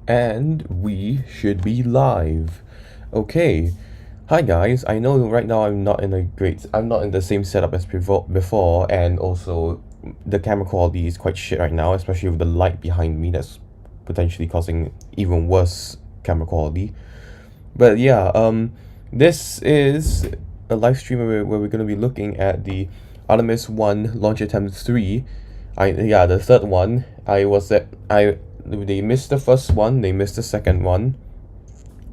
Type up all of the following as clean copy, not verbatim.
And we should be live. Okay. Hi guys, I know right now I'm not in the same setup as before, and also the camera quality is quite shit right now, especially with the light behind me that's potentially causing even worse camera quality. But yeah, this is a live stream where we're gonna be looking at the Artemis 1 launch attempt 3. The third one. They missed the first one, they missed the second one,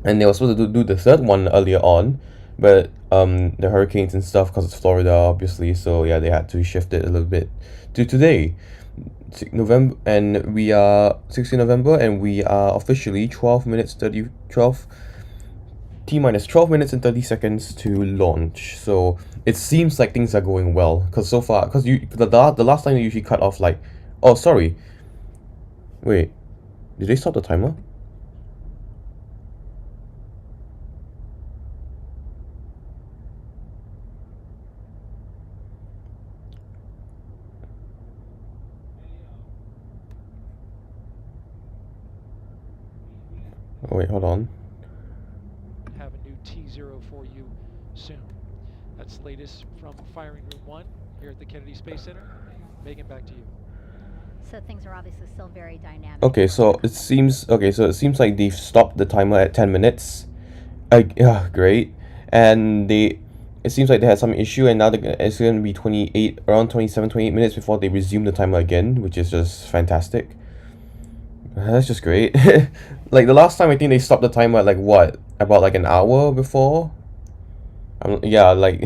and they were supposed to do the third one earlier on, but the hurricanes and stuff, because it's Florida obviously, so yeah, they had to shift it a little bit to today, November, and we are 16 November, and we are officially 12 minutes 12 T-minus 12 minutes and 30 seconds to launch. So it seems like things are going well, because so far, because the last time they usually cut off like, oh sorry, wait, did they stop the timer? Oh wait, hold on. Have a new T0 for you soon. That's the latest from firing room 1 here at the Kennedy Space Center. Megan, back to you. So things are obviously still very dynamic. Okay, so it seems like they've stopped the timer at 10 minutes. Great. And it seems like they had some issue, and now it's going to be around 27-28 minutes before they resume the timer again, which is just fantastic. That's just great. Like the last time, I think they stopped the timer at like what, about like an hour before. Yeah, like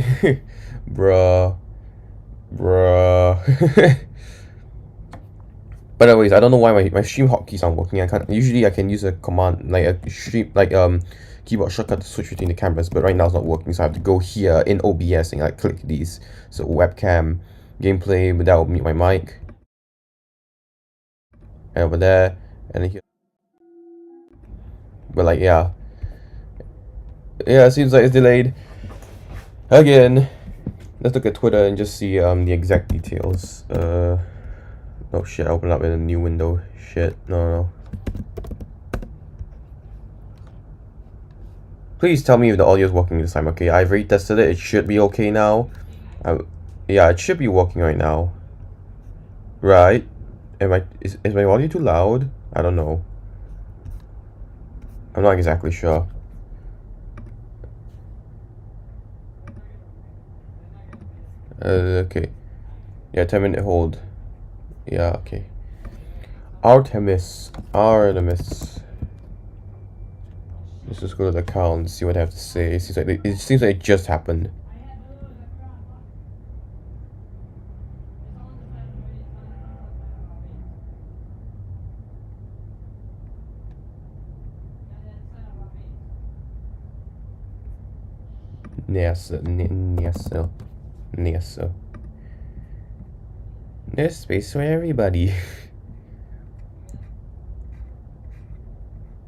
bruh. But anyways, I don't know why my stream hotkeys aren't working. Usually I can use a command, like a stream, like keyboard shortcut to switch between the cameras, but right now it's not working, so I have to go here in OBS and like click these. So webcam, gameplay, but that will mute my mic. And over there, and then here. But like yeah, it seems like it's delayed again. Let's look at Twitter and just see the exact details. Oh shit, I opened up in a new window. Shit, no. Please tell me if the audio is working this time. Okay, I've retested it. It should be okay now. Yeah, it should be working right now. Right? Is my audio too loud? I don't know. I'm not exactly sure. Okay. Yeah, 10-minute hold. Yeah, okay. Artemis. Let's just go to the account and see what I have to say. It seems like it just happened. NASA. There's space for everybody.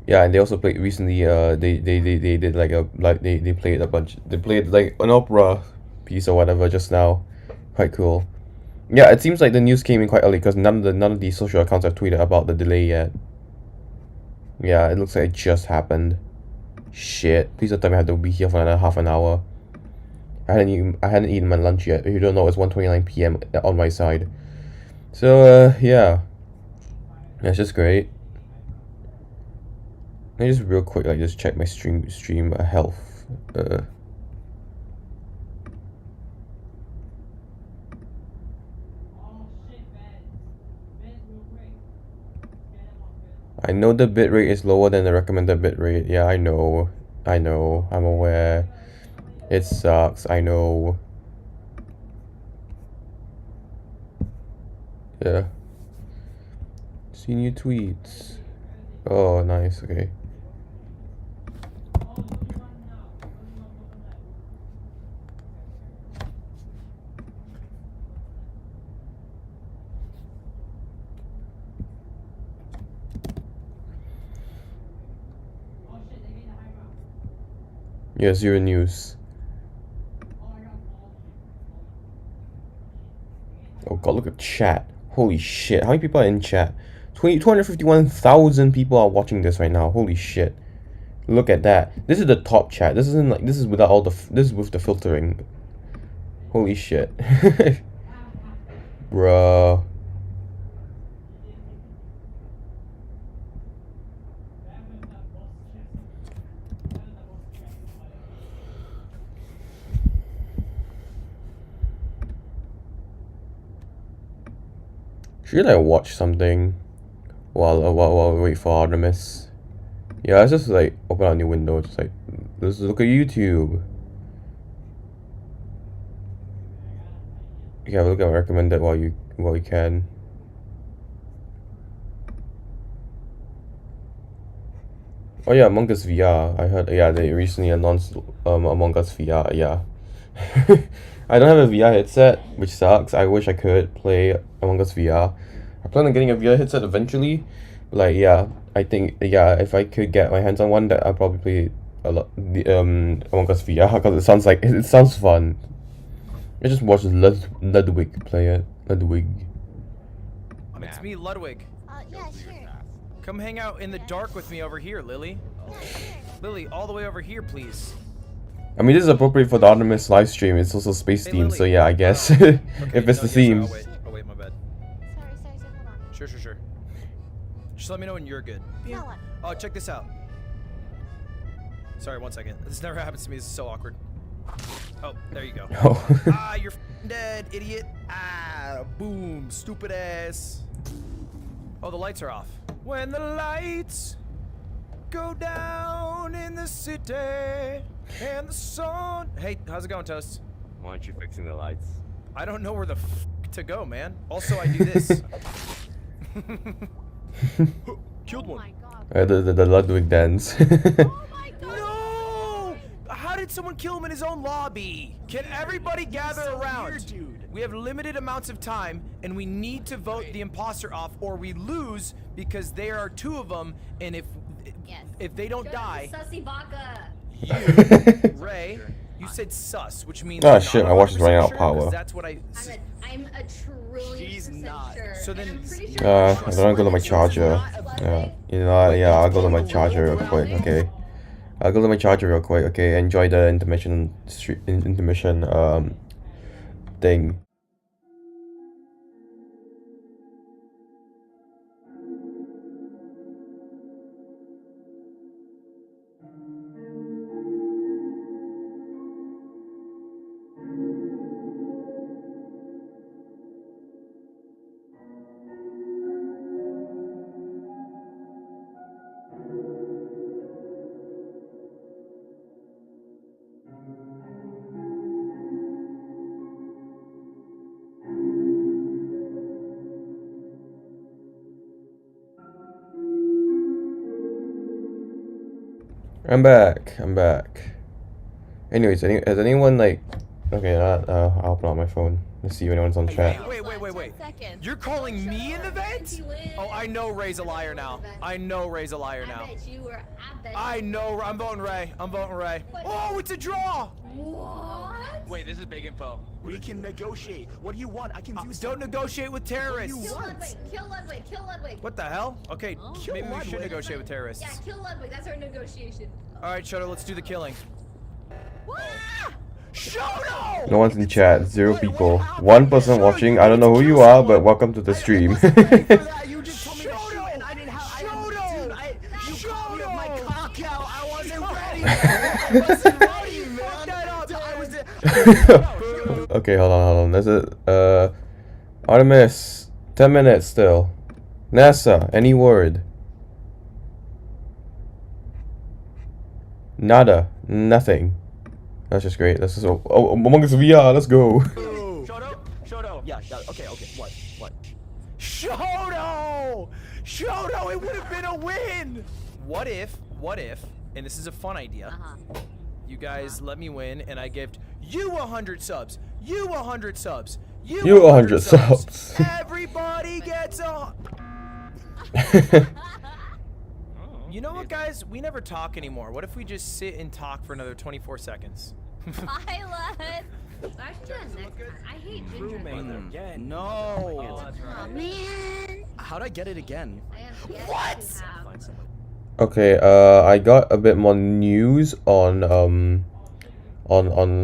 Yeah, and they also played recently. They did they played a bunch. They played like an opera piece or whatever just now. Quite cool. Yeah, it seems like the news came in quite early because none of the social accounts have tweeted about the delay yet. Yeah, it looks like it just happened. Shit! Please don't tell me I have to be here for another half an hour. I hadn't eaten my lunch yet. If you don't know, it's 1:29 p.m. on my side. So yeah, that's just great. Let me just real quick just check my stream health. I know the bitrate is lower than the recommended bitrate. Yeah, I know. I'm aware. It sucks. I know. Yeah. See new tweets. Oh, nice. Okay. Yeah, zero news. Oh god, look at chat. Holy shit, how many people are in chat? 251,000 people are watching this right now. Holy shit. Look at that. This is the top chat. This isn't like, this is without all the, this is with the filtering. Holy shit. Bruh. Should I watch something while we wait for Artemis? Yeah, let's just like open out a new window. Just like, let's look at YouTube. Yeah, look at recommended while you can. Oh yeah, Among Us VR. I heard, yeah, they recently announced Among Us VR. Yeah. I don't have a VR headset, which sucks. I wish I could play Among Us VR. I plan on getting a VR headset eventually. Like, yeah, I think, yeah, if I could get my hands on one, that I'll probably play a lot the Among Us VR, because it sounds like it sounds fun. I just watched Ludwig play it. Ludwig. It's me, Ludwig. Yeah, sure. Come hang out in the dark with me over here, Lily. Lily, all the way over here, please. I mean, this is appropriate for the Artemis live stream. It's also space Hey, themed, Lily. so yeah, I guess. Okay, If it's the yes, theme. Oh wait, my bad. Sorry, hold on. Sure. Just let me know when you're good. Tell him. Oh, check this out. Sorry, 1 second. This never happens to me. This is so awkward. Oh, there you go. Oh. Ah, you're dead, idiot. Ah, boom, stupid ass. Oh, the lights are off. When the lights go down in the city and the sun. Hey, how's it going, Toast? Why aren't you fixing the lights? I don't know where the f to go, man. Also, I do this. Killed Oh one. my god. The Ludwig dance. Oh my god. No! How did someone kill him in his own lobby? Can everybody gather around? dude. We have limited amounts of time, and we need to vote the imposter off, or we lose because there are 2 of them. And Yes. if they don't die, Sussy vodka. you, Ray, you said sus, which means Oh, you're shit, not my watch is running out of 100% sure, 'cause power. That's what I. I'm a trillion She's percent not. sure. So and then- I'm pretty sure I it's don't go to my not charger. Ludwig. You know what? Yeah, I'll go to my charger real quick. Okay. I'll go to my charger real quick. Okay. Enjoy the intermission thing. I'm back. Anyways, has anyone like... Okay, I'll open up my phone. Let's see if anyone's on chat. Wait. 10 seconds. You're calling me in the vent? Oh, I know Ray's a liar now. I know Ray's a liar now. I bet you were. I know. I'm voting Ray. Oh, it's a draw. What? Wait, this is big info. We can negotiate. What do you want? I can do Don't something. negotiate with terrorists. What do you Kill want? Ludwig. Kill Ludwig. Kill Ludwig. What the hell? Okay, Kill maybe we should Ludwig. negotiate with terrorists. Yeah, kill Ludwig. That's our negotiation. All right, Shoto, let's do the killing. What? Shoto! No one's in chat. 0 people. 1 person watching. I don't know who you are, but welcome to the stream. You just told me to Shoto! shoot and I didn't have. Shoto! You caught me with my Shoto! cock out. I wasn't ready. I wasn't ready, man. Fuck that up. I was. Okay, hold on. There's a Artemis. 10 minutes still. NASA. Any word? Nada. Nothing. That's just great. That's just Among Us VR. Let's go. Shoto. Yeah. Okay. What? Shoto! Shoto, it would have been a win! What if, and this is a fun idea, you guys let me win and I give you 100 subs, you 100 subs, you 100 subs. Everybody gets a... You know what, guys? We never talk anymore. What if we just sit and talk for another 24 seconds? Pilot. Actually, next time. I hate ginger. Crewmate again. No. Oh man. How'd I get it again? I have yet What? to have. Find somebody. Okay, I got a bit more news on the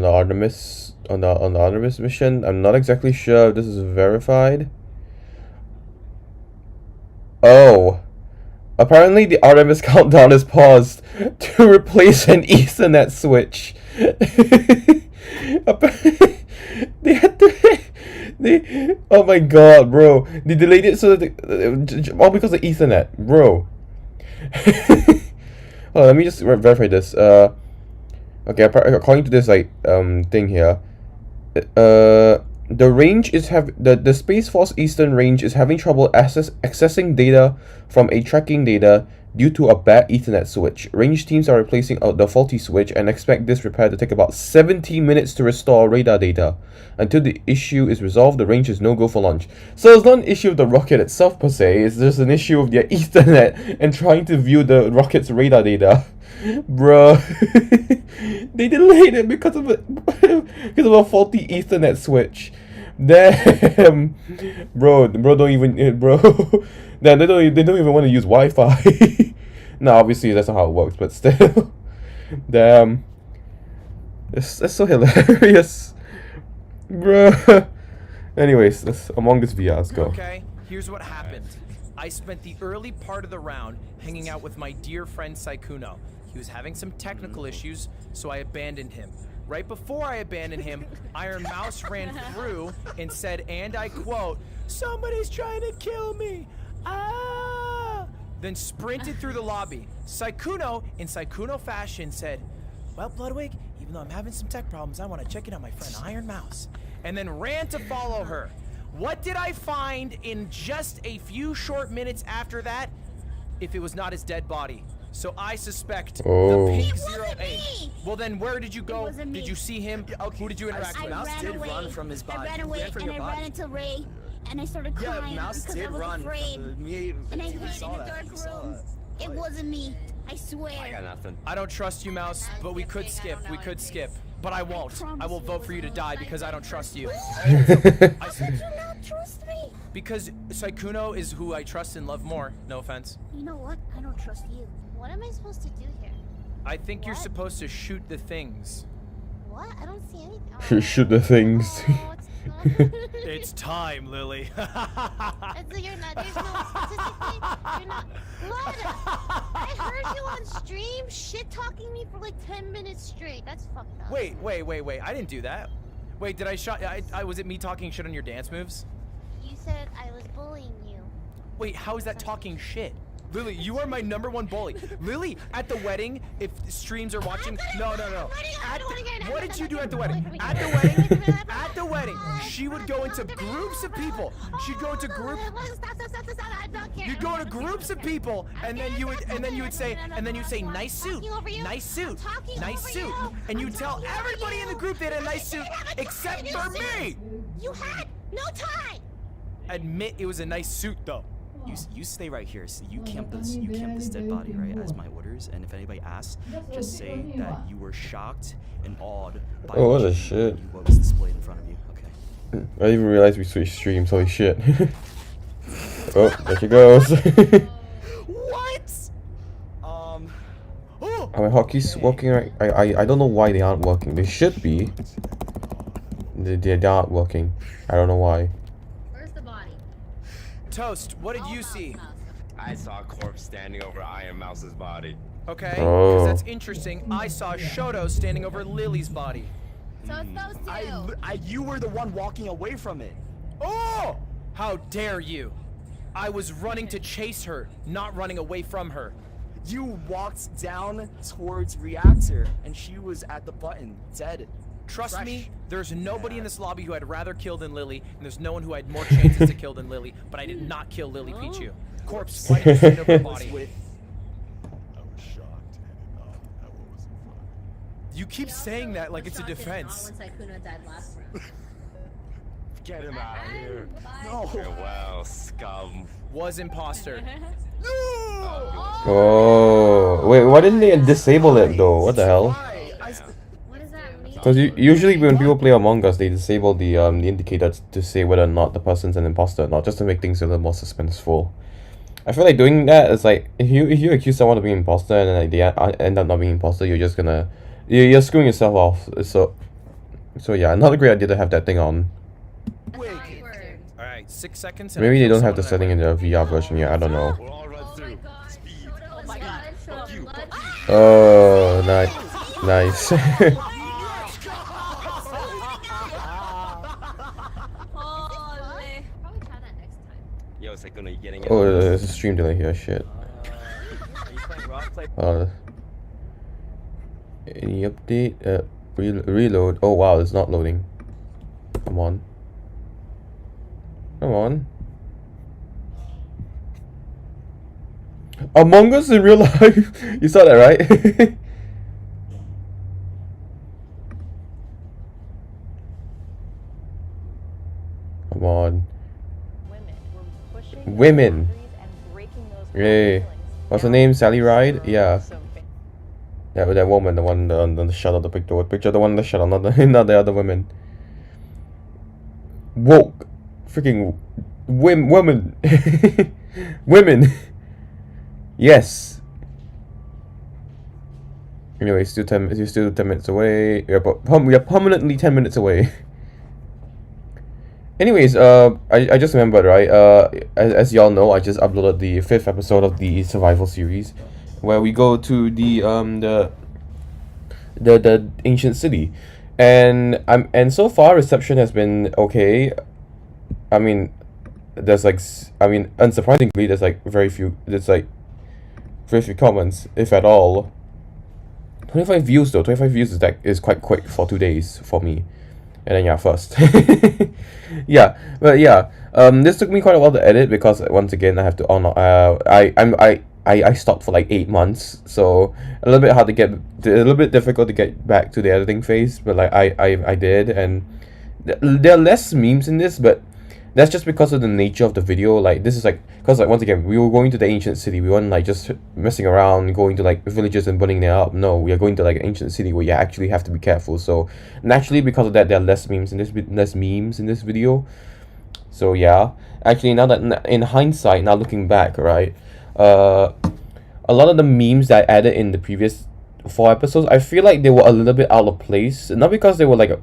Artemis on the Artemis mission. I'm not exactly sure if this is verified. Oh, apparently the Artemis countdown is paused to replace an Ethernet switch. They had to. Oh my god, bro! They delayed it so that all because of Ethernet, bro. Oh, let me just verify this. Okay, according to this thing here, the range is the Space Force Eastern Range is having trouble accessing data from a tracking data due to a bad Ethernet switch. Range teams are replacing out the faulty switch and expect this repair to take about 70 minutes to restore radar data. Until the issue is resolved, the range is no go for launch. So it's not an issue of the rocket itself per se, it's just an issue of their Ethernet and trying to view the rocket's radar data. Bruh. They delayed it because of a faulty Ethernet switch. Damn. Bro don't even Damn, they don't even want to use Wi-Fi. No, obviously that's not how it works, but still. Damn. That's so hilarious. Bruh. Anyways, let's Among Us VR, let's go. Okay, here's what happened. I spent the early part of the round hanging out with my dear friend Saikuno. He was having some technical issues, so I abandoned him. Right before I abandoned him, ironMOUSH ran through and said, and I quote, "Somebody's trying to kill me! Ah!" Then sprinted through the lobby. Saikuno, in Saikuno fashion, said, "Well, Bloodwig, even though I'm having some tech problems, I want to check in on my friend ironMOUSH." And then ran to follow her. What did I find in just a few short minutes after that? If it was not his dead body. So I suspect Oh. the Pink It wasn't 08. me! Well then, where did you go? wasn't me. Did you see him? Who did you interact I with? Mouse ran did away. run from his body. I ran He away ran from and your I ran body. into Ray and I started Yeah, crying Mouse because did I was run. afraid. Me And I we hid in saw a that. dark We saw room. that. It wasn't me. I I swear. got nothing. I don't trust you, Mouse, but we could skip. We could skip. But I won't. I will vote for you to die because I don't trust you. How did you not trust me? Because Saikuno is who I trust and love more. No offense. You know what? I don't trust you. What am I supposed to do here? I think you're What? supposed to shoot the things. What? I don't see anything. Shoot the things. Oh, it's not. It's time, Lily. You're not. There's no statistically. You're not. What? I heard you on stream shit talking me for like 10 minutes straight. That's fucked up. Wait. I didn't do that. Wait, did I shot? Was it me talking shit on your dance moves? You said I was bullying you. Wait, how is that talking shit? Lily, you are my #1 bully. Lily, at the wedding, if streams are watching, no. What did you do at the wedding? At the wedding, she would go into groups of people. She'd go into groups. You'd go into groups of people, and then you would say, nice suit, and you'd tell everybody in the group they had a nice suit except for me. You had no time. Admit it was a nice suit, though. You stay right here. So you camp this dead body, right, as my orders. And if anybody asks, just say that you were shocked and awed by Oh, what what the shit. what was displayed in front of you. Okay. I didn't even realize we switched streams, holy shit. Oh, there she goes. What? Are my hotkeys working right? I don't know why they aren't working. They should be. They aren't working. I don't know why. Where's the body? Toast, what did you see? I saw a corpse standing over ironMOUSH's body. Okay, Oh. because that's interesting. I saw Shoto standing over Lily's body. So it's those two. You were the one walking away from it. Oh! How dare you? I was running to chase her, not running away from her. You walked down towards reactor, and she was at the button, dead. Trust Fresh. me, there's nobody in this lobby who I'd rather kill than Lily, and there's no one who had more chances to kill than Lily, but I did not kill Lily Pichu. Corpse, why did you stand over her body? With I was shocked and that wasn't fun. You keep saying that like it's a defense. When Saikuno died last round. Get him out of here. no. Farewell, scum. Was imposter. Oh, wait, why didn't they disable it though? What the hell? Why? What does that mean? Because usually when people play Among Us, they disable the indicator to say whether or not the person's an imposter or not, just to make things a little more suspenseful. I feel like doing that is like, if you accuse someone of being an imposter and then like they end up not being an imposter, you're just gonna you're screwing yourself off. So yeah, not a great idea to have that thing on. Alright, 6 seconds. Maybe they don't have the setting in the VR version yet. I don't know. We'll all run through. Speed. Fuck you. Oh, nice. Yo, it's like gonna be getting. Oh, there's a stream delay here. Shit. Are you playing rock? Play. Any update? Reload. Oh wow, it's not loading. Come on. Come on. Among Us in real life. You saw that, right? Come on. Women. Yay. What's her name? Sally Ride? Yeah. Yeah, with that woman, the one on the shot of the picture, the one on the shot, not the other women. Woke. Freaking women. Women. Yes. Anyway, still 10 minutes away. We are permanently 10 minutes away. Anyways, I just remembered, right? As y'all know, I just uploaded the 5th episode of the survival series, where we go to the ancient city, and so far reception has been okay. I mean, unsurprisingly, there's like very few comments, if at all. 25 views though. 25 views is quite quick for 2 days for me. And then yeah, first. Yeah, but yeah, this took me quite a while to edit because once again I have to I stopped for like 8 months, so a little bit difficult to get back to the editing phase, but like I did, and there are less memes in this, but that's just because of the nature of the video. Like this is like, because like once again we were going to the ancient city, we weren't like just messing around going to like villages and burning them up. No, we are going to like an ancient city where you actually have to be careful. So naturally, because of that, there are less memes in this video. So yeah, actually now that in hindsight, now looking back, right, a lot of the memes that I added in the previous 4 episodes, I feel like they were a little bit out of place. Not because they were like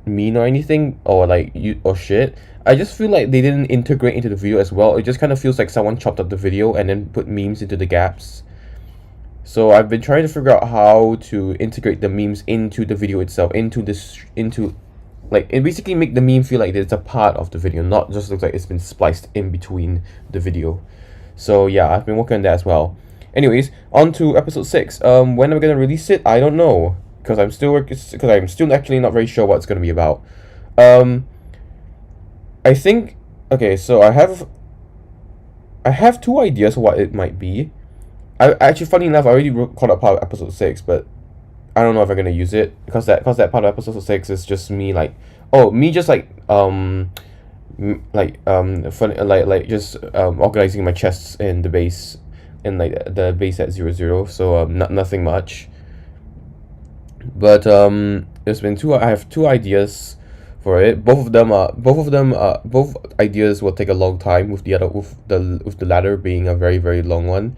mean or anything, or like or shit. I just feel like they didn't integrate into the video as well. It just kind of feels like someone chopped up the video and then put memes into the gaps. So I've been trying to figure out how to integrate the memes into the video itself, into like, it basically make the meme feel like it's a part of the video, not just looks like it's been spliced in between the video. So yeah, I've been working on that as well. Anyways, on to episode 6. When am I gonna release it? I don't know, because I'm still actually not very sure what it's gonna be about. I think, okay, so I have 2 ideas for what it might be. I actually, funny enough, I already caught up part of episode 6, but I don't know if I'm gonna use it, because that part of episode 6 is just me like, organizing my chests in the base, in like the base at 0, so nothing much. But there's been I have 2 ideas for it. Both ideas will take a long time, with the latter being a very, very long one.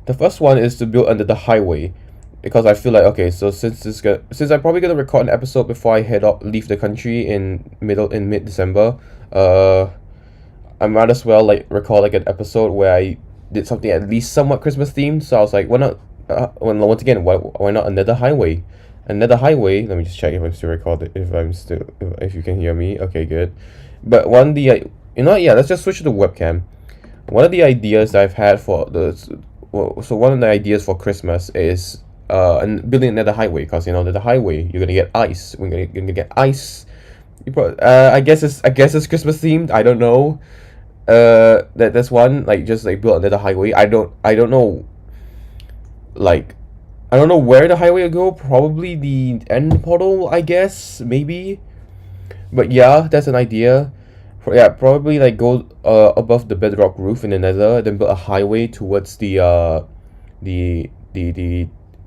The first one is to build under the highway, because I feel like, okay, so since I'm probably gonna record an episode before I leave the country in mid-December, I might as well like record like an episode where I did something at least somewhat Christmas themed. So I was like, why not? Why not another highway? Another highway. Let me just check if I'm still recording. If you can hear me. Okay, good. But let's just switch to the webcam. One of the ideas that I've had one of the ideas for Christmas is building another highway, because another highway, you're gonna get ice. You're gonna get ice. I guess it's Christmas themed. I don't know. That's one, like, just like build another highway. I don't know. Like, I don't know where the highway will go. Probably the end portal, I guess, maybe. But yeah, that's an idea. Yeah, probably like go above the bedrock roof in the nether, then build a highway towards the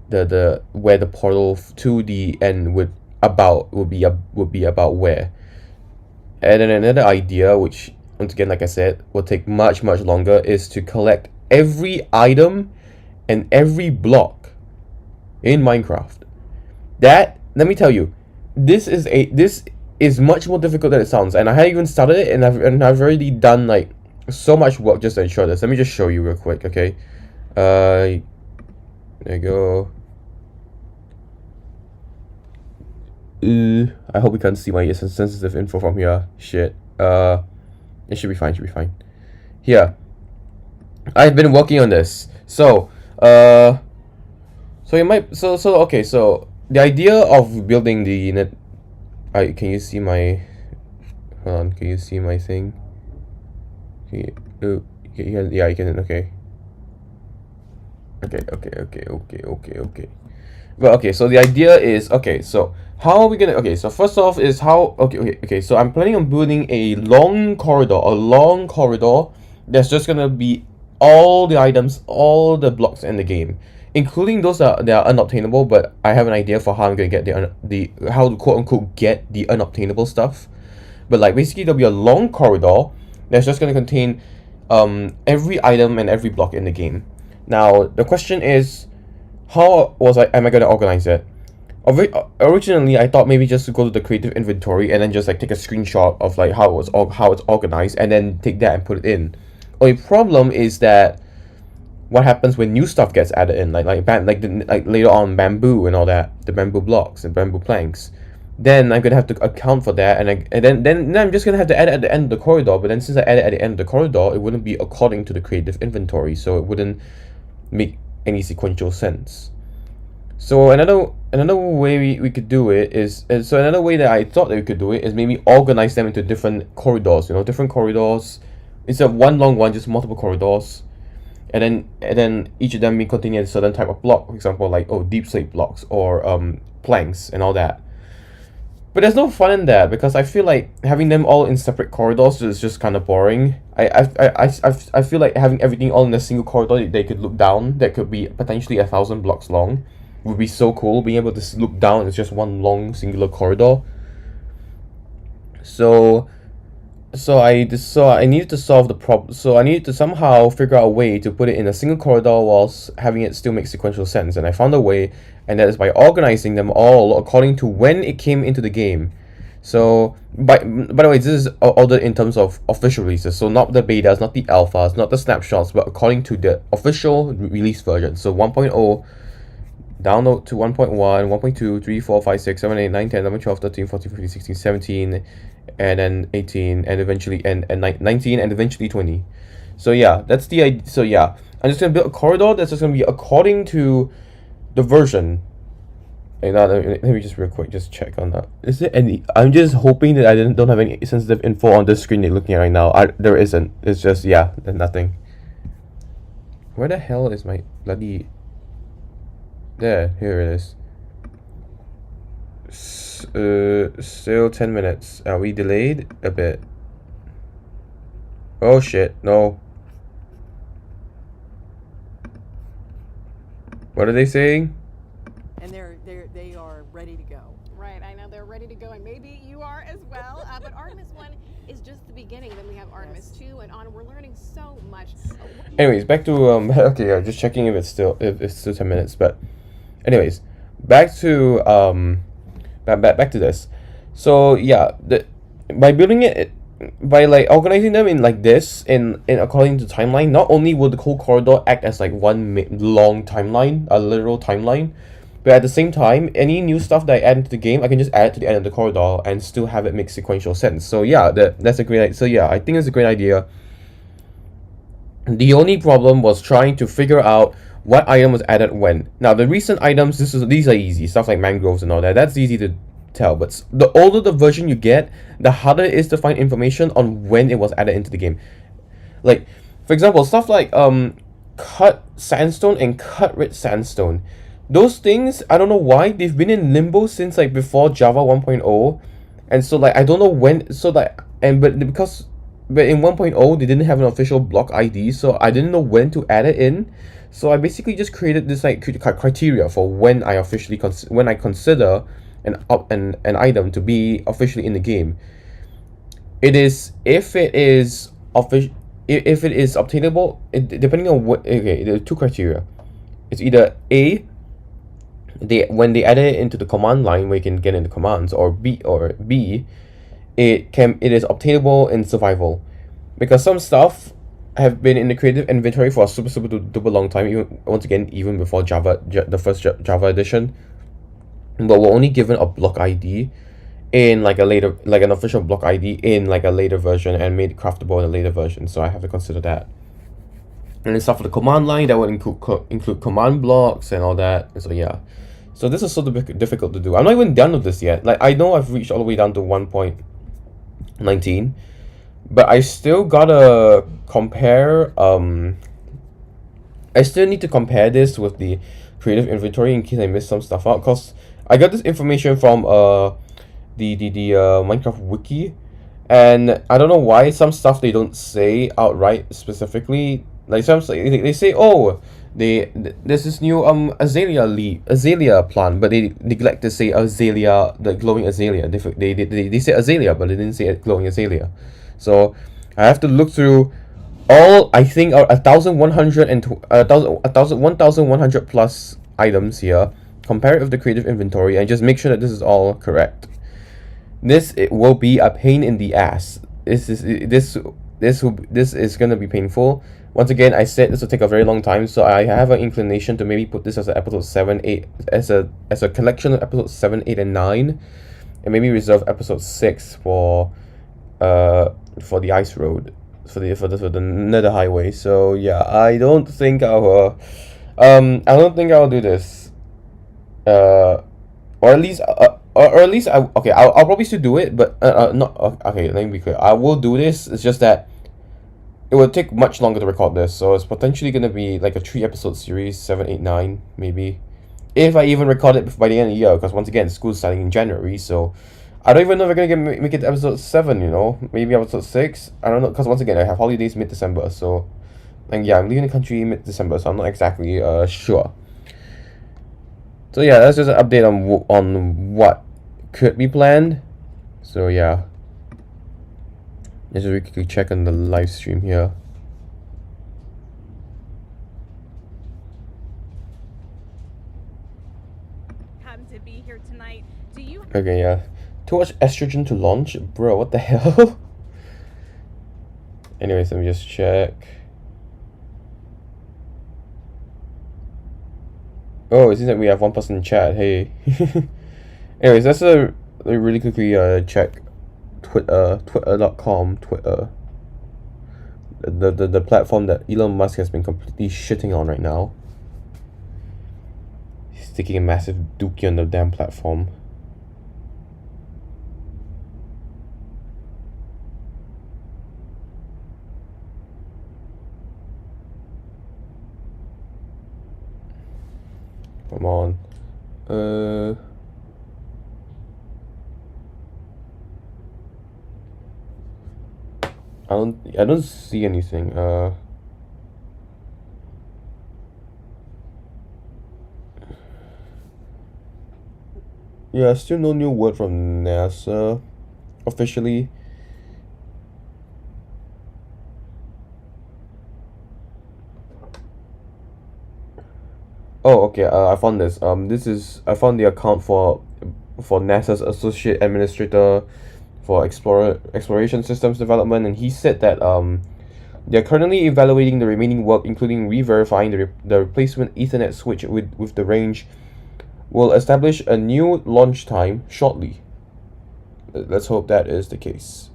the where the portal to the end would be about where. And then another idea, which once again, like I said, will take much longer, is to collect every item and every block in Minecraft. That, let me tell you, this is much more difficult than it sounds, and I haven't even started it, and I've already done like so much work just to ensure this. Let me just show you real quick, okay? There you go. I hope you can't see my sensitive info from here. Shit. It should be fine. Here, I've been working on this. So you might okay. So the idea of building the net. Can you see my? Hold on. Can you see my thing? Yeah, you can. Okay. Well, okay, so the idea is, okay, so how are we gonna, okay, so first off is how, okay, so I'm planning on building a long corridor that's just gonna be all the items, all the blocks in the game, including those that are unobtainable, but I have an idea for how I'm gonna get how to quote-unquote get the unobtainable stuff. But like, basically there'll be a long corridor that's just gonna contain every item and every block in the game. Now, the question is, how am I going to organize it? Originally, I thought maybe just to go to the creative inventory and then just like take a screenshot of like how it's organized and then take that and put it in. Only problem is that what happens when new stuff gets added in, like later on bamboo and all that, the bamboo blocks and bamboo planks. Then I'm gonna have to account for that, and then I'm just gonna have to add it at the end of the corridor. But then since I add it at the end of the corridor, it wouldn't be according to the creative inventory, so it wouldn't make any sequential sense. So another way we could do it is another way that I thought that we could do it is maybe organize them into different corridors. Different corridors instead of one long one, just multiple corridors, and then each of them may contain a certain type of block. For example, like deep slate blocks or planks and all that. But there's no fun in that because I feel like having them all in separate corridors is just kind of boring. I feel like having everything all in a single corridor they could look down, that could be potentially 1,000 blocks long, would be so cool. Being able to look down, it's just one long singular corridor. So I needed to solve the problem. So I needed to somehow figure out a way to put it in a single corridor whilst having it still make sequential sense. And I found a way, and that is by organizing them all according to when it came into the game. So, by the way, this is ordered in terms of official releases. So not the betas, not the alphas, not the snapshots, but according to the official release version. So 1.0 download to 1.1, 1.2, 3, 4, 5, 6, 7, 8, 9, 10, 11, 12, 13, 14, 15, 16, 17, and then 18, and eventually and 19, and eventually 20. So yeah, that's the idea. So yeah, I'm just gonna build a corridor that's just gonna be according to the version. And now let me just real quick just check on that. Is there any? I'm just hoping that I don't have any sensitive info on this screen you're looking at right now. There isn't. It's just, yeah, there's nothing. Where the hell is my bloody? There, here it is. Still 10 minutes. Are we delayed a bit? Oh shit! No. What are they saying? And they are ready to go. Right, I know they're ready to go, and maybe you are as well. But Artemis 1 is just the beginning. Then we have Artemis 2 and on. We're learning so much. Anyways, back to okay, yeah, just checking if it's still 10 minutes. But anyways, back to back to this. So yeah, by building it by like organizing them in like this in according to timeline, not only will the whole corridor act as like one long timeline, a literal timeline, but at the same time, any new stuff that I add into the game, I can just add it to the end of the corridor and still have it make sequential sense. So yeah, that's a great idea. So yeah, I think it's a great idea. The only problem was trying to figure out what item was added when. Now the recent items, these are easy, stuff like mangroves and all that. That's easy to tell, but the older the version you get, the harder it is to find information on when it was added into the game. Like, for example, stuff like cut sandstone and cut red sandstone. Those things, I don't know why, they've been in limbo since like before Java 1.0, and so like I don't know when. So like, but because but in 1.0 they didn't have an official block ID, so I didn't know when to add it in. So I basically just created this like criteria for when I officially consider an item to be officially in the game. It is if it is obtainable, depending on what. Okay, there are two criteria. It's either A, when they add it into the command line where you can get into commands, or B, it is obtainable in survival, because some stuff have been in the creative inventory for a super duper long time, even before the first Java edition, but were only given a block ID in like an official block ID in like a later version, and made craftable in a later version. So I have to consider that. And then stuff for the command line that would include command blocks and all that. So yeah, so this is so difficult to do. I'm not even done with this yet. Like, I know I've reached all the way down to 1.19, but I still gotta compare. I still need to compare this with the creative inventory in case I missed some stuff out, because I got this information from the Minecraft wiki, and I don't know why some stuff they don't say outright specifically. Like, some they say, oh, there's this new azalea plant, but they neglect to say azalea, the glowing azalea. They say azalea, but they didn't say glowing azalea. So I have to look through all, I think, 1,100 plus items here, compare it with the creative inventory, and just make sure that this is all correct. It will be a pain in the ass. This is gonna be painful. Once again, I said this will take a very long time, so I have an inclination to maybe put this as an episode 7, 8, as a collection of episodes 7, 8, and 9, and maybe reserve episode 6 for the ice road, for the nether highway. So yeah, I don't think I'll do this, or at least I'll probably still do it, but not okay. Let me be clear. I will do this. It's just that it will take much longer to record this, so it's potentially gonna be like a 3-episode series, 7, 8, 9, maybe, if I even record it by the end of the year. Because once again, school's starting in January, so I don't even know if we're gonna make it to episode 7. You know, maybe episode 6. I don't know, because once again, I have holidays mid-December, so, and yeah, I'm leaving the country mid-December, so I'm not exactly sure. So yeah, that's just an update on what could be planned. So yeah, let's just quickly check on the live stream here. Happened to be here tonight. Do you? Okay, yeah. Too much estrogen to launch, bro. What the hell? Anyways, let me just check. Oh, it seems like we have one person in chat. Hey. Anyways, let's really quickly check twitter.com. The platform that Elon Musk has been completely shitting on right now. He's taking a massive dookie on the damn platform. Come on. I don't see anything. Yeah, still no new word from NASA officially. Oh, okay. I found this. I found the account for NASA's Associate Administrator for Exploration Systems Development, and he said that they're currently evaluating the remaining work, including re-verifying the replacement Ethernet switch with the range. Will establish a new launch time shortly. Let's hope that is the case.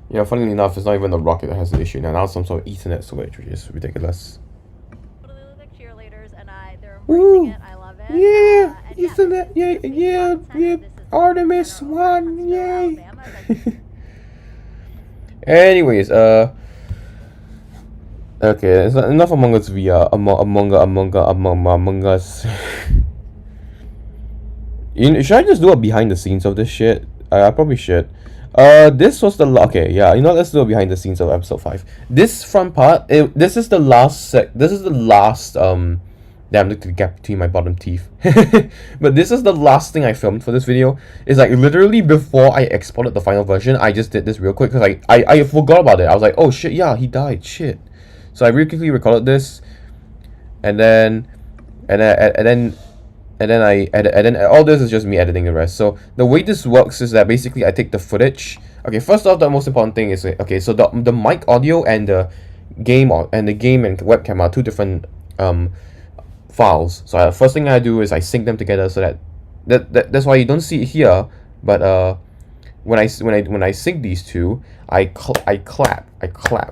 Yeah, funnily enough, it's not even the rocket that has the issue now. It's some sort of Ethernet switch, which is ridiculous. They look like cheerleaders, and they're embracing it. I love it. Yeah, and Ethernet, yeah, Artemis 1, yay. Anyways, Okay, it's enough Among Us VR. Among Us. Should I just do a behind the scenes of this shit? I probably should. This was the okay, yeah. You know, let's do a behind the scenes of episode 5. This front part, this is the last damn, look at the gap between my bottom teeth. But this is the last thing I filmed for this video. It's like literally before I exported the final version, I just did this real quick because I forgot about it. I was like, oh shit, yeah, he died, shit. So I really quickly recorded this, and then all this is just me editing the rest. So the way this works is that basically I take the footage. Okay, first off, the most important thing is okay. So the mic audio and the game and webcam are two different files. So the first thing I do is I sync them together so that's why you don't see it here. But when I sync these two, I clap.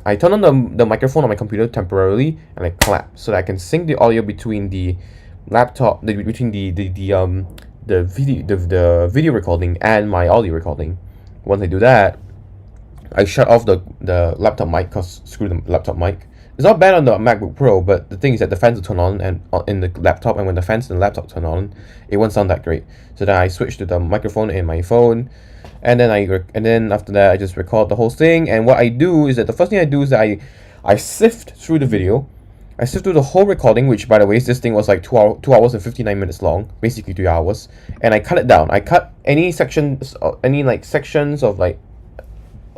I turn on the microphone on my computer temporarily and I clap so that I can sync the audio between the laptop, between the video recording and my audio recording. Once I do that, I shut off the laptop mic, cause screw the laptop mic. It's not bad on the MacBook Pro, but the thing is that the fans will turn on and in the laptop, and when the fans in the laptop turn on, it won't sound that great. So then I switch to the microphone in my phone, and then after that I just record the whole thing. And what I do is that the first thing I do is that I sift through the video. I sift through the whole recording, which by the way, this thing was like 2 hours and 59 minutes long, basically 3 hours, and I cut it down. I cut any sections, sections of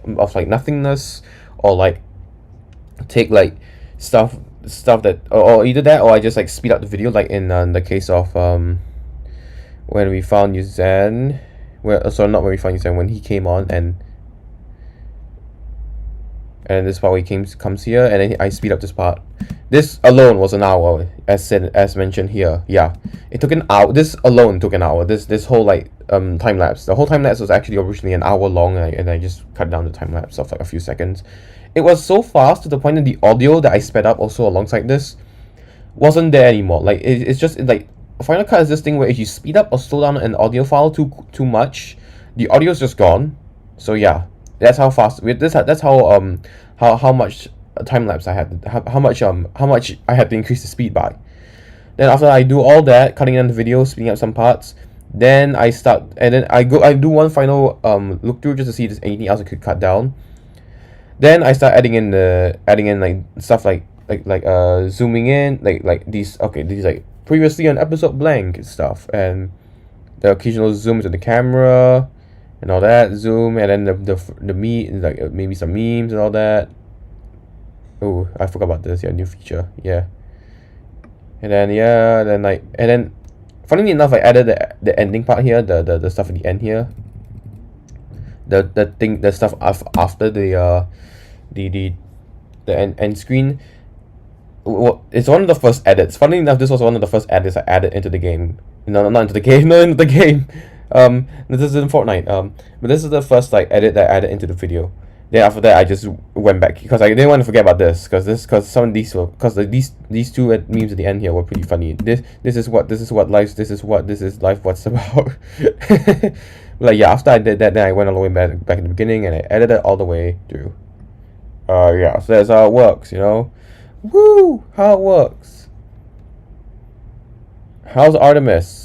nothingness, or like take like stuff that, or either that, or I just like speed up the video, like in the case of when we found Yuvenidth, when he came on, and this part where he comes here, and then I speed up this part. This alone was an hour, as mentioned here. Yeah, it took an hour. This alone took an hour. This whole like time lapse. The whole time lapse was actually originally an hour long, and I just cut down the time lapse of like a few seconds. It was so fast to the point that the audio that I sped up also alongside this wasn't there anymore. Like it's just like Final Cut is this thing where if you speed up or slow down an audio file too much, the audio is just gone. So yeah, that's how fast. That's how much time lapse I had. How much I had to increase the speed by. Then after I do all that, cutting down the video, speeding up some parts, then I start, and then I do one final look through just to see if there's anything else I could cut down. Then I start adding in like stuff like zooming in, like these like previously on episode blank stuff, and the occasional zooms of the camera and all that, zoom, and then the like maybe some memes and all that. Oh, I forgot about this. Yeah, new feature. Yeah. And then funnily enough, I added the ending part here, the stuff at the end here. The stuff after the end screen. Well, it's one of the first edits. Funnily enough, this was one of the first edits I added into the game. No, not into the game. No, into the game. This is in Fortnite. But this is the first like edit that I added into the video. Then after that, I just went back because I didn't want to forget about this, because these two memes at the end here were pretty funny. This is life. What's about? Like yeah, after I did that, then I went all the way back in the beginning and I edited it all the way through. Yeah, so that's how it works, you know. Woo! How it works. How's Artemis?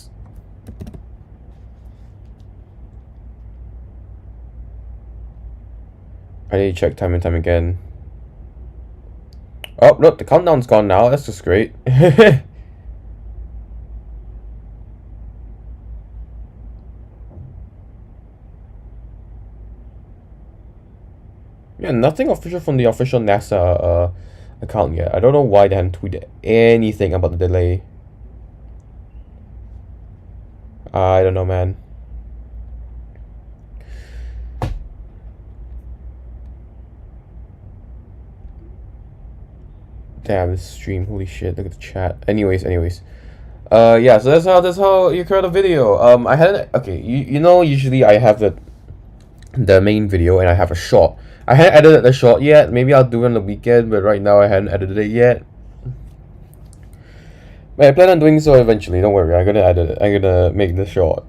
I need to check time and time again. Oh, look, the countdown's gone now. That's just great. Yeah, nothing official from the official NASA account yet. I don't know why they haven't tweeted anything about the delay. I don't know, man. Damn, this stream, holy shit, look at the chat. Anyways. Yeah, so that's how you create a video. I hadn't, okay, you know, usually I have the main video and I have a short. I hadn't edited the short yet. Maybe I'll do it on the weekend, but right now I hadn't edited it yet. But I plan on doing so eventually, don't worry, I'm gonna edit it. I'm gonna make this short.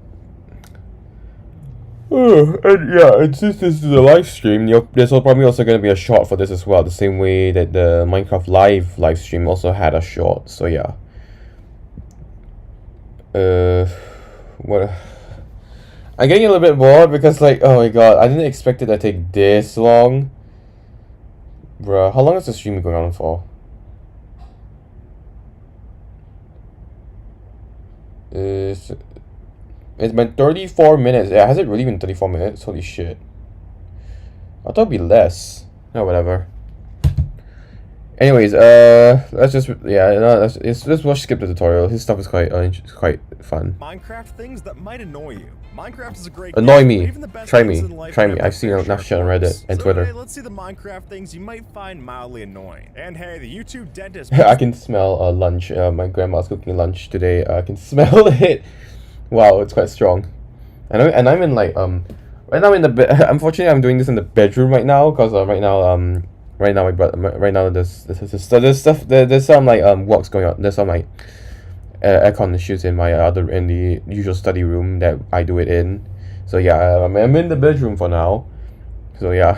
And yeah, and since this is a live stream, there's probably also going to be a short for this as well, the same way that the Minecraft live stream also had a short. So yeah. What? I'm getting a little bit bored because, like, oh my god, I didn't expect it to take this long. Bruh, how long is the stream going on for? It's been 34 minutes. Yeah, has it really been 34 minutes? Holy shit. I thought it'd be less. No, whatever. Anyways, let's just, yeah, no, let's watch skip the tutorial. His stuff is quite fun. Minecraft things that might annoy you. Minecraft is a great Annoy game, me. but even the best Try things me. in life Try me. have I've seen their enough share shit on of Reddit flaws. and So Twitter. today, let's see the Minecraft things you might find mildly annoying. And hey, the YouTube dentist. I can smell lunch. My grandma's cooking lunch today. I can smell it. Wow, it's quite strong. And I'm in like right now in the bed. Unfortunately, I'm doing this in the bedroom right now because right now there's some like works going on. There's some like aircon issues in the usual study room that I do it in. So yeah, I'm in the bedroom for now. So yeah.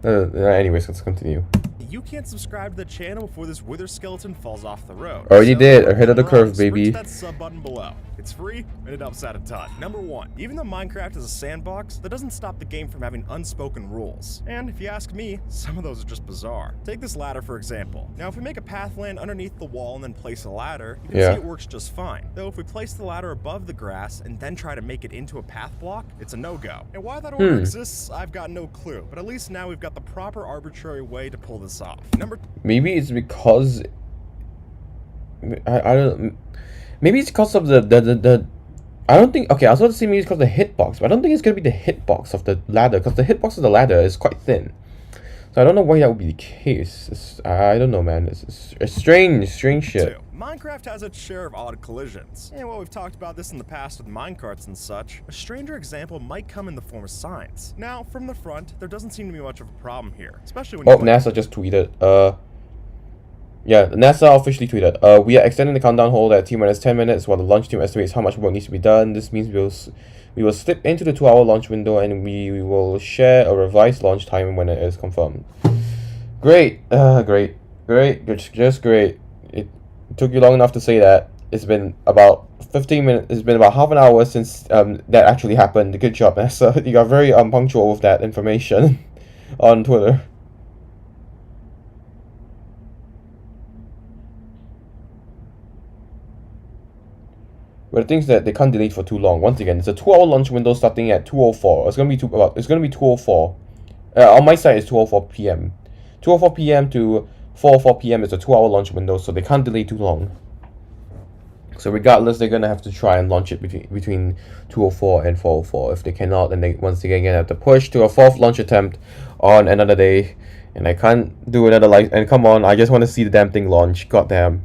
Anyways, let's continue. You can't subscribe to the channel before this wither skeleton falls off the road. Already did. Ahead Ahead of the curve, baby. That sub button below. It's free and it helps out a ton. Number 1, even though Minecraft is a sandbox, that doesn't stop the game from having unspoken rules. And if you ask me, some of those are just bizarre. Take this ladder for example. Now if we make a path land underneath the wall and then place a ladder, you can see it works just fine. Though if we place the ladder above the grass and then try to make it into a path block, it's a no-go. And why that order exists, I've got no clue. But at least now we've got the proper arbitrary way to pull this off. Maybe it's because I don't. Maybe it's because of the. I don't think. Okay, I was about to say maybe it's because of the hitbox, but I don't think it's gonna be the hitbox of the ladder because the hitbox of the ladder is quite thin. So I don't know why that would be the case. I don't know, man. It's strange shit. Minecraft has its share of odd collisions. And while we've talked about this in the past with minecarts and such, a stranger example might come in the form of signs. Now, from the front, there doesn't seem to be much of a problem here, especially when NASA just tweeted. Yeah, NASA officially tweeted. We are extending the countdown hold at T-minus 10 minutes while the launch team estimates how much work needs to be done. This means we will slip into the 2-hour launch window and we will share a revised launch time when it is confirmed. Great. Great. Just great. It took you long enough to say that. It's been about 15 minutes. It's been about half an hour since that actually happened. Good job, NASA. You got very punctual with that information on Twitter. But the thing is that they can't delay for too long. Once again, it's a 2-hour launch window starting at 2:04. It's gonna be 2:04. On my side, it's 2:04 p.m. 2:04 p.m. to 4:04 p.m. is a 2-hour launch window, so they can't delay too long. So regardless, they're gonna have to try and launch it between 2:04 and 4:04. If they cannot, then once again have to push to a 4th launch attempt on another day. And I can't do another live. And come on, I just want to see the damn thing launch. Goddamn.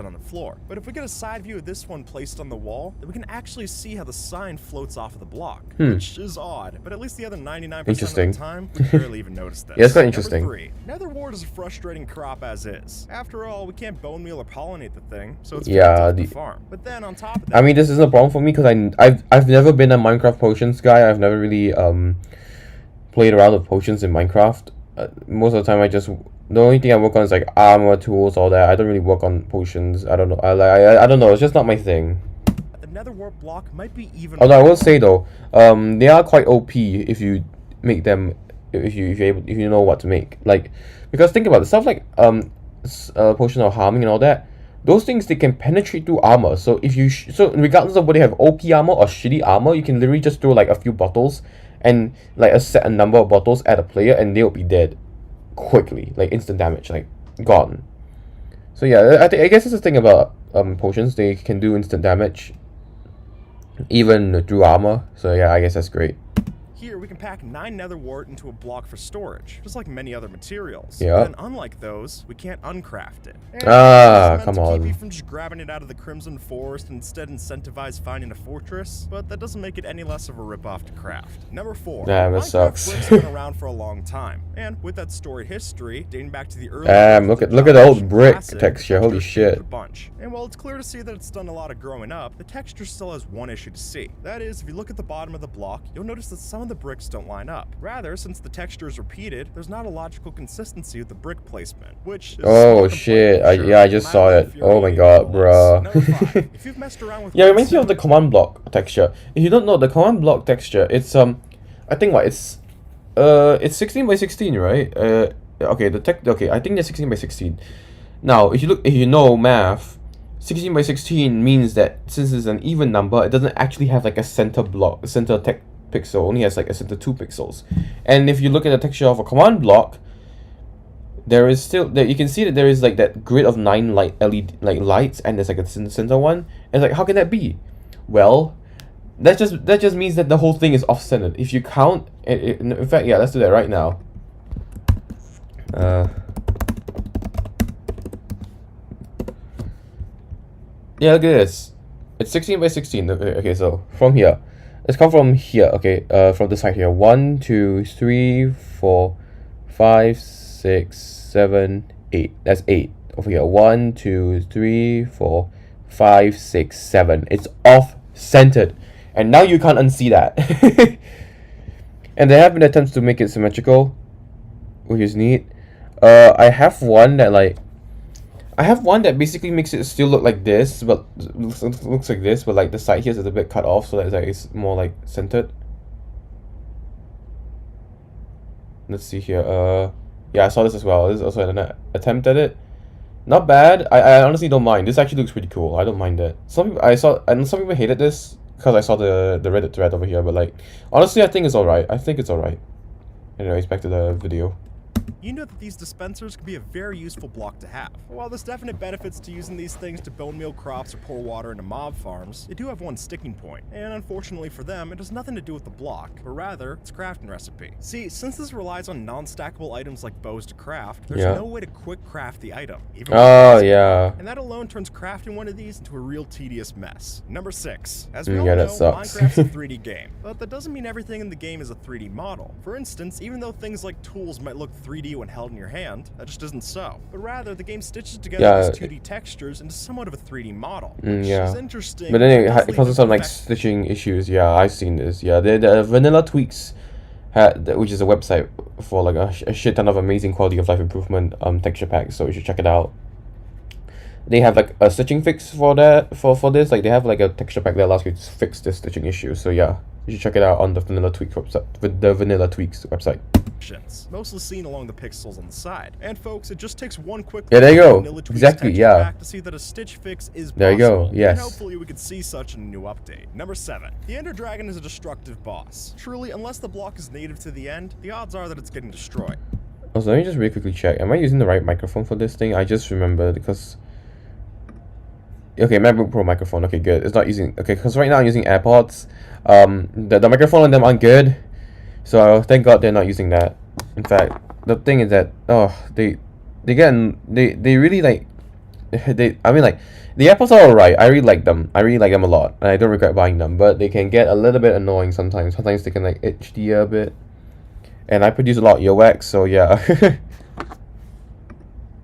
on the floor. But if we get a side view of this one placed on the wall, then we can actually see how the sign floats off of the block, which is odd, but at least the other 99% of the time, we barely even notice this. Yeah, it's quite interesting. Number 3, Nether wart is a frustrating crop as is. After all, we can't bone meal or pollinate the thing, so it's the farm. But then on top of that, I mean, this isn't a problem for me because I've never been a Minecraft potions guy. I've never really played around with potions in Minecraft. Most of the time, the only thing I work on is like armor, tools, all that. I don't really work on potions. I don't know. I don't know. It's just not my thing. The nether wart block might be even. Although I will say though, they are quite OP if you make them. If you know what to make. Like, because think about it, stuff like potion of harming and all that. Those things, they can penetrate through armor. So if you so regardless of whether you have OP armor or shitty armor, you can literally just throw like a few bottles and like a number of bottles at a player, and they'll be dead quickly, like instant damage, like gone. So yeah, I guess that's the thing about potions. They can do instant damage even through armor. So yeah, I guess that's great. here we can pack 9 nether wart into a block for storage, just like many other materials. Yeah. And unlike those, we can't uncraft it. And Ah, it's meant come to keep on. you from just grabbing it out of the Crimson Forest and instead incentivize finding a fortress, but that doesn't make it any less of a ripoff to craft. Number 4. Damn, that Minecraft sucks. bricks have been around for a long time, and with that storied history dating back to the early Look at the old brick texture. Holy shit. a bunch. And while it's clear to see that it's done a lot of growing up, the texture still has one issue to see. That is, if you look at the bottom of the block, you'll notice that some of the bricks don't line up. Rather, since the texture is repeated, there's not a logical consistency with the brick placement, which is Oh shit! Yeah, I just saw it. Oh my god, bruh. Number 5. If you've messed around with Yeah, it reminds me of the command block texture. If you don't know the command block texture, it's I think what it's 16 by 16, right? Okay, okay, I think they're 16 by 16. Now, if you know math, 16 by 16 means that since it's an even number, it doesn't actually have like a center pixel, only has like a center 2 pixels. And if you look at the texture of a command block, there is still you can see that there is like that grid of 9 LED lights, and there's like a center one. And it's like, how can that be? Well, that just means that the whole thing is off-centered. If you count, in fact, yeah, let's do that right now. Yeah, look at this. It's 16 by 16. Okay, so from here, let's come from here. Okay, from the side here. 1, 2, 3, 4, 5, 6, 7, 8. That's 8 over here. 1, 2, 3, 4, 5, 6, 7. It's off-centered, and now you can't unsee that. And there have been attempts to make it symmetrical, which is neat. I have one that basically makes it still look like this, but looks like this, but like the side here is a bit cut off, so that it's more like centered. Let's see here. Yeah, I saw this as well. This is also an attempt at it. Not bad. I honestly don't mind. This actually looks pretty cool. I don't mind it. Some people hated this because I saw the Reddit thread over here, but like honestly, I think it's alright. Anyways, back to the video. You know that these dispensers can be a very useful block to have. While there's definite benefits to using these things to bone meal crops or pour water into mob farms, they do have one sticking point, and unfortunately for them, it has nothing to do with the block, but rather its crafting recipe. See, since this relies on non-stackable items like bows to craft, there's no way to quick craft the item. And that alone turns crafting one of these into a real tedious mess. Number 6. As we all know, Minecraft's a 3D game, but that doesn't mean everything in the game is a 3D model. For instance, even though things like tools might look 3D when held in your hand, that just isn't so. But rather, the game stitches together these 2D textures into somewhat of a 3D model, which is interesting. But then it causes some like stitching issues. Yeah, I've seen this. Yeah, the Vanilla Tweaks which is a website for like a shit ton of amazing quality of life improvement texture packs. So you should check it out. They have like a stitching fix for that for this. Like they have like a texture pack that allows you to fix the stitching issue. So yeah, you should check it out on the Vanilla Tweaks website. With the Vanilla Tweaks website. Mostly seen along the pixels on the side. And folks, it just takes one quick there you go. Vanilla Tweaks Exactly, yeah. pack to see that a stitch fix is possible. There you go. Yes. And hopefully we could see such in a new update. Number 7. The Ender Dragon is a destructive boss. Truly, unless the block is native to the end, the odds are that it's getting destroyed. Also, let me just really quickly check. Am I using the right microphone for this thing? I just remembered because... Okay, MacBook Pro microphone. Okay, good. It's not using... Okay, because right now I'm using AirPods. The microphone on them aren't good. So thank God they're not using that. In fact, the thing is that... they really like... I mean like... The AirPods are alright. I really like them. I really like them a lot. And I don't regret buying them. But they can get a little bit annoying sometimes. Sometimes they can like itch the ear a bit. And I produce a lot of earwax, so yeah.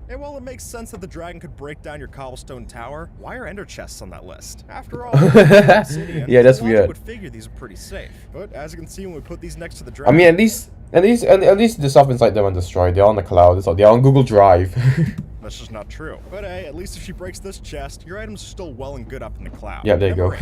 And while it makes sense that the dragon could break down your cobblestone tower, why are ender chests on that list? After all, obsidian, yeah, that's weird. Would figure these are pretty safe. But as you can see when we put these next to the dragon, I mean, at least the stuff inside them are destroyed. They're on the cloud. They're on Google Drive. That's just not true. But hey, at least if she breaks this chest, your items are still well and good up in the cloud. Yeah, there you go.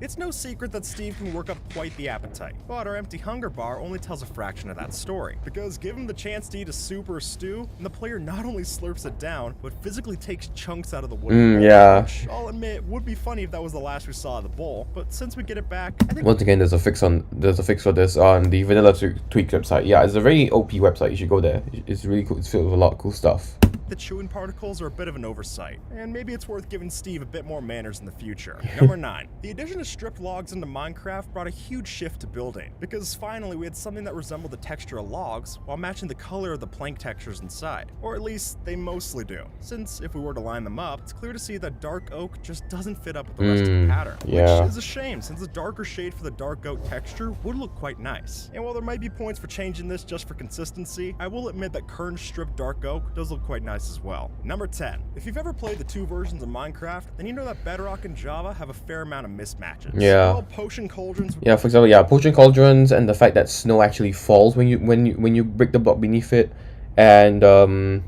It's no secret that Steve can work up quite the appetite, but our empty hunger bar only tells a fraction of that story. Because give him the chance to eat a soup or a stew, and the player not only slurps it down, but physically takes chunks out of the wooden bowl, yeah. Which, I'll admit, would be funny if that was the last we saw of the bowl, but since we get it back, I think... Once again, there's a fix for this on the Vanilla Tweaks website. Yeah, it's a very OP website. You should go there. It's really cool. It's filled with a lot of cool stuff. the chewing particles are a bit of an oversight, and maybe it's worth giving Steve a bit more manners in the future. Number 9. The addition of stripped logs into Minecraft brought a huge shift to building, because finally we had something that resembled the texture of logs while matching the color of the plank textures inside. Or at least, they mostly do. Since if we were to line them up, it's clear to see that dark oak just doesn't fit up with the rest of the pattern. Yeah. Which is a shame, since the darker shade for the dark oak texture would look quite nice. And while there might be points for changing this just for consistency, I will admit that current stripped dark oak does look quite nice as well. Number 10. If you've ever played the 2 versions of Minecraft, then you know that Bedrock and Java have a fair amount of mismatches. Yeah. Well, potion cauldrons. Yeah, for example, yeah, potion cauldrons and the fact that snow actually falls when you break the block beneath it, and the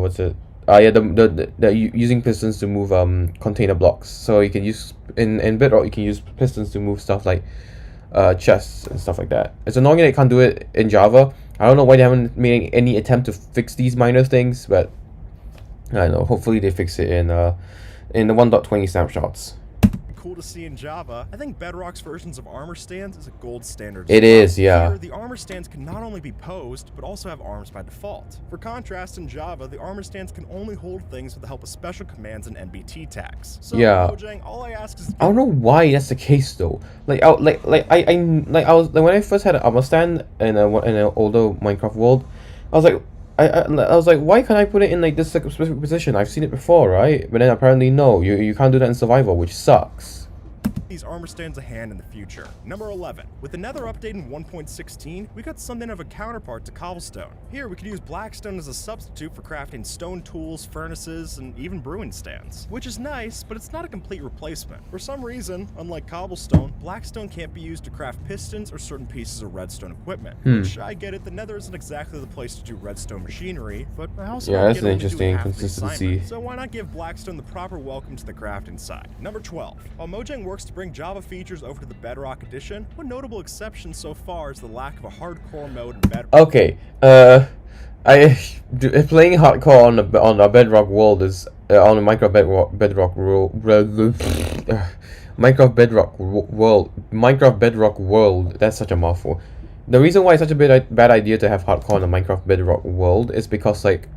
what's it? The using pistons to move container blocks. So you can use in Bedrock you can use pistons to move stuff like chests and stuff like that. It's annoying that you can't do it in Java. I don't know why they haven't made any attempt to fix these minor things, but I don't know. Hopefully they fix it in the 1.20 snapshots. Cool to see in Java. I think Bedrock's versions of armor stands is a gold standard. It is, yeah. Here, the armor stands can not only be posed, but also have arms by default. For contrast, in Java, the armor stands can only hold things with the help of special commands and NBT tags. So, yeah. Mojang, all I ask is. I don't know why that's the case though. Like, I was when I first had an armor stand in an older Minecraft world, I was like. I was like, why can't I put it in like this specific position? I've seen it before, right? But then apparently no, you can't do that in survival, which sucks. These armor stands a hand in the future. Number 11. With the Nether update in 1.16, we got something of a counterpart to cobblestone. Here we could use blackstone as a substitute for crafting stone tools, furnaces, and even brewing stands. Which is nice, but it's not a complete replacement. For some reason, unlike cobblestone, blackstone can't be used to craft pistons or certain pieces of redstone equipment. Which, I get it, the Nether isn't exactly the place to do redstone machinery, but I also that's get an only doing interesting half the consistency. assignment, so why not give blackstone the proper welcome to the crafting side? Number 12. While Mojang works to bring Java features over to the Bedrock edition, one notable exception so far is the lack of a hardcore mode in Bedrock. Okay, playing hardcore on a Bedrock world is on a Minecraft Bedrock world. That's such a mouthful. The reason why it's such a bad idea to have hardcore on a Minecraft Bedrock world is because have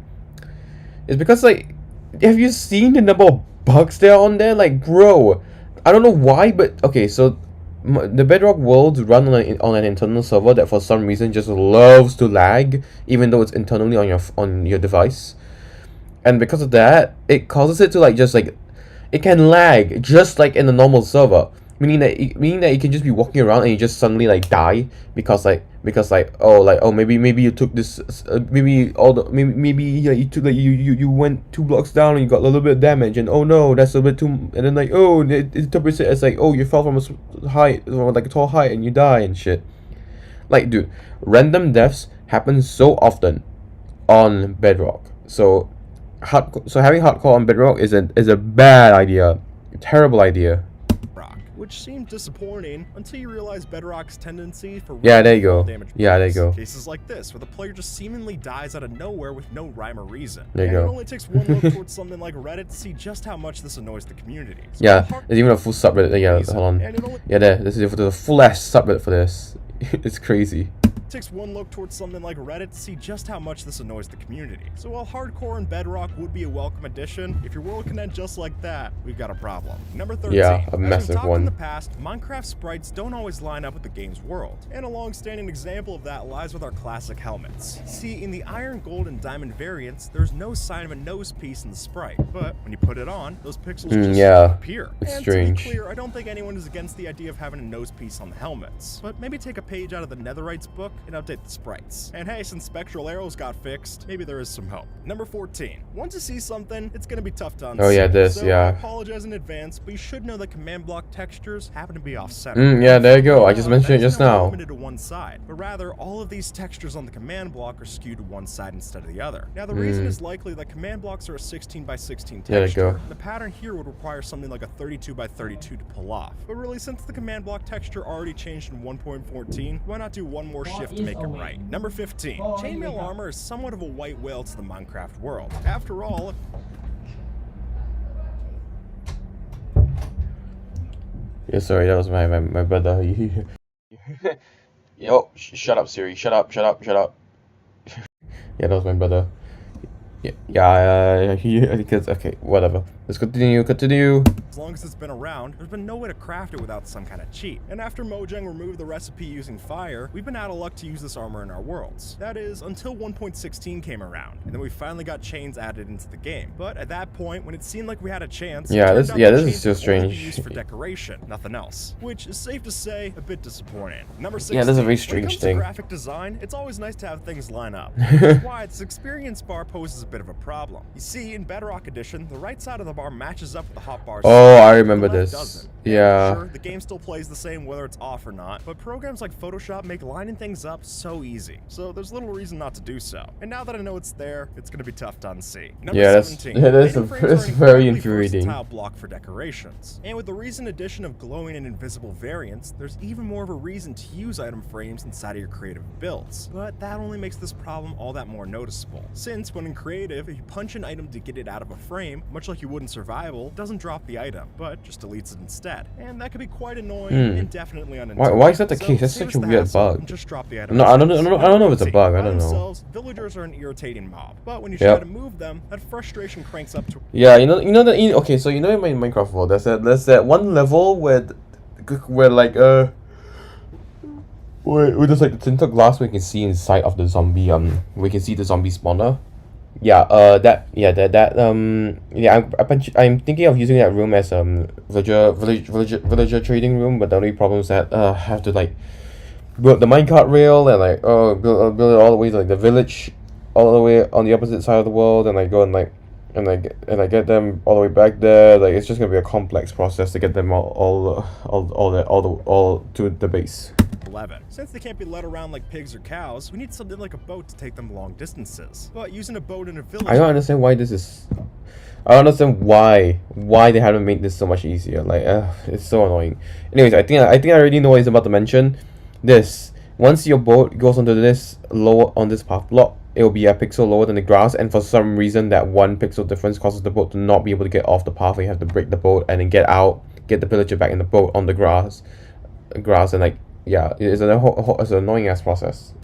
you seen the number of bugs there on there? Like, bro. I don't know why, but okay, so the Bedrock worlds run on an internal server that for some reason just loves to lag, even though it's internally on your device, and because of that, it causes it to it can lag just like in a normal server, meaning that you can just be walking around and you just suddenly like die because maybe you took this maybe you took you went 2 blocks down and you got a little bit of damage, and oh no, that's a bit too, and then it interprets it as you fell from a tall height and you die and shit. Like, dude, random deaths happen so often on Bedrock, so having hardcore on Bedrock is a bad idea, a terrible idea. Which seemed disappointing until you realize Bedrock's tendency for there you go. Damage. Yeah, there you go. Cases like this, where the player just seemingly dies out of nowhere with no rhyme or reason. There you go. It only takes one look towards something like Reddit to see just how much this annoys the community. So yeah, there's even a full subreddit. Yeah, hold on. Yeah, there's a full ass subreddit for this. It's crazy. It takes one look towards something like Reddit to see just how much this annoys the community. So while hardcore and Bedrock would be a welcome addition, if your world can end just like that, we've got a problem. Number 13. Yeah, a massive As we've talked one. in the past, Minecraft sprites don't always line up with the game's world. And a long-standing example of that lies with our classic helmets. See, in the iron, gold, and diamond variants, there's no sign of a nose piece in the sprite. But when you put it on, those pixels just appear. It's and strange. to be clear, I don't think anyone is against the idea of having a nose piece on the helmets. But maybe take a page out of the Netherite's book and update the sprites. And hey, since spectral arrows got fixed, maybe there is some hope. Number 14. Once you see something, it's gonna be tough to unsee. Oh yeah, this, so yeah. I apologize in advance, but you should know that command block textures happen to be off-center. Yeah, there you go. I just mentioned it just now. Limited to one side, but rather all of these textures on the command block are skewed to one side instead of the other. Now the reason is likely that command blocks are a 16 by 16 texture. There you go. The pattern here would require something like a 32 by 32 to pull off. But really, since the command block texture already changed in 1.14, why not do one more shift to make it right? Number 15. Chainmail armor is somewhat of a white whale to the Minecraft world. After all, yeah, sorry, that was my brother. Yo, shut up, Siri. Shut up. Yeah, that was my brother. Yeah, because, okay, whatever. Let's continue. As long as it's been around, there's been no way to craft it without some kind of cheat. And after Mojang removed the recipe using fire, we've been out of luck to use this armor in our worlds. That is, until 1.16 came around, and then we finally got chains added into the game. But at that point, when it seemed like we had a chance, this is still strange. Used for decoration, nothing else. Which is safe to say, a bit disappointing. Number 16. Yeah, that's a very strange thing. When it comes to graphic design, it's always nice to have things line up. That's why its experience bar poses a bit of a problem. You see, in Bedrock Edition, the right side of the bar matches up with the hotbar. Oh, I remember this. Yeah. Sure, the game still plays the same whether it's off or not, but programs like Photoshop make lining things up so easy. So there's little reason not to do so. And now that I know it's there, it's going to be tough to unsee. Number 17. That's very infuriating. Block for decorations. And with the recent addition of glowing and invisible variants, there's even more of a reason to use item frames inside of your creative builds. But that only makes this problem all that more noticeable. Since when in creative, if you punch an item to get it out of a frame, much like you would in survival, it doesn't drop the item, but just deletes it instead. And that can be quite annoying and definitely unintuitive. Why is that the case? That's such a weird bug. Just drop the item. No, I don't know if it's a bug. I don't know. Villagers are an irritating mob, but when you try to move them, that frustration cranks up to. Yeah, okay, so in my Minecraft world, there's that one level where like where there's like the tinted glass we can see inside of the zombie we can see the zombie spawner. I'm thinking of using that room as villager trading room, but the only problem is that I have to like build the minecart rail and like build it all the way to like the village, all the way on the opposite side of the world, and I go and like I get them all the way back there. Like it's just gonna be a complex process to get them all to the base. 11. Since they can't be led around like pigs or cows, we need something like a boat to take them long distances. But using a boat in a village, I don't understand why this is. I don't understand why they haven't made this so much easier. Like it's so annoying. Anyways, I think I already know what he's about to mention. This, once your boat goes onto this lower on this path block, it will be a pixel lower than the grass, and for some reason that 1 pixel difference causes the boat to not be able to get off the path. You have to break the boat and then get out, get the villager back in the boat on the grass, and like. Yeah, it's an annoying ass process.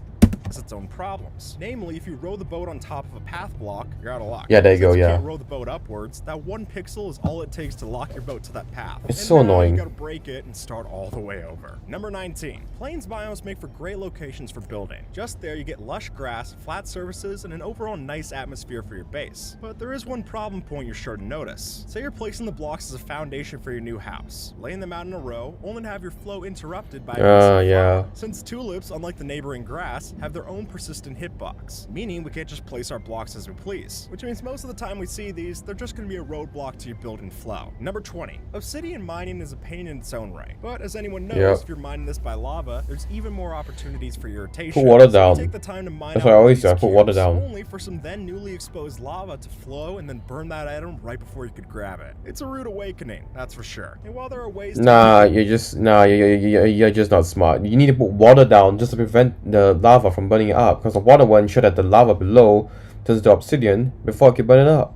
Its own problems. Namely, if you row the boat on top of a path block, you're out of luck. Yeah, there you go. Since Yeah. You can't row the boat upwards. That 1 pixel is all it takes to lock your boat to that path. It's so annoying. You gotta break it and start all the way over. Number 19. Plains biomes make for great locations for building. Just there, you get lush grass, flat surfaces, and an overall nice atmosphere for your base. But there is one problem point you're sure to notice. Say you're placing the blocks as a foundation for your new house, laying them out in a row, only to have your flow interrupted by yeah. Since tulips, unlike the neighboring grass, have their own persistent hitbox, meaning we can't just place our blocks as we please, which means most of the time we see these, they're just going to be a roadblock to your building flow. Number 20. Obsidian mining is a pain in its own right, but as anyone knows, if you're mining this by lava, there's even more opportunities for irritation. Put water down. So take the time to mine That's what I always do, I put water down. Only for some then newly exposed lava to flow and then burn that item right before you could grab it. It's a rude awakening, that's for sure. And while there are ways you're just not smart. You need to put water down just to prevent the lava from burning it up, because the water will ensure that the lava below turns to obsidian before it can burn it up.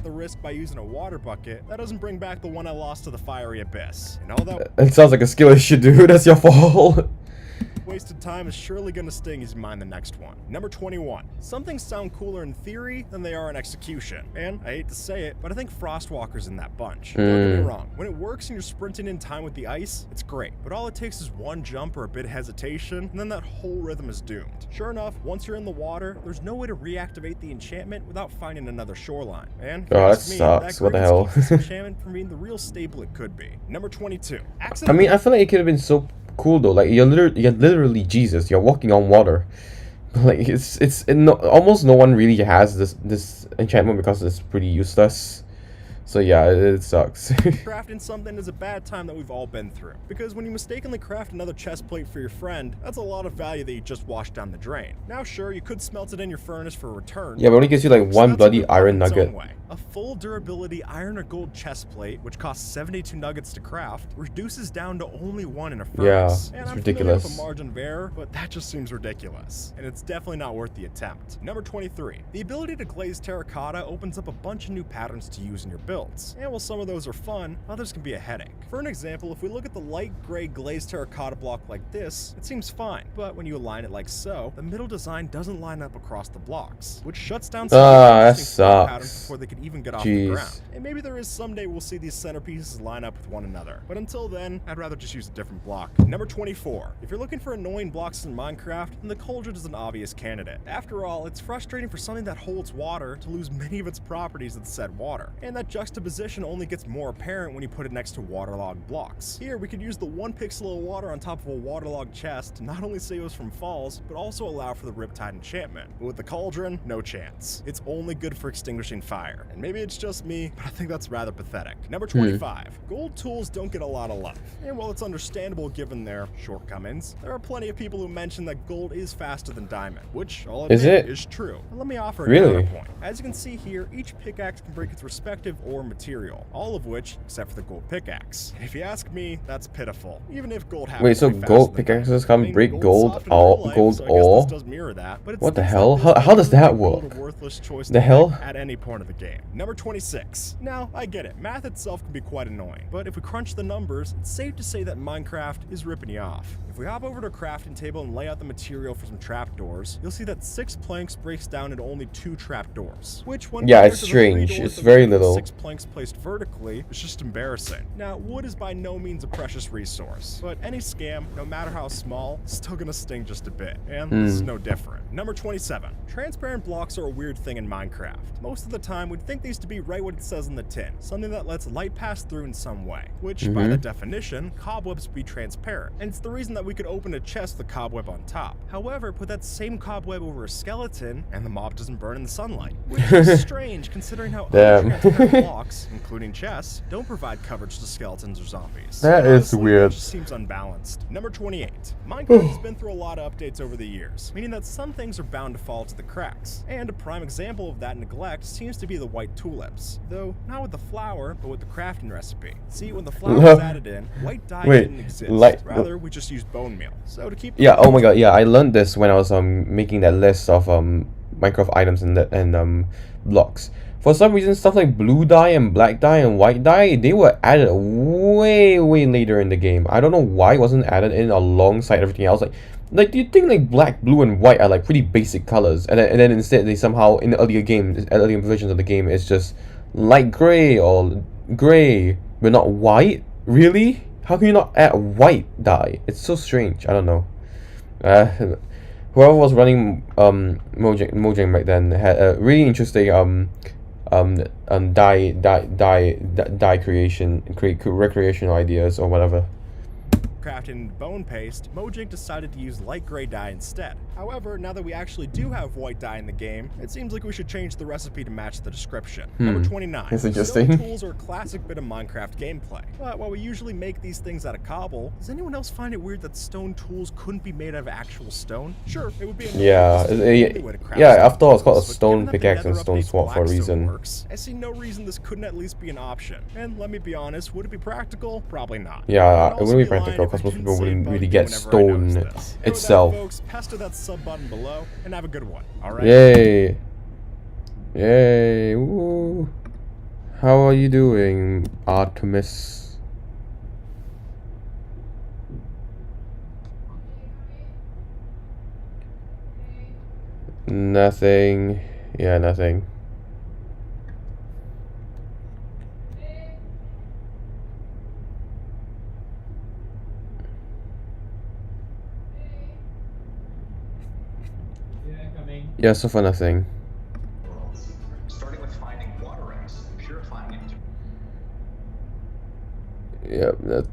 The risk by using a water bucket, that doesn't bring back the one I lost to the fiery abyss. And all that it sounds like a skill issue, dude. That's your fault. wasted time is surely gonna sting as you mine the next one. Number 21. Some things sound cooler in theory than they are in execution. And I hate to say it, but I think Frostwalker's in that bunch. Don't get me wrong. When it works and you're sprinting in time with the ice, it's great. But all it takes is one jump or a bit of hesitation, and then that whole rhythm is doomed. Sure enough, once you're in the water, there's no way to reactivate the enchantment without finding another shoreline. And that sucks. What the hell? This enchantment from being the real staple it could be. Number 22. I mean, I feel like it could have been so cool though. Like you're literally Jesus. You're walking on water. Like almost no one really has this enchantment because it's pretty useless. So yeah, it sucks. Crafting something is a bad time that we've all been through. Because when you mistakenly craft another chest plate for your friend, that's a lot of value that you just washed down the drain. Now sure, you could smelt it in your furnace for a return. Yeah, but it only gives you like one bloody iron nugget. A full durability iron or gold chest plate, which costs 72 nuggets to craft, reduces down to only 1 in a furnace. Yeah, and it's I'm ridiculous. familiar with the margin of error, but that just seems ridiculous. And it's definitely not worth the attempt. Number 23. The ability to glaze terracotta opens up a bunch of new patterns to use in your builds. And while some of those are fun, others can be a headache. For an example, if we look at the light gray glazed terracotta block like this, it seems fine. But when you align it like so, the middle design doesn't line up across the blocks, which shuts down some that interesting flow patterns sucks. before they can even get off Jeez. the ground. And maybe there is someday we'll see these centerpieces line up with one another. But until then, I'd rather just use a different block. Number 24. If you're looking for annoying blocks in Minecraft, then the cauldron is an obvious candidate. After all, it's frustrating for something that holds water to lose many of its properties that said water. And that juxtaposition only gets more apparent when you put it next to waterlogged blocks. Here, we could use the 1 pixel of water on top of a waterlogged chest to not only save us from falls, but also allow for the Riptide enchantment. But with the cauldron, no chance. It's only good for extinguishing fire. And maybe it's just me, but I think that's rather pathetic. Number 25. Gold tools don't get a lot of love. And while it's understandable given their shortcomings, there are plenty of people who mention that gold is faster than diamond, which I'll admit is true. But let me offer a counterpoint. As you can see here, each pickaxe can break its respective ore material, all of which, except for the gold pickaxe. And if you ask me, that's pitiful. Even if gold happens. Wait, so gold pickaxes can break gold ore? What the hell? How does that work? The hell? At any point of the game. Number 26. Now, I get it. Math itself can be quite annoying, but if we crunch the numbers, it's safe to say that Minecraft is ripping you off. If we hop over to a crafting table and lay out the material for some trapdoors, you'll see that 6 planks breaks down into only 2 trapdoors, which when it's strange. It's very little. 6 planks placed vertically is just embarrassing. Now, wood is by no means a precious resource, but any scam, no matter how small, is still gonna sting just a bit, and this is no different. Number 27. Transparent blocks are a weird thing in Minecraft. Most of the time, we'd think these to be right what it says on the tin, something that lets light pass through in some way, which by the definition, cobwebs would be transparent, and it's the reason that we could open a chest with a cobweb on top. However, put that same cobweb over a skeleton, and the mob doesn't burn in the sunlight, which is strange considering how other transparent blocks, including chests, don't provide coverage to skeletons or zombies. That is weird. It just seems unbalanced. Number 28. Minecraft has been through a lot of updates over the years, meaning that some things are bound to fall to the cracks, and a prime example of that neglect seems to be the white tulips, though not with the flour, but with the crafting recipe. See, when the flour was added in, white dye didn't exist. Rather, we just used bone meal. So to keep oh my god, I learned this when I was making that list of Minecraft items and blocks. For some reason, stuff like blue dye and black dye and white dye, they were added way later in the game. I don't know why it wasn't added in alongside everything else. Like, do you think like black, blue, and white are like pretty basic colors, and then instead they somehow in the earlier versions of the game, it's just light gray or gray, but not white? Really? How can you not add white dye? It's so strange. I don't know. Whoever was running Mojang back then had a really interesting dye creation, recreational ideas or whatever. Crafting bone paste, Mojang decided to use light gray dye instead. However, now that we actually do have white dye in the game, it seems like we should change the recipe to match the description. Number 29. That's interesting. Stone tools are a classic bit of Minecraft gameplay. But while we usually make these things out of cobble, does anyone else find it weird that stone tools couldn't be made out of actual stone? Sure, it would be after all, it's called a stone pickaxe and stone sword for a reason. I see no reason this couldn't at least be an option. And let me be honest, would it be practical? Probably not. Yeah, it wouldn't be practical because most people wouldn't really get stone itself. Folks, pass to that sub button below and have a good one. All right. Yay! Woo. How are you doing, Artemis? Nothing. Yeah, nothing. Yeah, so for nothing. Starting with finding water ice and purifying it. Yeah,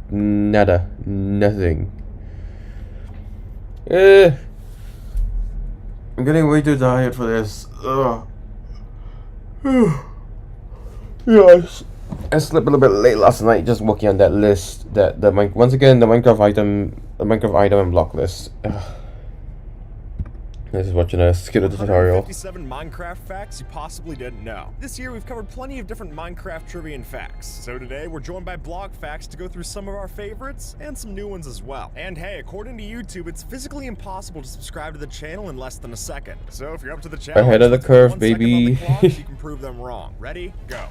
nada. Nothing. I'm getting way too tired for this. Yes. I slept a little bit late last night just working on that list. Once again, the Minecraft item and block list. This is watching a skip of the tutorial. 157 Minecraft facts you possibly didn't know. This year we've covered plenty of different Minecraft trivia and facts. So today we're joined by Blog Facts to go through some of our favorites and some new ones as well. And hey, according to YouTube, it's physically impossible to subscribe to the channel in less than a second. So if you're up to the challenge, Ahead of the let's put curve, 1 second on baby. the clock so you can prove them wrong. Ready? Go.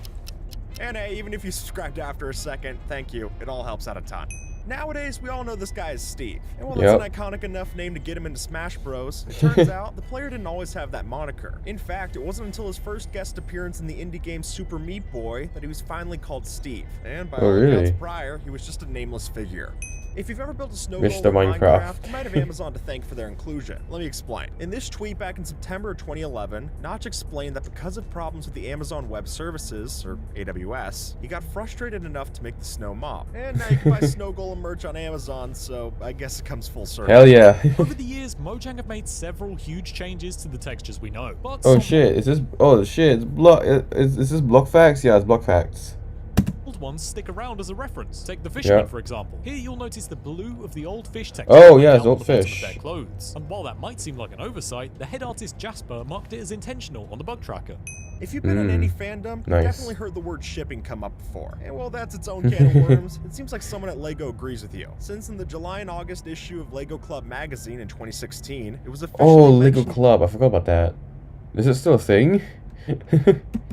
And hey, even if you subscribed after a second, thank you. It all helps out a ton. Nowadays, we all know this guy is Steve. And while that's an iconic enough name to get him into Smash Bros, it turns out the player didn't always have that moniker. In fact, it wasn't until his first guest appearance in the indie game Super Meat Boy that he was finally called Steve. And by all accounts prior, he was just a nameless figure. If you've ever built a snow golem in Minecraft, you might have Amazon to thank for their inclusion. Let me explain. In this tweet back in September of 2011, Notch explained that because of problems with the Amazon Web Services, or AWS, he got frustrated enough to make the snow mob. And now you can buy snow golem merch on Amazon, so I guess it comes full circle. Hell yeah. Over the years, Mojang have made several huge changes to the textures we know. But oh shit, is this, oh shit, it's block, is this block facts? Yeah, it's block facts. Ones stick around as a reference. Take the fisherman, for example. Here you'll notice the blue of the old fish texture. Oh yeah, it's old fish. Their clothes. And while that might seem like an oversight, the head artist Jasper marked it as intentional on the bug tracker. If you've been in any fandom, you've definitely heard the word shipping come up before. And while that's its own can of worms, it seems like someone at LEGO agrees with you. Since in the July and August issue of LEGO Club magazine in 2016, it was officially LEGO Club, I forgot about that. Is it still a thing?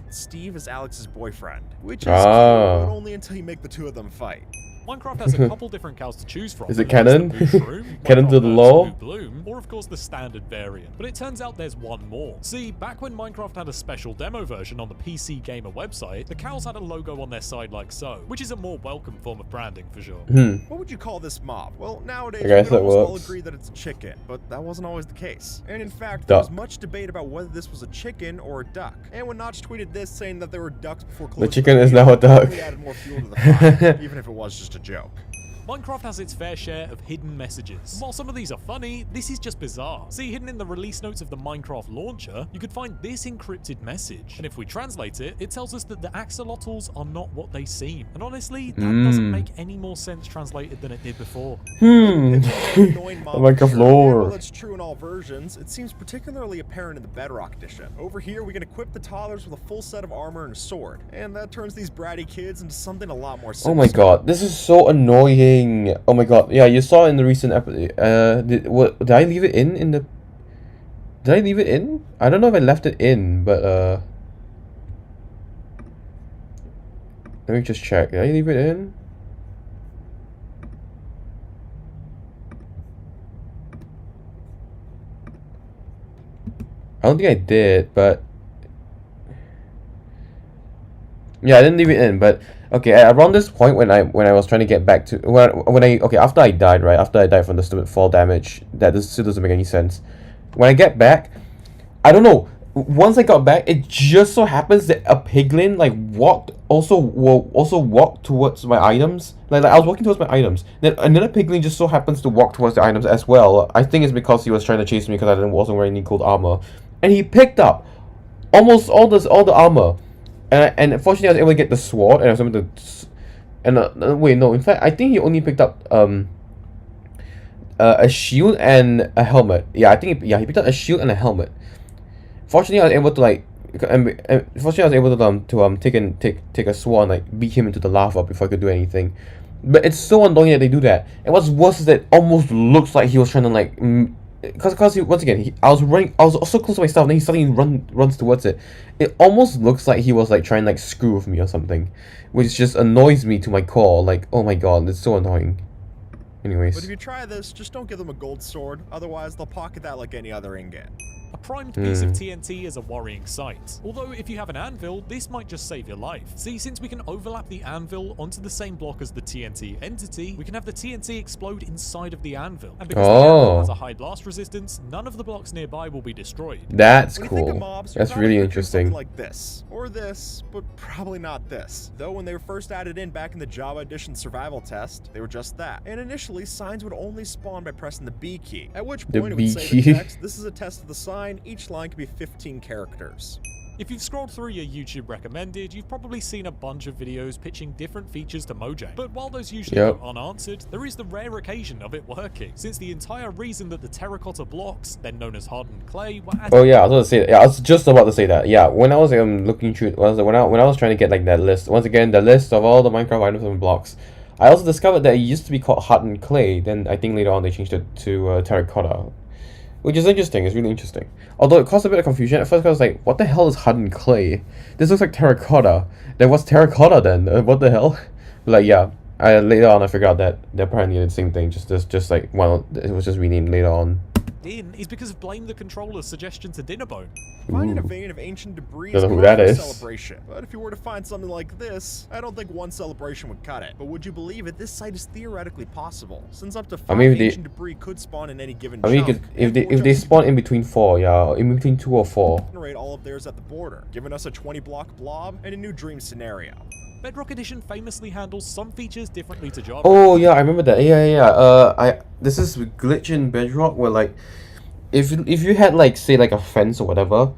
Steve is Alex's boyfriend, which is true, but only until you make the two of them fight. Minecraft has a couple different cows to choose from. Is it canon? Shroom, Canon to the law? Bloom, or of course the standard variant. But it turns out there's one more. See, back when Minecraft had a special demo version on the PC Gamer website, the cows had a logo on their side like so, which is a more welcome form of branding for sure. What would you call this mob? Well, nowadays we can almost all agree that it's a chicken, but that wasn't always the case. And in fact, there was much debate about whether this was a chicken or a duck. And when Notch tweeted this saying that there were ducks before closing, the chicken is now a duck. We added more fuel to the fire, even if it was just a joke. Minecraft has its fair share of hidden messages. And while some of these are funny, this is just bizarre. See, hidden in the release notes of the Minecraft launcher, you could find this encrypted message. And if we translate it, it tells us that the axolotls are not what they seem. And honestly, that doesn't make any more sense translated than it did before. Minecraft lore. While that's true in all versions, it seems particularly apparent in the Bedrock edition. Over here, we can equip the toddlers with a full set of armor and a sword. And that turns these bratty kids into something a lot more sinister. Oh my god, this is so annoying. Oh my god, yeah, you saw in the recent episode, did I leave it in the, did I leave it in? I don't know if I left it in, but, let me just check, did I leave it in? I don't think I did, but, yeah, I didn't leave it in, but okay, around this point when I was trying to get back to after I died, right? After I died from the stupid fall damage, that still doesn't make any sense. When I get back, I don't know. Once I got back, it just so happens that a piglin like walked towards my items. Like I was walking towards my items. Then another piglin just so happens to walk towards the items as well. I think it's because he was trying to chase me because I wasn't wearing any gold armor, and he picked up almost all the armor. And unfortunately, I was able to get the sword, and I was able to. And wait, no. In fact, I think he only picked up a shield and a helmet. Yeah, I think he picked up a shield and a helmet. Fortunately, I was able to take a sword and like beat him into the lava before I could do anything. But it's so annoying that they do that. And what's worse is that it almost looks like he was trying to like. Because once again, I was also close to my stuff, and then he suddenly runs towards it. It almost looks like he was like trying to like screw with me or something, which just annoys me to my core. Like, oh my god, it's so annoying. Anyways. But if you try this, just don't give them a gold sword, otherwise they'll pocket that like any other ingot. A primed piece of TNT is a worrying sight. Although if you have an anvil, this might just save your life. See, since we can overlap the anvil onto the same block as the TNT entity, we can have the TNT explode inside of the anvil. And because the anvil has a high blast resistance, none of the blocks nearby will be destroyed. That's when cool. You think of mobs, that's really interesting. Like this, or this, but probably not this. Though when they were first added in back in the Java Edition survival test, they were just that. And initially, signs would only spawn by pressing the B key, at which point it would say the text, this is a test of the sign, each line could be 15 characters. If you've scrolled through your YouTube recommended, you've probably seen a bunch of videos pitching different features to Mojang. But while those usually go unanswered, there is the rare occasion of it working, since the entire reason that the terracotta blocks, then known as hardened clay, were added. Oh yeah, I was about to say that. Yeah, I was just about to say that. Yeah, when I was looking through, when I was trying to get like that list, once again the list of all the Minecraft items and blocks, I also discovered that it used to be called hardened clay. Then I think later on they changed it to terracotta, which is interesting. It's really interesting. Although it caused a bit of confusion at first, because I was like, what the hell is hardened clay? This looks like terracotta. Then what's terracotta then? What the hell? But like yeah, later on I figured out that they're apparently the same thing. Just like well, it was just renamed later on. Is because of Blame the Controller's suggestion to Dinnerbone. Finding a vein of ancient debris Don't is know who that a is. celebration. But if you were to find something like this, I don't think one celebration would cut it. But would you believe it? This site is theoretically possible, since up to 5 ancient debris could spawn in any given chunk. If they spawn in between 4, yeah, in between 2 or 4. Generate all of theirs at the border, giving us a 20-block blob and a new dream scenario. Bedrock Edition famously handles some features differently to Java. Oh yeah, I remember that. Yeah. This is a glitch in Bedrock where like, if you had like say like a fence or whatever,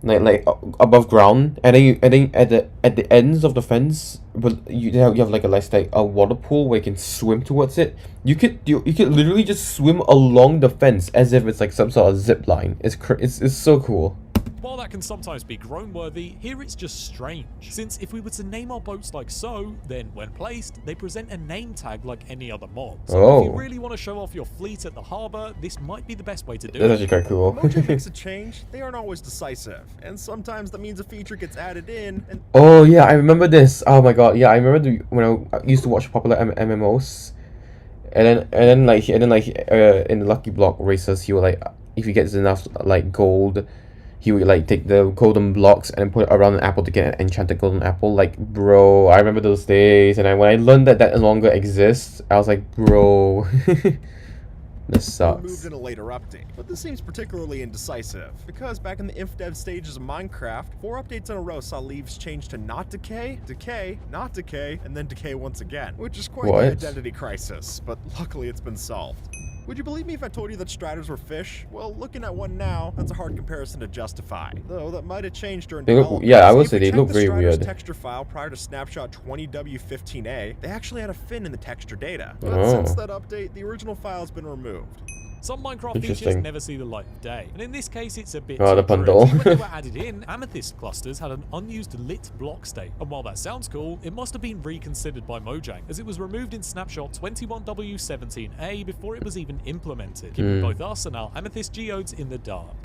like above ground, and then at the ends of the fence, but you have like a water pool where you can swim towards it. You could literally just swim along the fence as if it's like some sort of zip line. It's so cool. While that can sometimes be groan-worthy, here it's just strange, since if we were to name our boats like so, then when placed, they present a name tag like any other mod. So if you really want to show off your fleet at the harbour, this might be the best way to do it. That's actually quite cool. When Mojang makes a change, they aren't always decisive, and sometimes that means a feature gets added in, and oh yeah, I remember this. Oh my god, yeah, I remember when I used to watch popular MMOs, and then in the Lucky Block races, he would like, if he gets enough like gold, he would like take the golden blocks and put it around an apple to get an enchanted golden apple. Like, bro, I remember those days. And when I learned that no longer exists, I was like, bro, this sucks. Moved in a later update, but this seems particularly indecisive because back in the inf-dev stages of Minecraft, 4 updates in a row saw leaves change to not decay, decay, not decay, and then decay once again, which is quite an identity crisis. But luckily, it's been solved. Would you believe me if I told you that striders were fish? Well, looking at one now, that's a hard comparison to justify. Though that might have changed during development. Yeah, I would say they look very weird. Texture file prior to snapshot 20W15A, they actually had a fin in the texture data. But since that update, the original file has been removed. Some Minecraft features never see the light of day, and in this case it's a bit the bundle. When they were added in, amethyst clusters had an unused lit block state, and while that sounds cool, it must have been reconsidered by Mojang, as it was removed in snapshot 21W17A before it was even implemented, keeping both us and our amethyst geodes in the dark.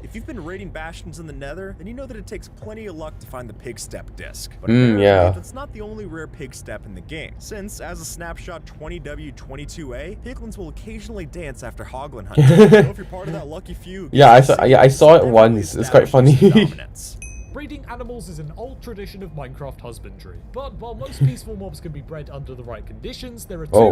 If you've been raiding bastions in the nether, then you know that it takes plenty of luck to find the pig step disc. But yeah, that's not the only rare pig step in the game, since as a snapshot 20W22A, piglins will occasionally dance after hoglin hunting. So if you're part of that lucky few, I saw it once. It's quite funny. Breeding animals is an old tradition of Minecraft husbandry, but while most peaceful mobs can be bred under the right conditions, there are two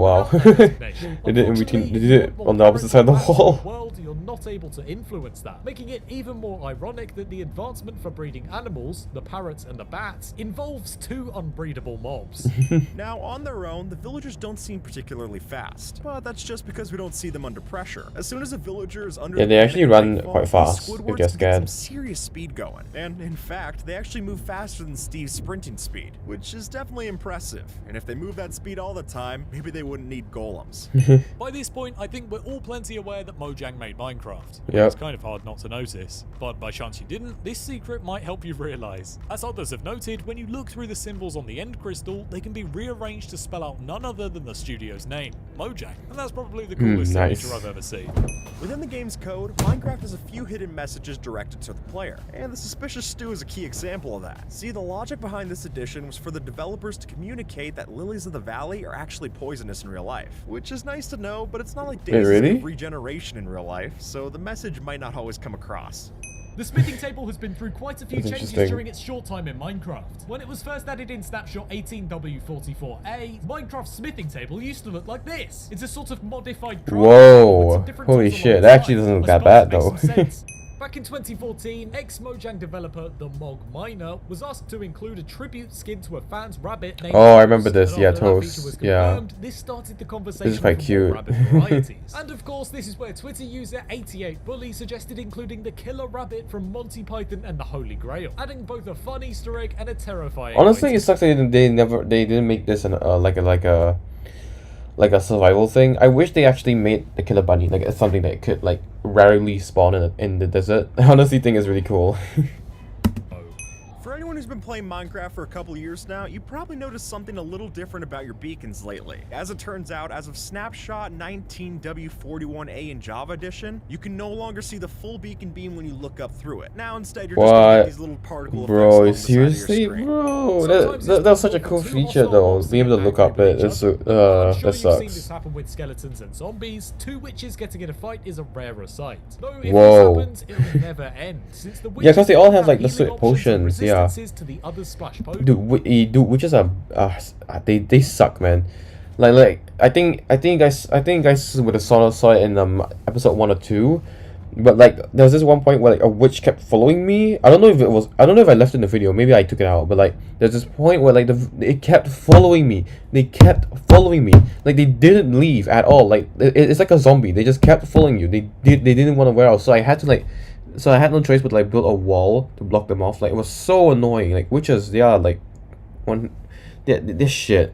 They did it on the opposite side of the wall. World, you're not able to influence that, making it even more ironic that the advancement for breeding animals, the parrots and the bats, involves 2 unbreedable mobs. Now, on their own, the villagers don't seem particularly fast, but that's just because we don't see them under pressure. As soon as a villager is under they actually run quite fast if you're scared. Some serious speed going, and in fact, they actually move faster than Steve's sprinting speed, which is definitely impressive. And if they move that speed all the time, maybe they wouldn't need golems. By this point, I think we're all plenty aware that Mojang made Minecraft. Yep. It's kind of hard not to notice, but by chance you didn't, this secret might help you realize. As others have noted, when you look through the symbols on the end crystal, they can be rearranged to spell out none other than the studio's name, Mojang, and that's probably the coolest signature I've ever seen. Within the game's code, Minecraft has a few hidden messages directed to the player, and the suspicious stew is a key example of that. See, the logic behind this addition was for the developers to communicate that lilies of the valley are actually poisonous in real life, which is nice to know, but it's not like days of regeneration in real life, so the message might not always come across. The smithing table has been through quite a few changes during its short time in Minecraft. When it was first added in snapshot 18W44A, Minecraft's smithing table used to look like this. It's a sort of modified Whoa, holy shit, that actually doesn't look that bad though. Back in 2014, ex-Mojang developer The Mog Miner was asked to include a tribute skin to a fan's rabbit named Oh, I remember Toast, this. and Yeah, after that Toast. feature was Yeah. confirmed, this started the conversation This is quite for cute. more rabbit varieties. And of course, this is where Twitter user 88Bully suggested including the killer rabbit from Monty Python and the Holy Grail, adding both a fun Easter egg and a terrifying Honestly, way it to sucks they didn't make this an like a survival thing. I wish they actually made the killer bunny like something that could like rarely spawn in the desert. I honestly think it's really cool. For anyone who's been playing Minecraft for a couple years now, you probably noticed something a little different about your beacons lately. As it turns out, as of Snapshot 19W41A in Java Edition, you can no longer see the full beacon beam when you look up through it. Now instead, you're just gonna get these little particle effects along Bro, the side of your seriously, screen. bro, Sometimes that it's was such a possible cool for two feature hostile though. mobs to Being able to get look up angry it with is each other. I'm sure that you've seen this sucks. happen with skeletons and zombies. Two witches getting in a fight is a rarer sight. Though if Whoa. this happens, it'll never end, since the Yeah, 'cause they all have, like, the healing sweet options and potions, yeah. resistances to the other splash potions. Dude, witches are they suck, man. Like I think you guys would have saw it in episode 1 or 2, but like there was this one point where like a witch kept following me. I don't know if I left it in the video. Maybe I took it out. But like there's this point where like it kept following me. They kept following me. Like they didn't leave at all. Like it's like a zombie. They just kept following you. They didn't want to wear out. So I had no choice but to like build a wall to block them off. Like it was so annoying. Like witches, they are like this shit.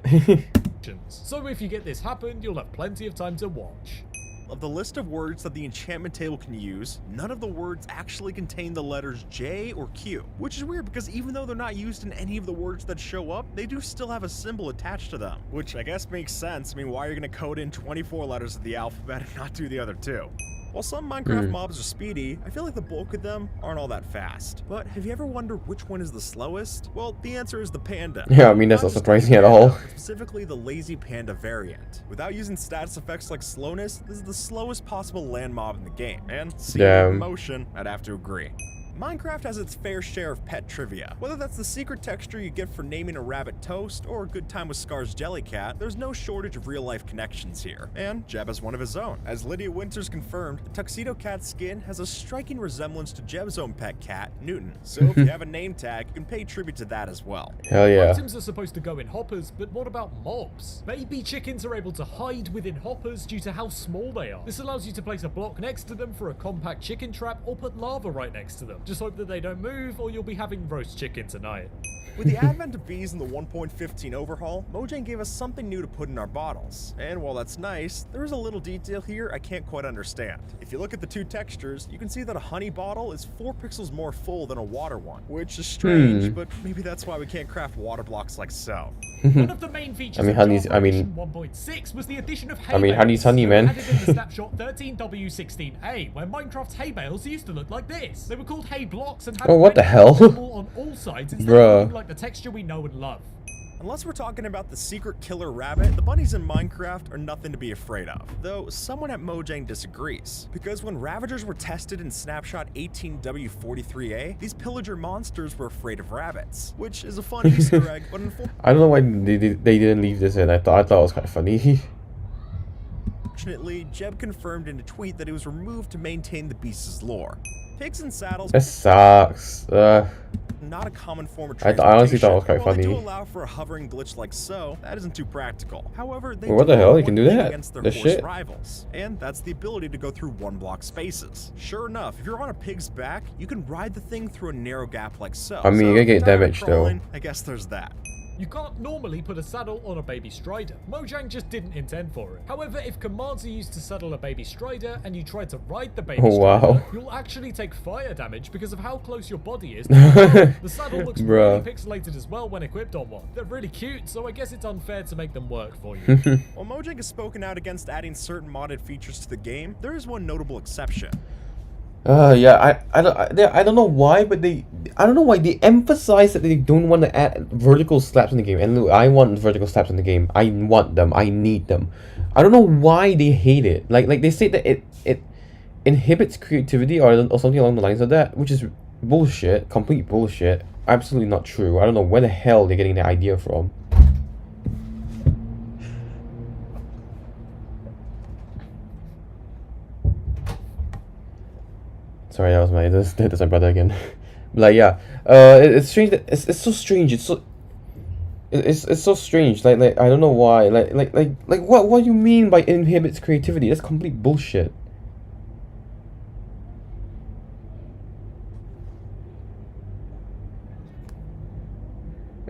So if you get this happen, you'll have plenty of time to watch. Of the list of words that the enchantment table can use, none of the words actually contain the letters J or Q, which is weird because even though they're not used in any of the words that show up, they do still have a symbol attached to them, which I guess makes sense. I mean, why are you going to code in 24 letters of the alphabet and not do the other two? While some Minecraft mobs are speedy, I feel like the bulk of them aren't all that fast. But have you ever wondered which one is the slowest? Well, the answer is the panda. Yeah, I mean that's not surprising at all. Specifically the lazy panda variant. Without using status effects like slowness, this is the slowest possible land mob in the game. And seeing it in motion, I'd have to agree. Minecraft has its fair share of pet trivia. Whether that's the secret texture you get for naming a rabbit Toast or a good time with Scar's Jellycat, there's no shortage of real-life connections here. And Jeb has one of his own. As Lydia Winters confirmed, the Tuxedo Cat's skin has a striking resemblance to Jeb's own pet cat, Newton. So if you have a name tag, you can pay tribute to that as well. Hell yeah. Items are supposed to go in hoppers, but what about mobs? Baby chickens are able to hide within hoppers due to how small they are. This allows you to place a block next to them for a compact chicken trap or put lava right next to them. Just hope that they don't move or you'll be having roast chicken tonight. With the advent of bees in the 1.15 overhaul, Mojang gave us something new to put in our bottles. And while that's nice, there is a little detail here I can't quite understand. If you look at the two textures, you can see that a honey bottle is 4 pixels more full than a water one, which is strange, but maybe that's why we can't craft water blocks like so. One of the main features of Java Edition 1.6 was the addition of hay bales. honey's honey, man. Added in the snapshot 13W16A, where Minecraft's hay bales used to look like this. They were called hay blocks and had what the red hell? symbol on all sides instead of looking like the texture we know and love. Unless we're talking about the secret killer rabbit, the bunnies in Minecraft are nothing to be afraid of. Though someone at Mojang disagrees. Because when Ravagers were tested in Snapshot 18W43A, these pillager monsters were afraid of rabbits. Which is a fun Easter egg, but I don't know why they didn't leave this in. I thought it was kind of funny. unfortunately, Jeb confirmed in a tweet that it was removed to maintain the beast's lore. Pigs and saddles... That sucks. Not a common form of I honestly thought it was quite While funny. they do allow for a hovering glitch like so, that isn't too practical. However, they Well, what do the hell? have You can one do thing that? against their The horse shit? rivals, and that's the ability to go through one-block spaces. Sure enough, if you're on a pig's back, you can ride the thing through a narrow gap like so. I mean, you're gonna get tired of damaged, though. crawling, I guess there's that. You can't normally put a saddle on a baby strider. Mojang just didn't intend for it. However, if commands are used to saddle a baby strider and you try to ride the baby Oh, strider, wow. you'll actually take fire damage because of how close your body is to the saddle. The saddle looks Bruh. really pixelated as well when equipped on one. They're really cute, so I guess it's unfair to make them work for you. While Mojang has spoken out against adding certain modded features to the game, there is one notable exception. Yeah, I don't know why, but I don't know why they emphasize that they don't want to add vertical slaps in the game. And look, I want vertical slaps in the game. I want them. I need them. I don't know why they hate it. Like they say that it inhibits creativity or something along the lines of that, which is bullshit. Complete bullshit. Absolutely not true. I don't know where the hell they're getting the idea from. Sorry, that was that's my brother again. Like, yeah, it's strange. It's so strange. It's so strange. Like I don't know why. Like what do you mean by inhibits creativity? That's complete bullshit.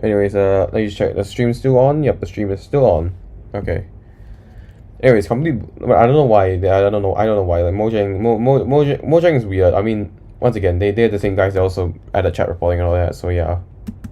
Anyways, let me just check. The stream's still on. Yep, the stream is still on. Okay. Anyways, complete. I don't know why. I don't know why. Like Mojang is weird. I mean, once again, they're the same guys that also added chat reporting and all that. So yeah.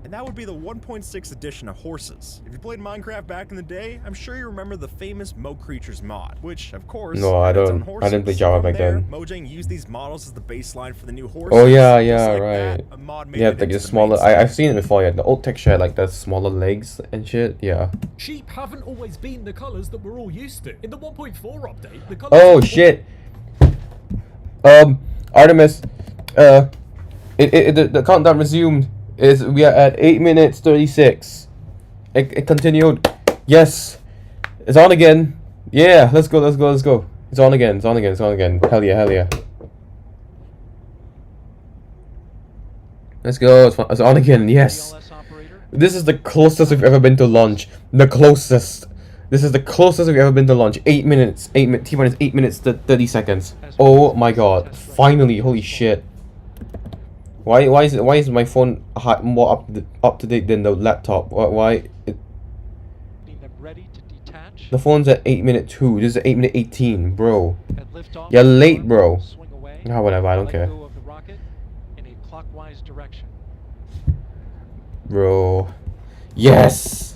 And that would be the 1.6 edition of horses. If you played Minecraft back in the day, I'm sure you remember the famous Mo Creatures mod, which, of course, no, I don't. I didn't play Java back then. Mojang used these models as the baseline for the new horses. Oh yeah, like right. That, a mod made Yeah, it like the into smaller. main I've seen it before. Yeah, the old texture had like the smaller legs and shit. Yeah. Sheep haven't always been the colors that we're all used to. In the 1.4 update, the colors. Oh shit. Artemis. The countdown resumed. We are at 8 minutes 36. It continued. Yes. It's on again. Yeah, let's go. It's on again. Hell yeah. Let's go. It's on again. Yes. This is the closest we've ever been to launch. The closest. This is the closest we've ever been to launch. 8 minutes. T-minus 8 minutes to 30 seconds. Oh my god. Finally. Holy shit. Why is my phone more up to date than the laptop? Why? The phone's at 8:02. This is 8:18, bro. You're late, bro. Ah, whatever. I don't care. Bro. Yes.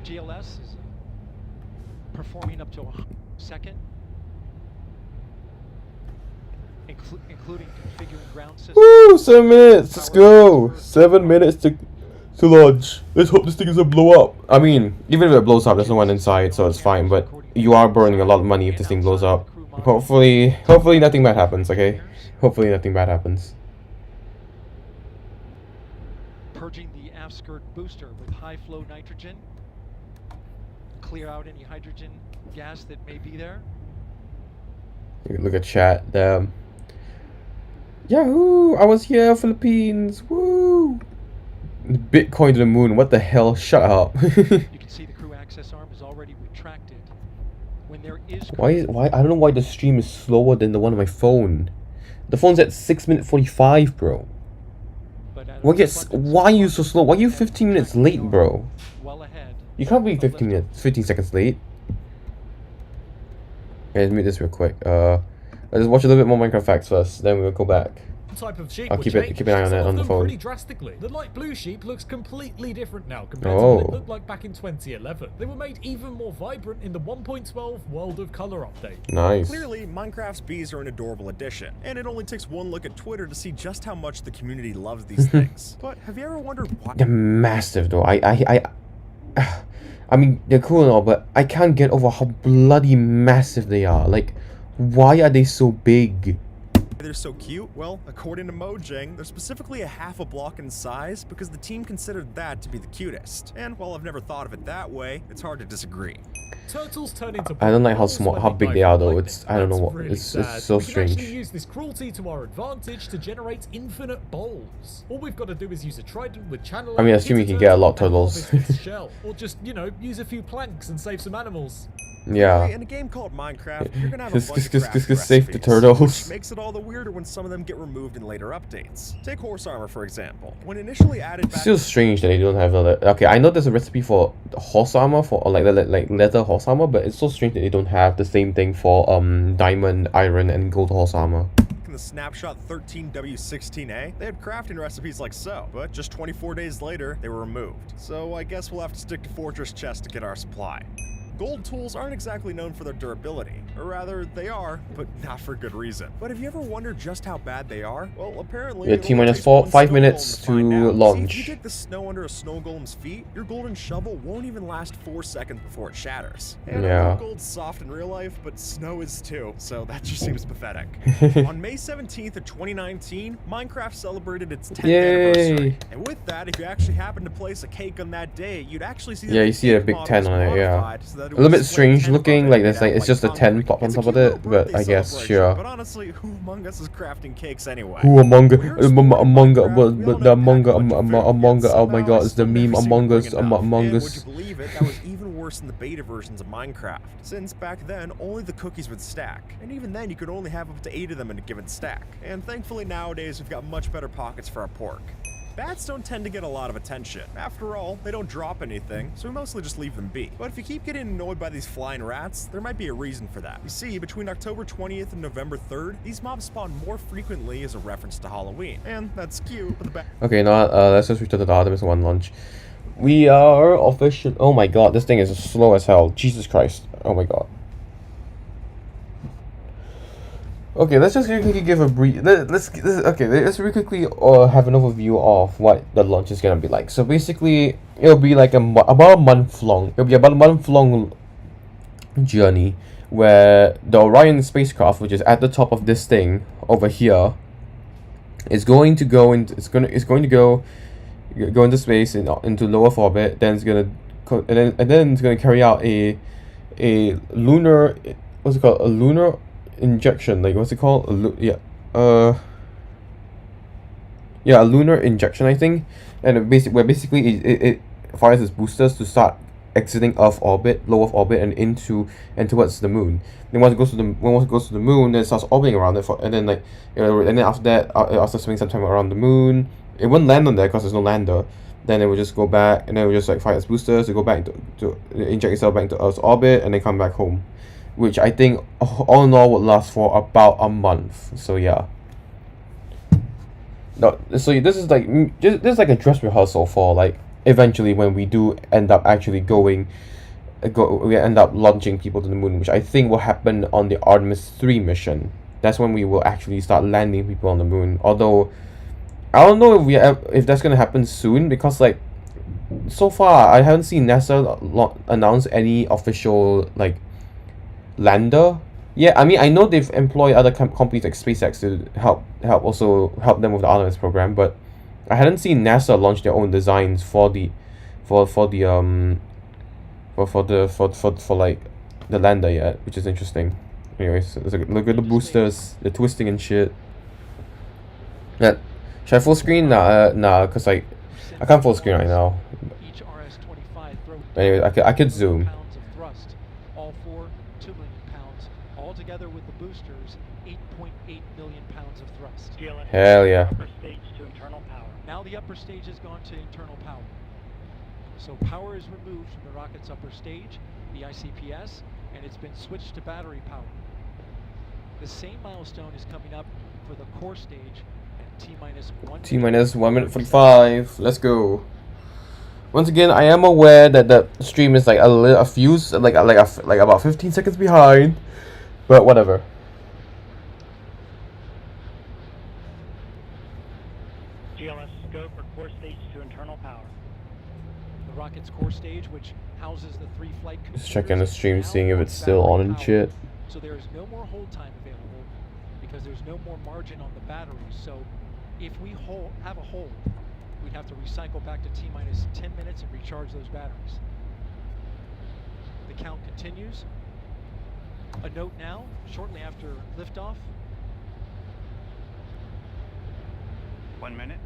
GLS is performing up to a second, including configuring ground systems. Woo! 7 minutes. Let's go. 7 minutes to launch. Let's hope this thing doesn't blow up. I mean, even if it blows up, there's no one inside, so it's fine. But you are burning a lot of money if this thing blows up. Hopefully nothing bad happens. Okay. Hopefully nothing bad happens. Purging the aft skirt booster with high flow nitrogen. Clear out any hydrogen gas that may be there. Look at chat. Yahoo! I was here, Philippines. Woo! Bitcoin to the moon. What the hell? Shut up. You can see the crew access arm is already retracted. When there is why I don't know why the stream is slower than the one on my phone. The phone's at 6:45, bro. Why are you so slow? Why are you 15 minutes late, bro? Well ahead. You can't be 15 seconds late. Okay, let's mute this real quick. Let's watch a little bit more Minecraft facts first, then we'll go back. Type of sheep I'll keep an eye on it on the phone. Pretty drastically. The light blue sheep looks completely different now compared to what it looked like back in 2011. They were made even more vibrant in the 1.12 World of Color update. Nice. Clearly, Minecraft's bees are an adorable addition, and it only takes one look at Twitter to see just how much the community loves these things. But have you ever wondered why? They're massive though. I mean, they're cool and all, but I can't get over how bloody massive they are. Like, why are they so big? They're so cute? Well, according to Mojang, they're specifically a half a block in size because the team considered that to be the cutest. And while I've never thought of it that way, it's hard to disagree. Turtles turn into I don't like how big they are though. I don't know what. Really it's so strange. We can actually use this cruelty to our advantage to generate infinite bowls. All we've got to do is use a trident with channel. I mean, assuming you can get a lot of turtles. Shell, or just, you know, use a few planks and save some animals. Yeah. In a game called Minecraft, you're gonna have a bunch of craft save the recipes, turtles. which makes it all the weirder when some of them get removed in later updates. Take horse armor for example. When initially added back, Still strange that they don't have the. Okay, I know there's a recipe for horse armor or like leather horse armor, but it's so strange that they don't have the same thing for diamond, iron, and gold horse armor. In the snapshot 13W16A, they had crafting recipes like so, but just 24 days later, they were removed. So I guess we'll have to stick to fortress chests to get our supply. Gold tools aren't exactly known for their durability, or rather, they are, but not for good reason. But have you ever wondered just how bad they are? Well, apparently, Yeah, it T only minus takes 5 one snow minutes golem to find out. launch. See, if you dig the snow under a snow golem's feet, your golden shovel won't even last 4 seconds before it shatters. And I know Yeah. gold's soft in real life, but snow is too, so that just seems pathetic. On May 17th of 2019, Minecraft celebrated its 10th anniversary. And with that, if you actually happened to place a cake on that day, you'd actually see that Yeah, the you see a cake big model 10 was on it, yeah. modified so that it A little would bit display strange 10 looking, buffet like made there's out like of it's just a white 10 concrete. pop on It's a top of cute it, little but birthday I guess celebration, sure. But honestly, who among us is crafting cakes anyway? Who Among Us? When you're exploring Minecraft, we all But the know Among pack a bunch of food, Among yet Us. Oh my somehow God! I It's the still never meme seem to Among bring Us. enough. Among And would Us. you believe it? That was even worse than the beta versions of Minecraft, since back then only the cookies would stack, and even then you could only have up to 8 of them in a given stack. And thankfully nowadays we've got much better pockets for our pork. Bats don't tend to get a lot of attention. After all, they don't drop anything, so we mostly just leave them be. But if you keep getting annoyed by these flying rats, there might be a reason for that. You see, between October 20th and November 3rd, these mobs spawn more frequently as a reference to Halloween. And that's cute, but the bat— Okay, now let's just return to the Artemis 1 launch. We are official. Oh my God, this thing is slow as hell. Jesus Christ. Oh my God. Okay, let's just really quickly give a brief. Let's really quickly have an overview of what the launch is gonna be like. So basically, it'll be like about a month long. It'll be about a month long journey where the Orion spacecraft, which is at the top of this thing over here, is going to go into go into space into low Earth orbit. Then it's gonna and then it's gonna carry out a lunar, what's it called, a lunar injection, like what's it called, a lunar injection, I think. And basically it fires its boosters to start exiting Earth orbit, low Earth orbit, and towards the moon. Then once it goes to the moon, then it starts orbiting around it and then after that, after spending some time around the moon, it won't land on there because there's no lander. Then it will just go back, and then it will just like fire its boosters to go back to inject itself back into Earth's orbit, and then come back home, which I think all in all would last for about a month. So yeah. No, so this is like a dress rehearsal for like eventually when we do end up actually we end up launching people to the moon, which I think will happen on the Artemis 3 mission. That's when we will actually start landing people on the moon. Although I don't know if that's gonna happen soon, because like so far I haven't seen NASA announce any official like lander. Yeah, I mean, I know they've employed other companies like SpaceX to help them with the Artemis program, but I hadn't seen NASA launch their own designs for like the lander yet, which is interesting. Anyways, look at the boosters, the twisting and shit. Yeah, should I full screen? Nah, cause like I can't full screen right now. Each RS-25 throw Anyway, I could zoom. pounds of thrust, all four 2 million pounds, all together with the boosters, 8.8 million pounds of thrust. Hell yeah. Now the upper stage has gone to internal power. So power is removed from the rocket's upper stage, the ICPS, and it's been switched to battery power. The same milestone is coming up for the core stage at T-minus 1 minute 45. Let's go. Once again, I am aware that the stream is like about 15 seconds behind, but whatever. GLS, go for core stage to internal power. The rocket's core stage, which houses the 3 flight computers, Just checking the stream, now seeing if it's still on and shit. So there is no more hold time available because there's no more margin on the batteries. So if we have a hold, we'd have to recycle back to T-minus 10 minutes and recharge those batteries. The count continues. A note now, shortly after liftoff. 1 minute.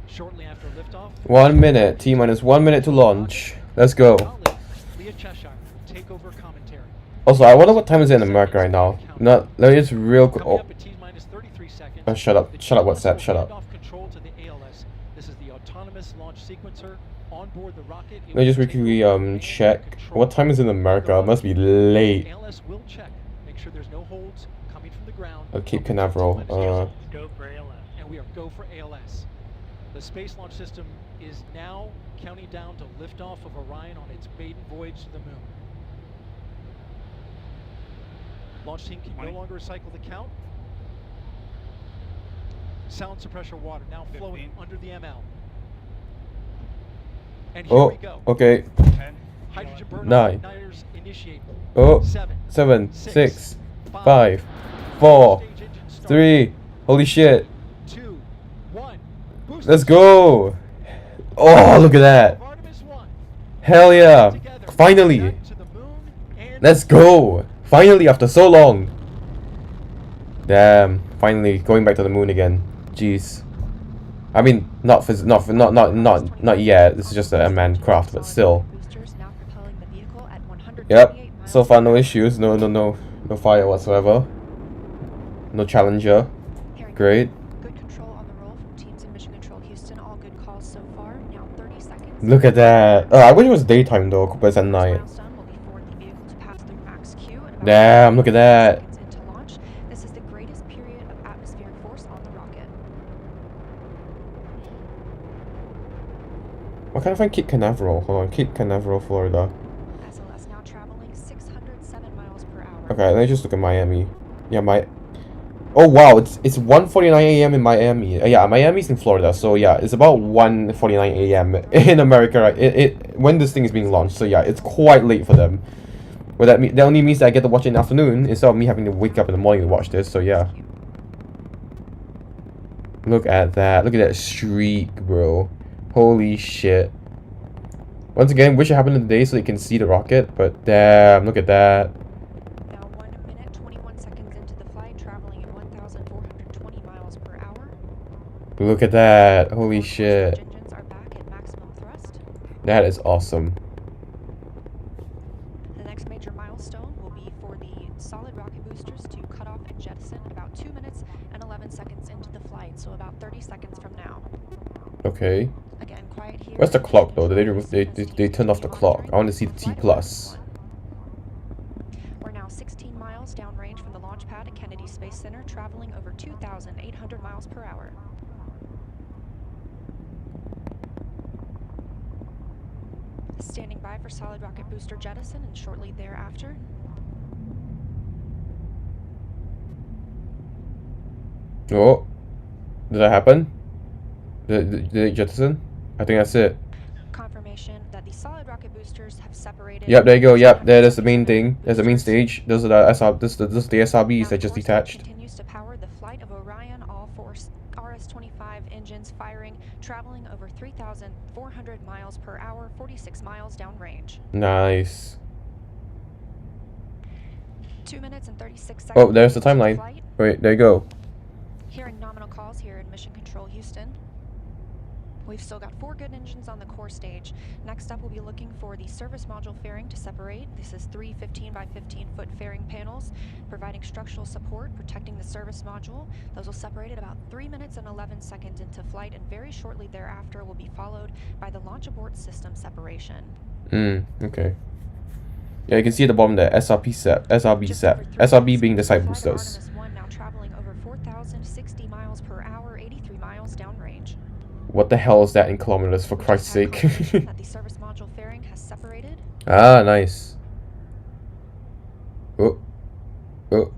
Shortly after liftoff. 1 minute. T-minus 1 minute to launch. Let's go. Leah Cheshire will take over commentary. Also, I wonder what time is it in America right now. Let me just real quick. Coming up at T-minus 33 seconds. Shut up, WhatsApp, shut up. Off control to the ALS. This is the autonomous launch sequencer on board the rocket. Let me just quickly check. What time is it in America? It must be late. ALS will check. Make sure there's no holds coming from the ground. Cape Canaveral. Go for ALS. And we are go for ALS. The Space Launch System is now counting down to liftoff of Orion on its maiden voyage to the moon. Launch team can no longer recycle the count. Sound suppressor water now flowing under the ML. And here we go. Okay. 10. Hydrogen burn 9. igniters initiate. Oh, 7, 6, 5, 4, 3. Holy shit. 2, 1. Let's go. Oh, look at that. Hell yeah. Finally. Let's go. Finally, after so long. Damn. Finally going back to the moon again. Jeez. I mean, not yet. This is just a unmanned craft, but still. Yep. So far, no issues. No fire whatsoever. No challenger. Great. Good control on the roll from teams in Mission Control Houston. All good calls so far. Now 30 seconds. Look at that. I wish it was daytime though, but it's at night. Damn, look at that. This is the greatest period of atmospheric force on the rocket. What kind of find Cape Canaveral? Hold on, Cape Canaveral, Florida. SLS now traveling 607 miles per hour. Okay, let me just look at Miami. Yeah, oh wow, it's 1:49 a.m. in Miami. Yeah, Miami's in Florida, so yeah, it's about 1:49 a.m. in America, right? When this thing is being launched. So yeah, it's quite late for them. But that only means that I get to watch it in the afternoon instead of me having to wake up in the morning to watch this. So yeah. Look at that. Look at that streak, bro. Holy shit. Once again, wish it happened in the day so you can see the rocket, but damn, look at that. Now 1 minute 21 seconds into the flight, traveling at 1,420 miles per hour. Look at that. Holy shit. Engines are back at maximum thrust. That is awesome. The next major milestone will be for the solid rocket boosters to cut off and jettison about 2 minutes and 11 seconds into the flight, so about 30 seconds from now. Okay. Again, quiet here. Where's the clock though? They turned off the clock. I want to see the T+. We're now 16 miles downrange from the launch pad at Kennedy Space Center, traveling over 2,800 miles per hour. Standing by for solid rocket booster jettison and shortly thereafter. Oh, did that happen? Did it jettison? I think that's it. Confirmation that the solid rocket boosters have separated. Yep, there you go. Yep, there's the main thing. There's the main stage. Those are the SRBs that just detached. Continues to power the flight of Orion, all four RS-25 engines firing, traveling over 3,400 miles per hour, 46 miles downrange. Nice. 2 minutes and 36 seconds. Oh, there's the timeline. Wait, there you go. Hearing nominal calls here in Mission Control Houston. We've still got 4 good engines on the core stage. Next up, we'll be looking for the service module fairing to separate. This is 3 15 by 15 foot fairing panels, providing structural support, protecting the service module. Those will separate at about 3 minutes and 11 seconds into flight, and very shortly thereafter will be followed by the launch abort system separation. Okay. Yeah, you can see at the bottom there, SRB set. SRB being the side boosters. Artemis 1 now traveling over 4,060 miles per hour, 83 miles downrange. What the hell is that in kilometers, for Christ's sake? That the service module fairing has separated. Ah, nice. Oh. And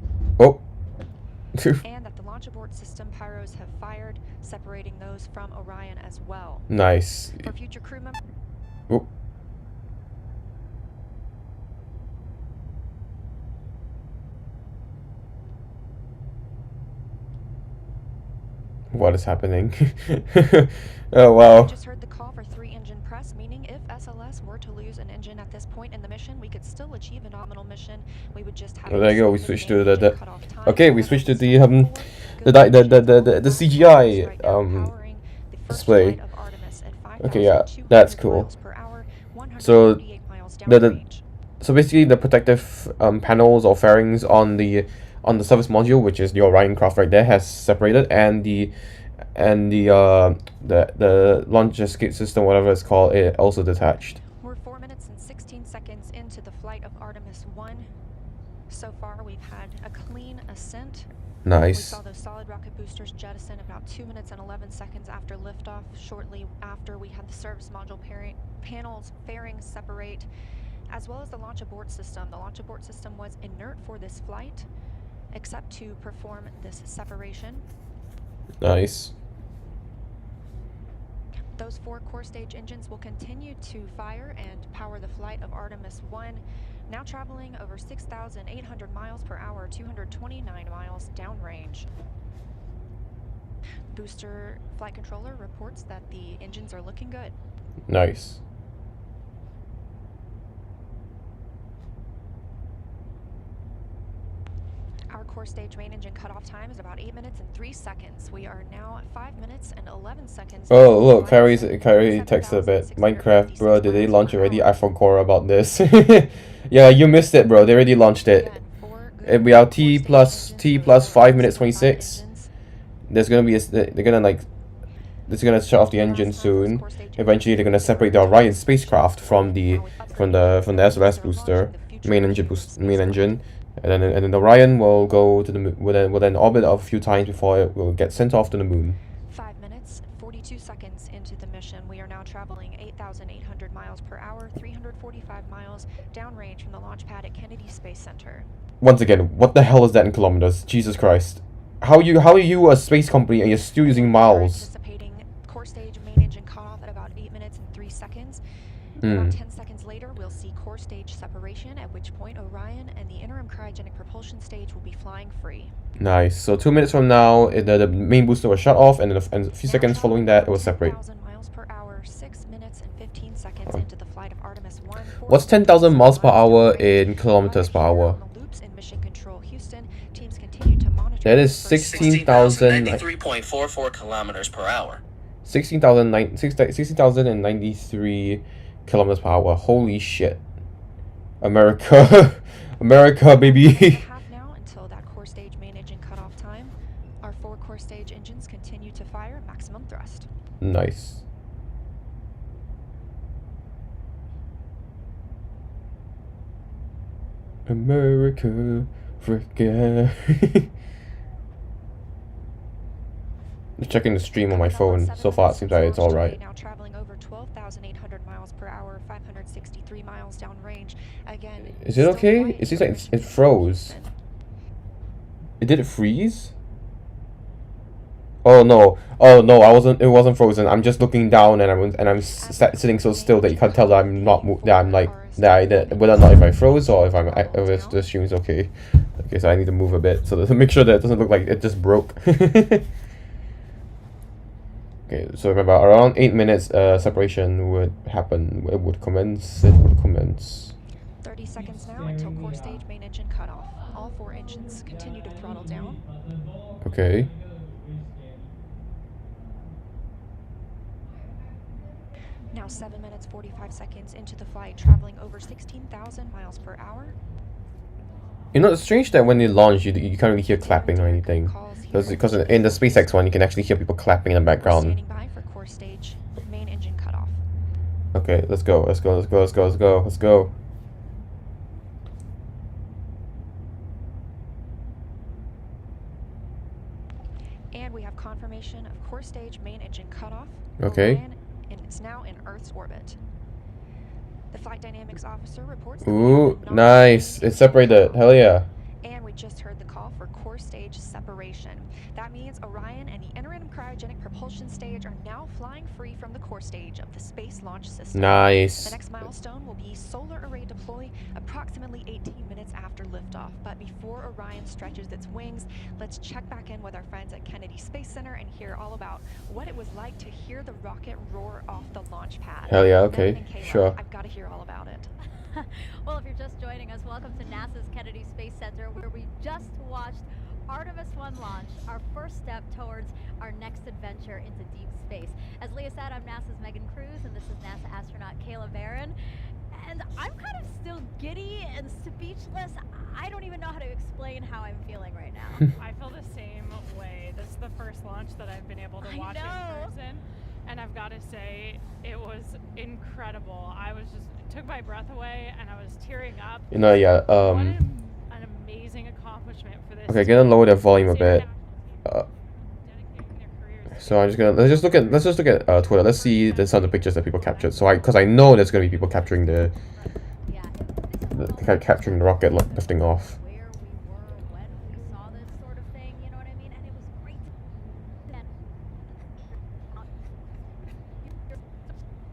that the launch abort system pyros have fired, separating those from Orion as well. Nice. For future crew members. Oh. What is happening? Oh wow. I just heard the call for 3 engine press, meaning if SLS were to lose an engine at this point in the mission, we could still achieve a nominal mission. We would just have. Oh, there you go. We switched to the okay. We switched to the CGI display. Okay, yeah, that's cool. So so basically the protective panels or fairings on the service module, which is the Orion craft right there, has separated, and the launch escape system, whatever it's called, it also detached. We're 4 minutes and 16 seconds into the flight of Artemis 1. So far, we've had a clean ascent. Nice. We saw those solid rocket boosters jettison about 2 minutes and 11 seconds after liftoff. Shortly after, we had the service module panels fairings separate. as well as the launch abort system. The launch abort system was inert for this flight, except to perform this separation. Nice. Those 4 core stage engines will continue to fire and power the flight of Artemis 1, now traveling over 6,800 miles per hour, 229 miles downrange. Booster flight controller reports that the engines are looking good. Nice. Our core stage main engine cutoff time is about 8 minutes and 3 seconds. We are now at 5 minutes and 11 seconds. Oh look, Kyrie texted a bit. Minecraft, bro, did they launch already? I forgot about this. Yeah, you missed it, bro. They already launched it. We are T plus 5 minutes 26. There's gonna be they're gonna shut off the engine soon. Eventually, they're gonna separate the Orion spacecraft from the SOS booster, main engine. And then the Orion will go to the moon, will then orbit a few times before it will get sent off to the moon. 5 minutes, 42 seconds into the mission. We are now traveling 8,800 miles per hour, 345 miles downrange from the launch pad at Kennedy Space Center. Once again, what the hell is that in kilometers? Jesus Christ. How are you a space company and you're still using miles? Anticipating core stage main engine cutoff at about 8 minutes and 3 seconds. About 10 seconds later, we'll see core stage separation, at which point Orion and the interim cryogenic propulsion stage will be flying free. Nice. So 2 minutes from now, the main booster will shut off, and then a few seconds following that, it will separate. 10,000 miles per hour, 6 minutes and 15 seconds into the flight of Artemis 1. What's 10,000 miles per hour in kilometers per hour? Loops in Mission Control Houston. Teams continue to monitor. That is 16,000. 93.44 kilometers per hour. 16,093 kilometers per hour. Holy shit. America. America, baby. Half now until that core stage main engine cutoff time. Our 4 core stage engines continue to fire maximum thrust. Nice. America, Africa. Just checking the stream on my phone. So far, it seems like it's all right. Now traveling over 12,800 miles per hour, 563 miles downrange. Again. Is it okay? It seems like it froze. Did it freeze? Oh no! Oh no! It wasn't frozen. I'm just looking down and I'm sitting so still that you can't tell that I'm not. That I'm like whether or not if I froze or if the stream is okay. Okay, so I need to move a bit so to make sure that it doesn't look like it just broke. Okay, so remember, around 8 minutes, separation would happen. It would commence. 30 seconds now until core stage main engine cutoff. All 4 engines continue to throttle down. Okay. Now 7 minutes 45 seconds into the flight, traveling over 16,000 miles per hour. You know, it's strange that when they launch, you can't really hear clapping or anything. Because in the SpaceX one, you can actually hear people clapping in the background. Standing by for core stage main engine cutoff. Okay, let's go. And we have confirmation of core stage main engine cutoff. Okay. Orion, and it's now in Earth's orbit. The flight dynamics officer reports that Ooh, nice. It's separated. Hell yeah. And we just heard the call for core stage separation. That means Orion and the interim cryogenic propulsion stage are now flying free from the core stage of the Space Launch System. Nice. The next milestone will be solar array deploy approximately 18 minutes after liftoff. But before Orion stretches its wings, let's check back in with our friends at Kennedy Space Center and hear all about what it was like to hear the rocket roar off the launch pad. Hell yeah, okay, sure. I've got to hear all about it. Well, if you're just joining us, welcome to NASA's Kennedy Space Center, where we just watched Artemis 1 launch, our first step towards our next adventure into deep space. As Leah said, I'm NASA's Megan Cruz, and this is NASA astronaut Kayla Barron. And I'm kind of still giddy and speechless. I don't even know how to explain how I'm feeling right now. I feel the same way. This is the first launch that I've been able to watch in person. And I've got to say, it was incredible. It took my breath away, and I was tearing up. You know, yeah, What an amazing accomplishment for this. Okay, gonna lower the volume a bit. So I'm just gonna let's just look at Twitter. Let's see some of the pictures that people captured. So because I know there's gonna be people capturing the capturing the rocket, like lifting off.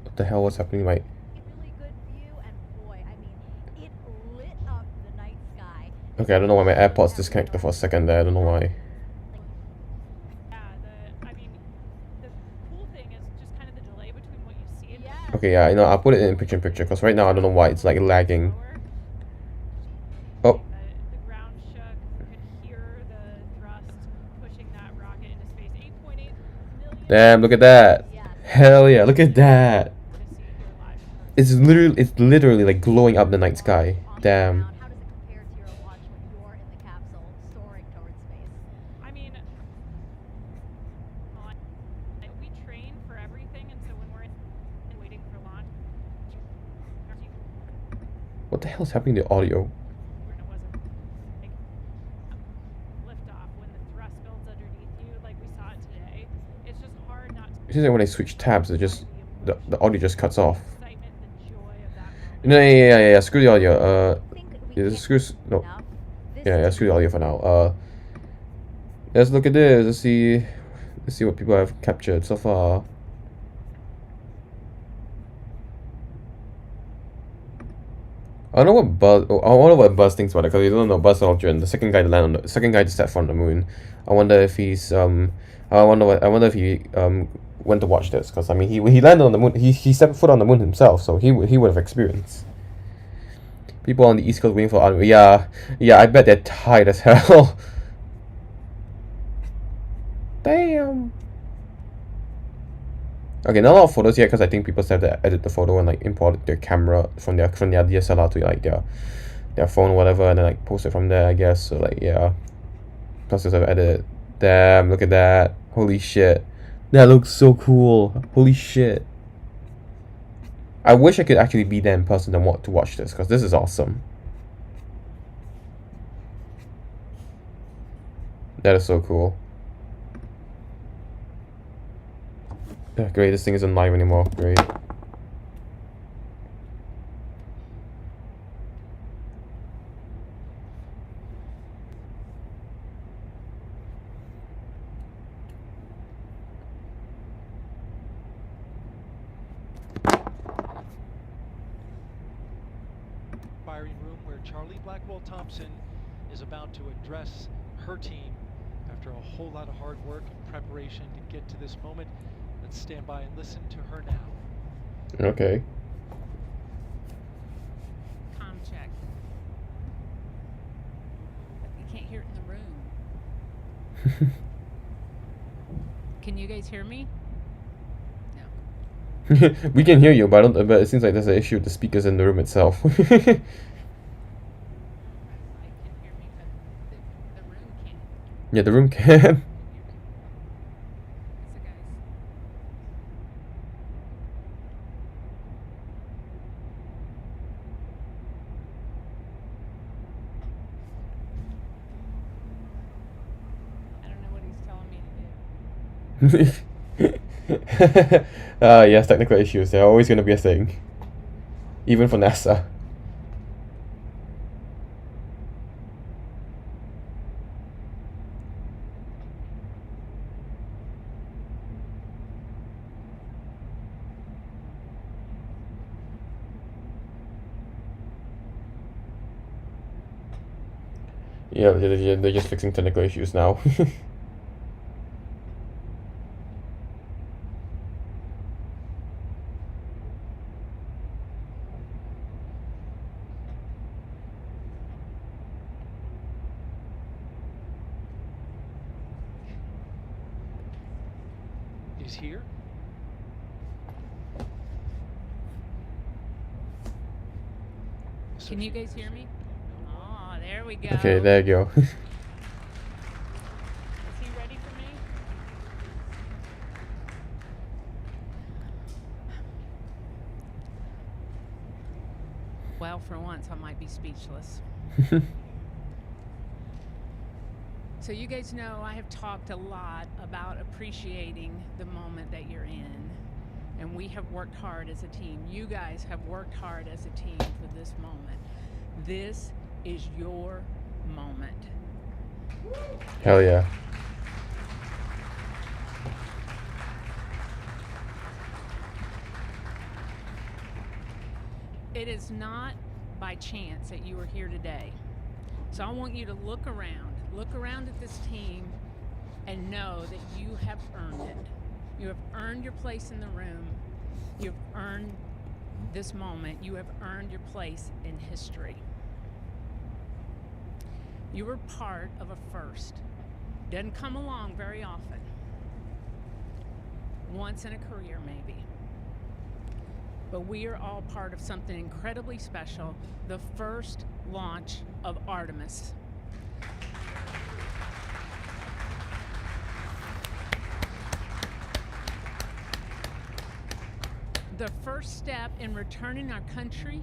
What the hell was happening, mate? Okay, I don't know why my AirPods disconnected for a second there. I don't know why. Okay, yeah, you know, I'll put it in picture-in-picture because right now I don't know why it's like lagging. Oh. Damn, look at that. Hell yeah, look at that. It's literally like glowing up the night sky. Damn. What the hell is happening to audio? It seems like when I switch tabs, it just the audio just cuts off. No, yeah. Screw the audio. Yeah, screw the audio for now. Let's look at this. Let's see what people have captured so far. I don't know what Buzz thinks about it, because we don't know Buzz Aldrin, the second guy to land on the second guy to step foot on the moon. I wonder if he's I wonder if he went to watch this, because I mean he landed on the moon. He stepped foot on the moon himself, so he would have experienced. People on the East Coast waiting for Artemis. Yeah, I bet they're tired as hell. Damn. Okay, not a lot of photos yet because I think people still have to edit the photo and like import their camera from their DSLR to like their phone or whatever, and then like post it from there, I guess. So like yeah, plus there's an edit. Damn, look at that! Holy shit, that looks so cool! Holy shit! I wish I could actually be there in person and want to watch this, because this is awesome. That is so cool. Yeah, great, this thing isn't live anymore. Great. Firing room where Charlie Blackwell-Thompson is about to address her team after a whole lot of hard work and preparation to get to this moment. Let's stand by and listen to her now. Okay. Comm check. You can't hear it in the room. Can you guys hear me? No. We can hear you, but it seems like there's an issue with the speakers in the room itself. Yeah, the room can. Yes, technical issues. They're always going to be a thing. Even for NASA. Yeah, they're just fixing technical issues now. Is here. Can you guys hear me? Oh, there we go. Okay, there you go. Is he ready for me? Well, for once, I might be speechless. So you guys know I have talked a lot about appreciating the moment that you're in. And we have worked hard as a team. You guys have worked hard as a team for this moment. This is your moment. Hell yeah. It is not by chance that you are here today. So I want you to look around at this team and know that you have earned it. You have earned your place in the room. You've earned this moment. You have earned your place in history. You were part of a first. Doesn't come along very often. Once in a career, maybe. But we are all part of something incredibly special, the first launch of Artemis. The first step in returning our country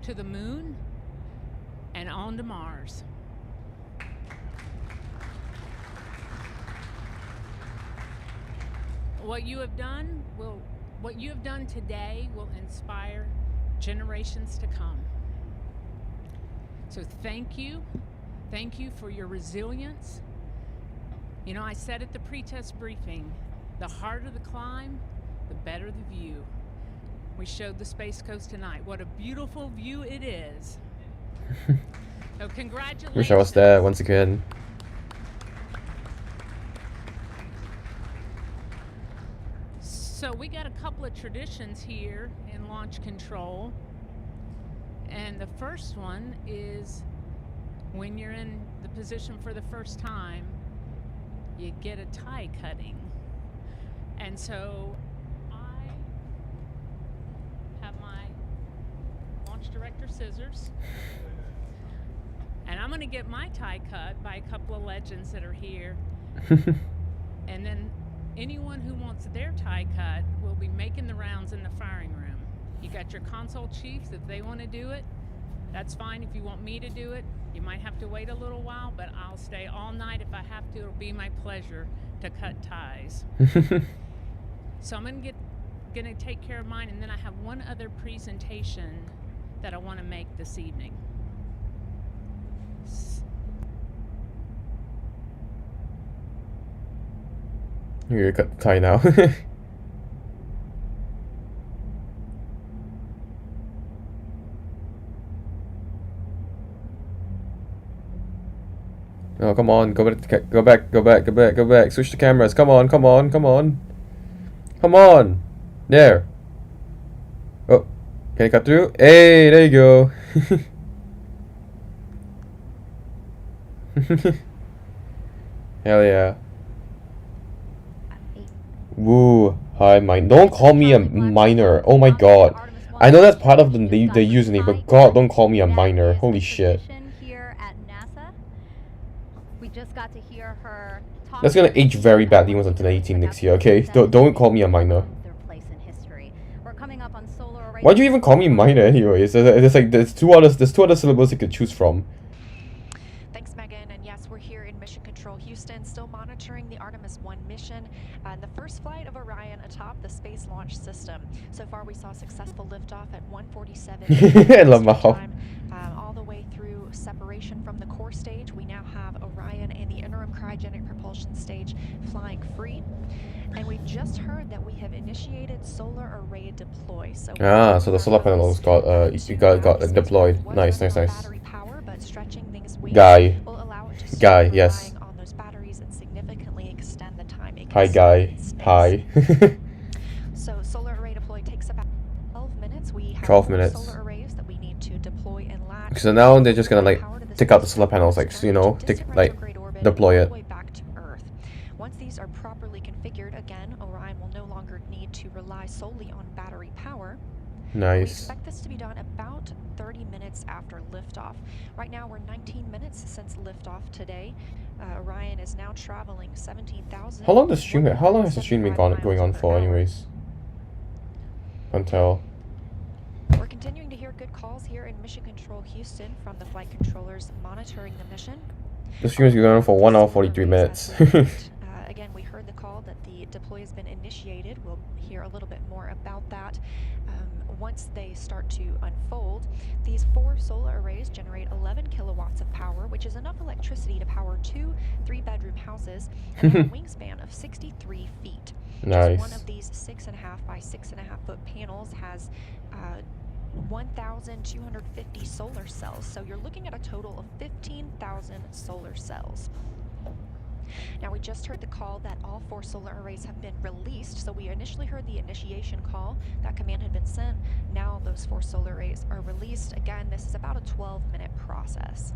to the moon and on to Mars. What you have done today will inspire generations to come. So thank you. Thank you for your resilience. You know, I said at the pre-test briefing, the harder the climb, the better the view. We showed the Space Coast tonight. What a beautiful view it is. So congratulations. Wish I was there once again. So we got a couple of traditions here in launch control. And the first one is when you're in the position for the first time, you get a tie cutting. And so I have my launch director scissors. And I'm going to get my tie cut by a couple of legends that are here. And then anyone who wants their tie cut will be making the rounds in the firing room. You got your console chiefs, if they want to do it, that's fine. If you want me to do it, you might have to wait a little while, but I'll stay all night if I have to. It'll be my pleasure to cut ties. So I'm gonna take care of mine, and then I have one other presentation that I want to make this evening. You're gonna cut the tie now. Oh, come on, go back, switch the cameras, come on. There. Oh, can I cut through? Hey, there you go. Hell yeah. Woo, hi, don't call me a minor, oh my god. I know that's part of the username, but god, don't call me a minor, holy shit. That's gonna age very badly once I'm 18 next year, okay? Don't call me a minor. Why'd you even call me minor anyways? There's two other syllables you could choose from. Thanks, Megan. And yes, we're here in Mission Control Houston, still monitoring the Artemis 1 mission and the first flight of Orion atop the Space Launch System. So far, we saw successful liftoff at 1:47 I love my time, all the way through separation from the core stage. We now have Orion and the interim cryogenic propulsion stage flying free. And we've just heard that we have initiated solar array deploy. So so the solar panels got deployed. Nice. Battery power, but stretching things Guy, will allow it to yes. on those batteries and significantly extend the time it can Hi, Guy. Hi. So solar array deploy takes about 12 minutes. We have 12 minutes. solar arrays that we need to deploy and latch. So now they're just gonna like take out the solar panels, like, you know, deploy it. Back to Earth. Once these are properly configured, again, Orion will no longer need to rely solely on battery power. Nice. We expect this to be done about 30 minutes after liftoff. Right now, we're 19 minutes since liftoff today. Orion is now traveling 17,000. How long has the stream been going on for, anyways? Until. We're continuing to hear good calls here in Mission Control Houston from the flight controllers monitoring the mission. The stream is going on for 1 hour 43 minutes. Again, we heard heard the call that the deploy has been initiated. We'll hear a little bit more about that once they start to unfold. These 4 solar arrays generate 11 kilowatts of power, which is enough electricity to power 2 3-bedroom houses and have a wingspan of 63 feet. Nice. Just one of these 6.5 by 6.5 foot panels has 1,250 solar cells. So you're looking at a total of 15,000 solar cells. Now, we just heard the call that all 4 solar arrays have been released. So we initially heard the initiation call. That command had been sent. Now those 4 solar arrays are released. Again, this is about a 12-minute process.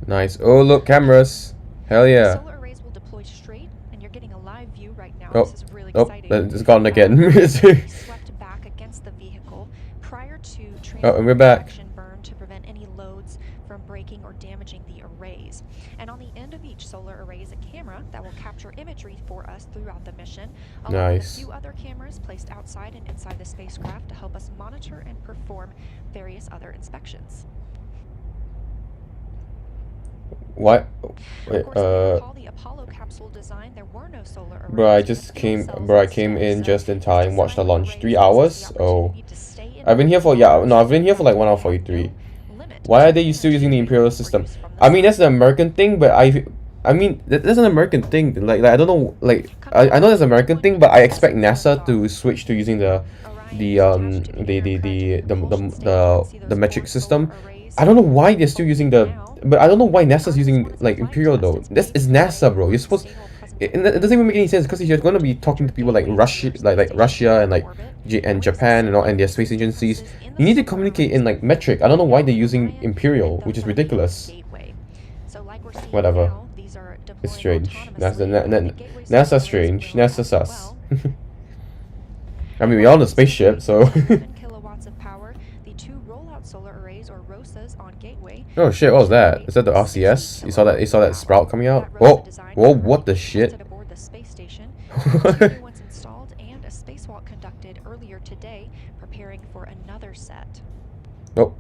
Nice. Oh, look, cameras. Hell The yeah. solar arrays will deploy straight, and you're getting a live view right now. Oh, This is really oh, exciting. it's gone again. Swept back against the vehicle prior to Oh, and we're back. traction burn to prevent any loads from breaking or damaging the arrays. And on the end of each solar array is a camera that will capture imagery for us throughout the mission, along Nice. with a few other cameras placed outside and inside the spacecraft to help us monitor and perform various other inspections. What? Wait, Of course, if you recall the Apollo capsule design, there were no solar arrays. bro, I but just the came, fuel cells bro, I instead. came in So just in this time, watched the design launch. array 3 gives us hours? the Oh. opportunity to stay in I've been here for, orbit no, I've been here for like 1 hour with 43. no limit Why to are they still using the energy Imperial system? produced from the I mean, sun. that's an American thing, but I mean, that's an American thing. Like I don't know, like, I know that's an American thing, but I expect NASA to switch to using the metric system. I don't know why they're still using the, but I don't know why NASA's using like Imperial though. This is NASA, bro. You're supposed. It doesn't even make any sense because if you're going to be talking to people like Russia, like Russia and like and Japan and all and their space agencies, you need to communicate in like metric. I don't know why they're using Imperial, which is ridiculous. Whatever. It's strange. NASA strange. NASA sus. I mean, we're on a spaceship, so. kilowatts of power. The 2 rollout solar arrays or ROSAs on Gateway. Oh shit! What was that? Is that the RCS? You saw that? You saw that sprout coming out? Whoa! Whoa! What the shit? Aboard the space station. 2 new ones installed and a spacewalk conducted earlier today, preparing for another set. Oh.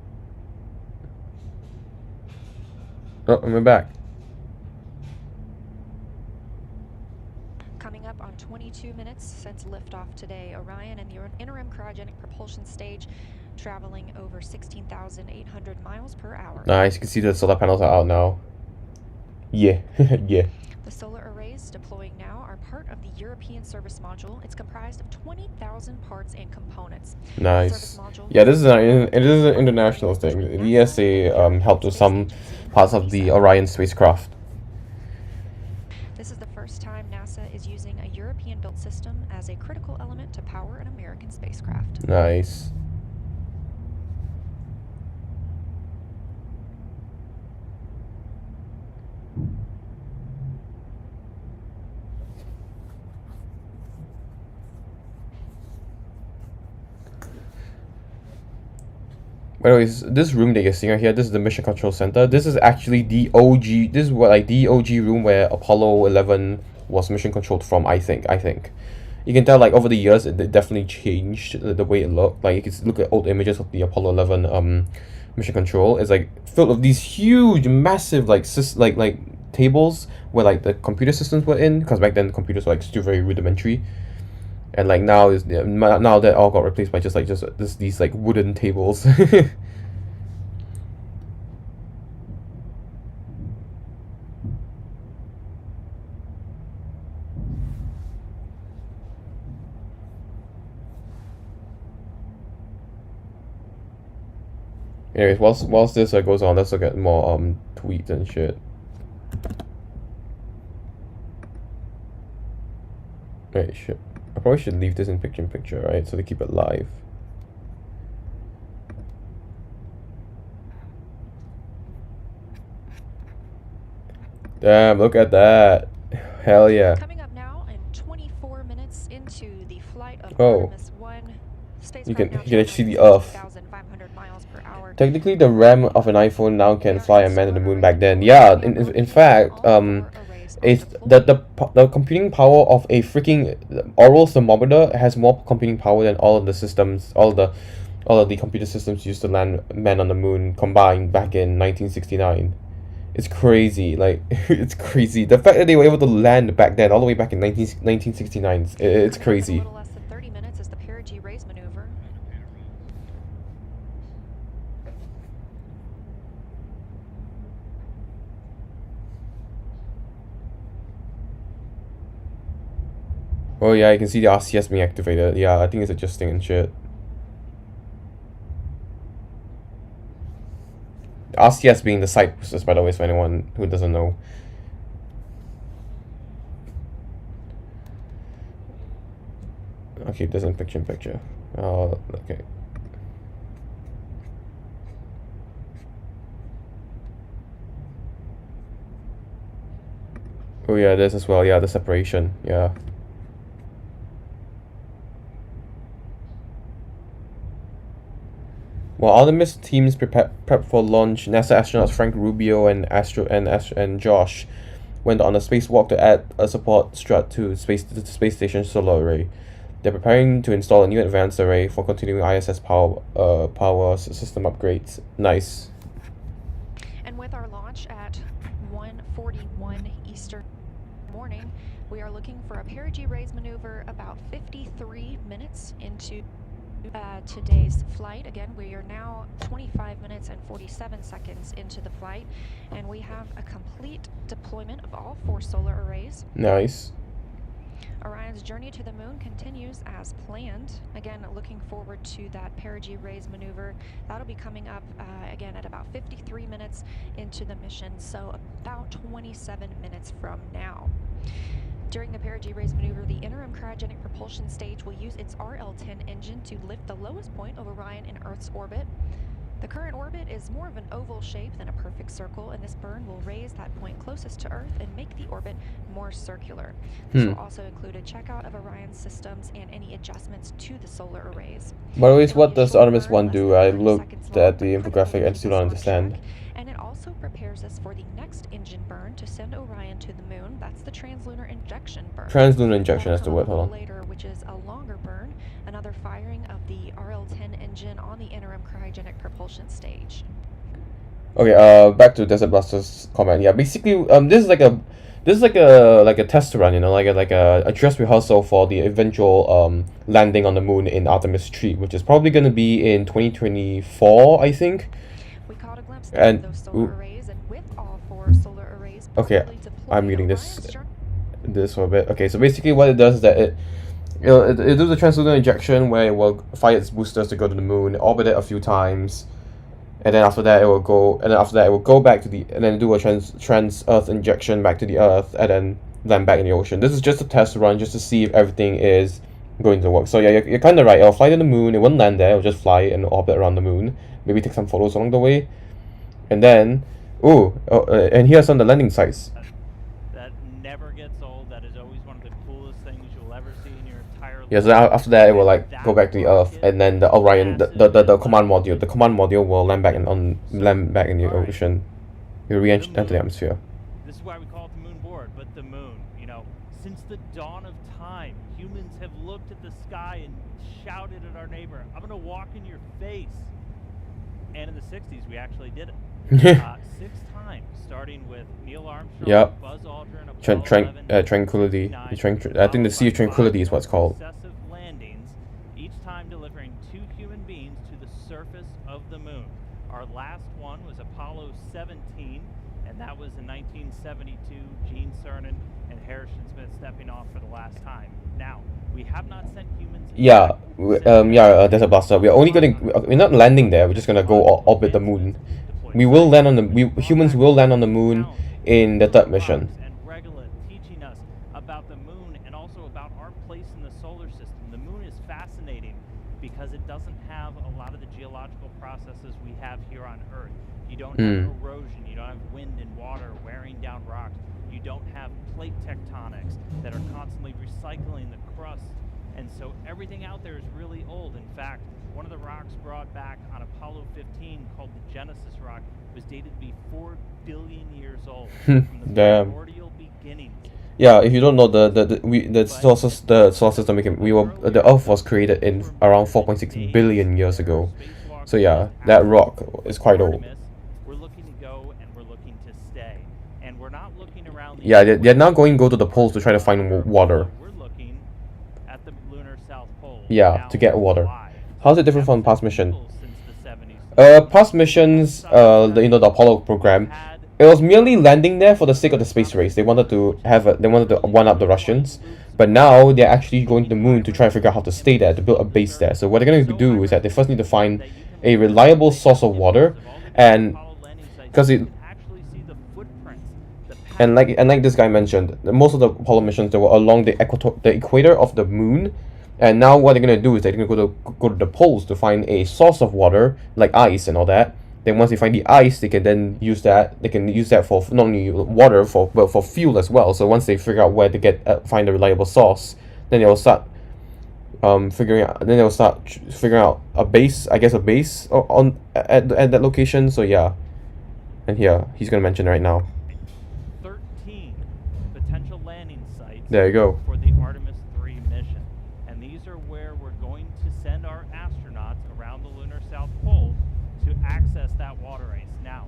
Oh, I'm back. Coming up on 22 minutes since liftoff today, Orion and the interim cryogenic propulsion stage traveling over 16,800 miles per hour. Nice. You can see the solar panels are out now. Yeah. Yeah. The solar arrays deploying now are part of the European service module. It's comprised of 20,000 parts and components. Nice. Yeah, this is an international thing. The ESA helped with some parts of the Orion spacecraft. This is the first time NASA is using a European-built system as a critical element to power an American spacecraft. Nice. By the way, this room that you're seeing right here, this is the Mission Control Center. This is actually the OG, this is what, like, the OG room where Apollo 11 was mission controlled from, I think. You can tell, like, over the years, it definitely changed the way it looked. Like, you can look at old images of the Apollo 11 mission control. It's, like, filled with these huge, massive, like, tables where, like, the computer systems were in. Because back then, the computers were, like, still very rudimentary. And like now that all got replaced by just these like wooden tables. Anyways, whilst this goes on, let's look at more tweets and shit. Wait, shit. I probably should leave this in picture, right? So they keep it live. Damn, look at that. Hell yeah. Coming up now, and 24 minutes into the flight of Oh. Artemis 1, You can now actually see the traveling Earth. 16,500 miles per hour. Technically, the RAM of an iPhone now can fly a man to the moon. Back then, yeah. In fact, it's the computing power of a freaking oral thermometer has more computing power than all of the systems, all of the computer systems used to land men on the moon combined back in 1969. It's crazy, like, it's crazy. The fact that they were able to land back then, all the way back in 1969, it's crazy. A little less than 30 minutes is the perigee raise maneuver. Oh yeah, you can see the RCS being activated. Yeah, I think it's adjusting and shit. RCS being the side boosters, by the way, for anyone who doesn't know. Okay, doesn't picture. Oh, okay. Oh yeah, this as well. Yeah, the separation. Yeah. While Artemis teams prep for launch, NASA astronauts Frank Rubio and Josh went on a spacewalk to add a support strut to the space station solar array. They're preparing to install a new advanced array for continuing ISS power system upgrades. Nice. And with our launch at 1:41 Eastern morning, we are looking for a perigee raise maneuver about 53 minutes into today's flight. Again, we are now 25 minutes and 47 seconds into the flight, and we have a complete deployment of all 4 solar arrays. Nice. Orion's journey to the moon continues as planned. Again, looking forward to that perigee raise maneuver. That'll be coming up again at about 53 minutes into the mission, so about 27 minutes from now. During the perigee raise maneuver, the interim cryogenic propulsion stage will use its RL-10 engine to lift the lowest point of Orion in Earth's orbit. The current orbit is more of an oval shape than a perfect circle, and this burn will raise that point closest to Earth and make the orbit more circular. This will also include a checkout of Orion's systems and any adjustments to the solar arrays. But always, what does Artemis 1 do? I looked at the infographic and still don't understand. And it also prepares us for the next engine burn to send Orion to the moon. That's the translunar injection burn. Translunar injection, that's the word, hold on. Later, which is a longer burn, another firing of the RL-10 engine on the interim cryogenic propulsion stage. Okay, back to Desert Blaster's comment. Yeah, basically, this is like a test run, you know, like a dress rehearsal for the eventual landing on the moon in Artemis 3, which is probably going to be in 2024, I think. We caught a glimpse And of those solar arrays, and with all 4 solar arrays, okay, I'm muting this for a bit. Okay, so basically what it does is that it does the translunar injection where it will fire its boosters to go to the moon, orbit it a few times, and then after that it will go back to the, and then do a trans-Earth injection back to the Earth, and then land back in the ocean. This is just a test run, just to see if everything is going to work. So yeah, you're kind of right. It'll fly to the moon. It won't land there. It'll just fly and orbit around the moon. Maybe take some photos along the way, and then and here are some of the landing sites. That never gets old. That is always one of the coolest things you'll ever see in your entire life. Yeah, so after that it will like go back to the Earth, and then the Orion, the command module, will land back in the ocean. It will re-enter the atmosphere. This is why we call it the moon board. But the moon, you know, since the dawn of time, humans have looked at the sky and shouted at our neighbor, "I'm gonna walk in your face." And in the 60s, we actually did it. 6 times, starting with Neil Armstrong, Yep. Buzz Aldrin, Apollo 11, Tranquility. I think the Sea of Tranquility is what it's called. Successive landings, each time delivering 2 human beings to the surface of the moon. Our last one was Apollo 17, and that was in 1972. Gene Cernan and Harrison Smith stepping off for the last time. Now, we have not sent humans. There's a blaster. We're not landing there. We're just gonna go orbit the moon. We will land on humans will land on the moon in the 3rd mission. And Regula teaching us about the moon and also about our place in the solar system. The moon is fascinating because it doesn't have a lot of the geological processes we have here on Earth. You don't have erosion, you don't have wind and water wearing down rocks. You don't have plate tectonics that are constantly recycling the crust. And so everything out there is really old. In fact, one of the rocks brought back on Apollo 15 called the Genesis rock was dated to be 4 billion years old. From the primordial beginnings. Yeah, if you don't know the solar system, the Earth was created in around 4.6 billion years ago. So yeah, that rock is quite old. We're looking to go and we're looking to stay. And we're not looking around the Yeah, they're now going to go to the poles to try to find water. We're looking at the lunar south pole. Yeah, to get water. How's it different from past mission? Since the 70s. Past missions, you know, the Apollo program, it was merely landing there for the sake of the space race. They wanted to one up the Russians, but now they're actually going to the moon to try to figure out how to stay there, to build a base there. So what they're going to do is that they first need to find a reliable source of water, and because it. And like this guy mentioned, most of the Apollo missions they were along the equator of the moon, and now what they're gonna do is they're gonna go to the poles to find a source of water like ice and all that. Then once they find the ice, they can then use that. They can use that for not only water but for fuel as well. So once they figure out where to find a reliable source, then they'll start figuring out a base. I guess a base at that location. So yeah, and here he's gonna mention right now. Potential landing sites there you go. For the Artemis 3 mission. And these are where we're going to send our astronauts around the lunar south pole to access that water ice. Now,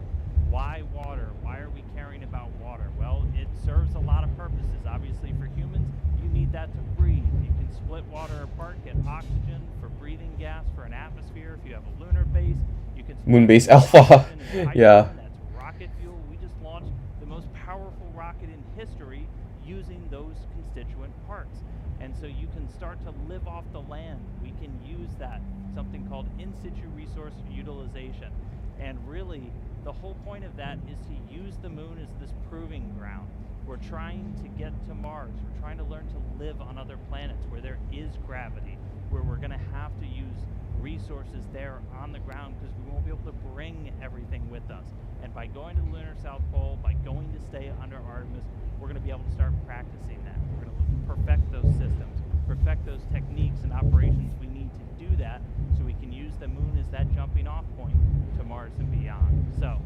why water? Why are we caring about water? Well, it serves a lot of purposes. Obviously, for humans, you need that to breathe. You can split water apart, get oxygen for breathing gas for an atmosphere. If you have a lunar base, you can Moon base alpha. Yeah. That's rocket fuel. We just launched the most powerful rocket in history using those constituent parts. And so you can start to live off the land. We can use that, something called in situ resource utilization. And really, the whole point of that is to use the moon as this proving ground. We're trying to get to Mars. We're trying to learn to live on other planets where there is gravity, where we're going to have to use resources there on the ground because we won't be able to bring everything with us. And by going to the lunar south pole, by going to stay under Artemis, we're going to be able to start practicing that. We're going to perfect those systems, perfect those techniques and operations we need to do that so we can use the moon as that jumping off point to Mars and beyond. So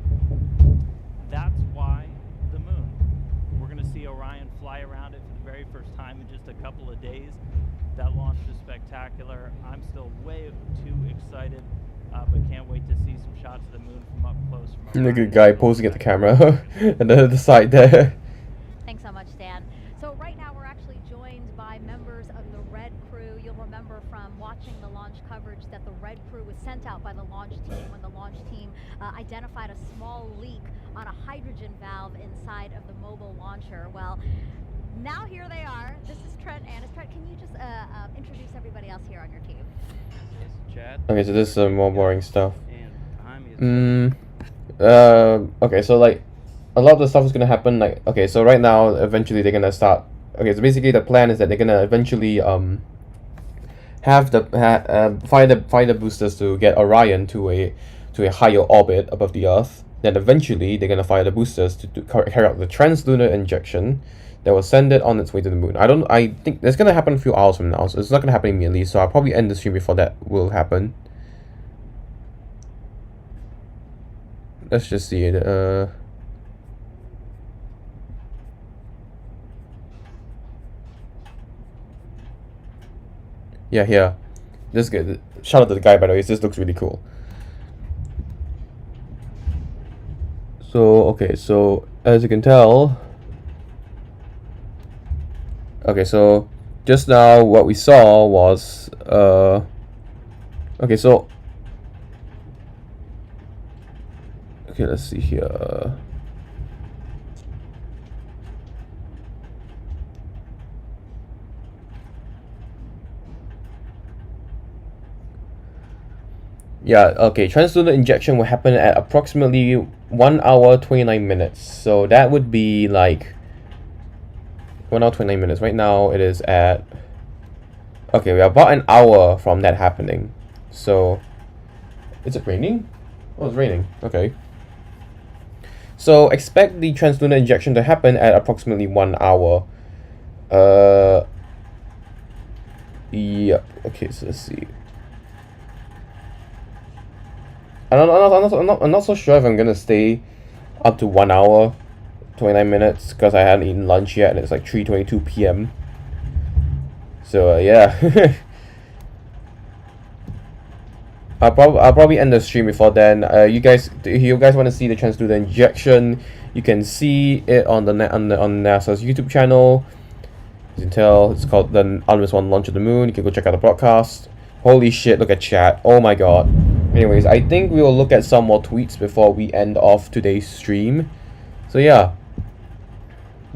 that's why the moon. We're going to see Orion fly around it for the very first time in just a couple of days. That launch was spectacular. I'm still way too excited, but can't wait to see some shots of the moon from up close. The good guy posing at the camera and the side there. Thanks so much, Dan. So right now we're actually joined by members of the Red Crew. You'll remember from watching the launch coverage that the Red Crew was sent out by the launch team when the launch team identified a small leak on a hydrogen valve inside of the mobile launcher. Well, now here they are. This is Trent and Trent, can you just introduce everybody else here on your team? Okay, so this is more boring stuff. Okay, so like a lot of the stuff is gonna happen. Like, okay, so right now, eventually they're gonna start. Okay, so basically the plan is that they're gonna eventually have the fire the boosters to get Orion to a higher orbit above the Earth. Then eventually they're gonna fire the boosters to carry out the translunar injection that will send it on its way to the moon. I think that's gonna happen a few hours from now, so it's not gonna happen immediately. So I'll probably end the stream before that will happen. Let's just see it. Yeah, here. This guy. Shout out to the guy, by the way. This looks really cool. So okay, so as you can tell. Okay, so just now what we saw was okay, so okay, let's see here. Yeah, okay, translunar injection will happen at approximately 1 hour 29 minutes. So that would be like 1 hour 29 minutes. Right now it is at, okay, we're about an hour from that happening. So is it raining? Oh, it's raining. Okay. So expect the translunar injection to happen at approximately 1 hour. Yep. Okay, so let's see. I'm not so sure if I'm gonna stay up to 1 hour 29 minutes because I haven't eaten lunch yet and it's like 3:22 p.m. So yeah. I'll probably end the stream before then. You guys, if you guys want to see the chance to do the injection, you can see it on on NASA's YouTube channel. As you can tell, it's called the Artemis 1 launch of the moon. You can go check out the broadcast. Holy shit! Look at chat. Oh my god. Anyways, I think we will look at some more tweets before we end off today's stream. So yeah,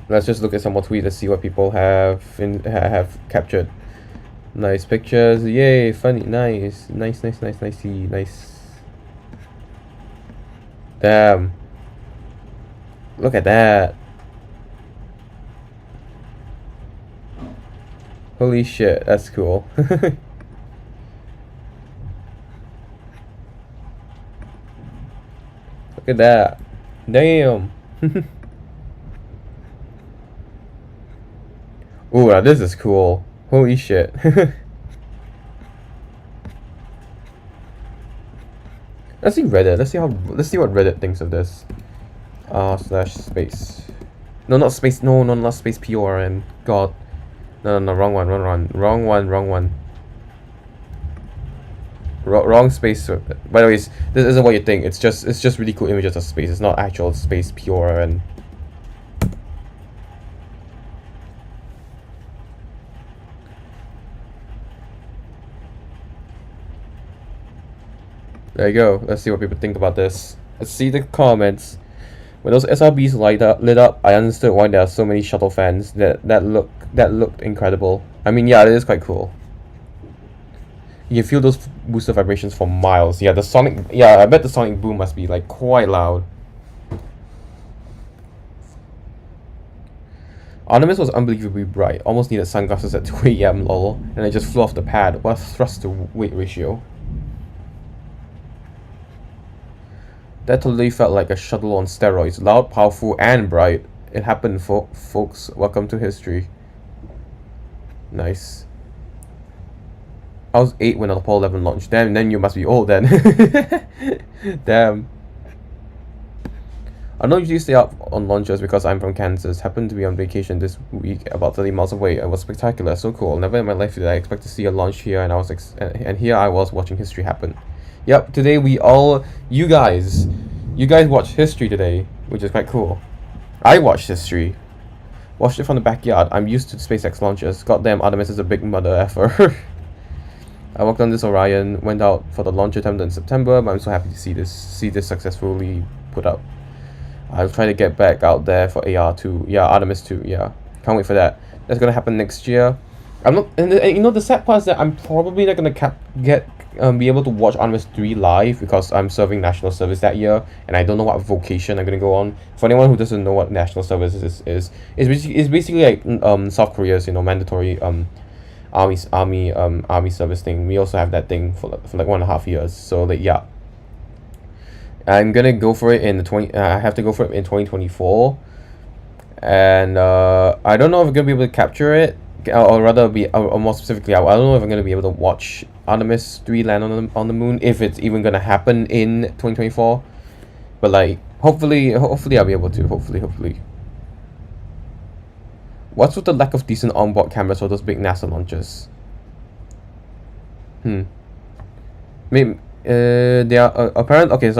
let's just look at some more tweets. Let's see what people have captured. Nice pictures. Yay! Funny. Nice. Nice. Damn. Look at that. Holy shit, that's cool. Look at that. Damn. Ooh, now this is cool. Holy shit. Let's see Reddit. Let's see what Reddit thinks of this. Slash space. No, not space. No, not space PORN. God. No, wrong one. Wrong space. By the way, this isn't what you think. It's just really cool images of space. It's not actual space PORN. There you go. Let's see what people think about this. Let's see the comments. When those SRBs lit up, I understood why there are so many shuttle fans. That looked incredible. I mean, yeah, it is quite cool. You can feel those booster vibrations for miles. Yeah, I bet the sonic boom must be like quite loud. Artemis was unbelievably bright. Almost needed sunglasses at 2 AM, lol. And I just flew off the pad. What a thrust to weight ratio. That totally felt like a shuttle on steroids. Loud, powerful, and bright. It happened, folks. Welcome to history. Nice. I was 8 when Apollo 11 launched. Damn, then you must be old then. Damn. I don't usually stay up on launches because I'm from Kansas. Happened to be on vacation this week, about 30 miles away. It was spectacular, so cool. Never in my life did I expect to see a launch here, and here I was watching history happen. Yep, today you guys watched history today, which is quite cool. I watched history. Watched it from the backyard. I'm used to SpaceX launches. Goddamn, Artemis is a big mother effer. I worked on this Orion, went out for the launch attempt in September, but I'm so happy to see this successfully put up. I'll try to get back out there for AR2. Yeah, Artemis 2, yeah. Can't wait for that. That's gonna happen next year. I'm not, and you know the sad part is that I'm probably not gonna be able to watch Artemis 3 live because I'm serving national service that year, and I don't know what vocation I'm gonna go on. For anyone who doesn't know what national service is it's basically like South Korea's mandatory army service thing. We also have that thing for like 1.5 years. So like yeah, I'm gonna go for it in I have to go for it in 2024, and I don't know if I'm gonna be able to capture it. Or rather, or more specifically, I don't know if I'm gonna be able to watch Artemis 3 land on the moon, if it's even gonna happen in 2024. But like, hopefully I'll be able to. Hopefully. What's with the lack of decent onboard cameras for those big NASA launches? Maybe they are apparent. Okay,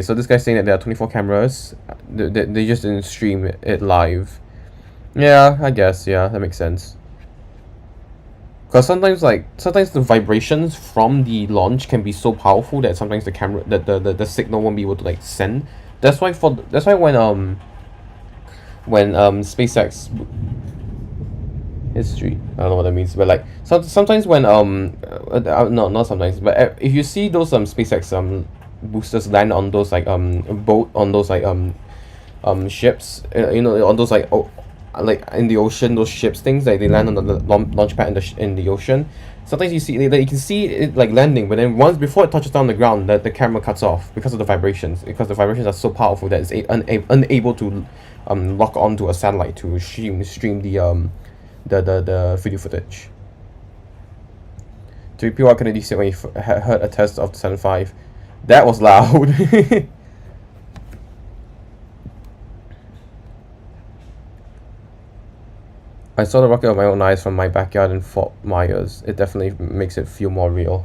so this guy's saying that there are 24 cameras. They just didn't stream it live. Yeah, I guess. Yeah, that makes sense. Because sometimes the vibrations from the launch can be so powerful that sometimes the signal won't be able to like send. That's why when SpaceX history, I don't know what that means, but like sometimes when no, not sometimes, but if you see those SpaceX boosters land on those like ships, on those like in the ocean, those ships things, like they land on the launch pad in the ocean. Sometimes you can see it like landing, but then once before it touches down the ground, the camera cuts off because of the vibrations. Because the vibrations are so powerful that it's unable to lock onto a satellite to stream the video footage. To repeat what Kennedy said when he heard a test of the 7.5, that was loud. I saw the rocket with my own eyes from my backyard in Fort Myers. It definitely makes it feel more real.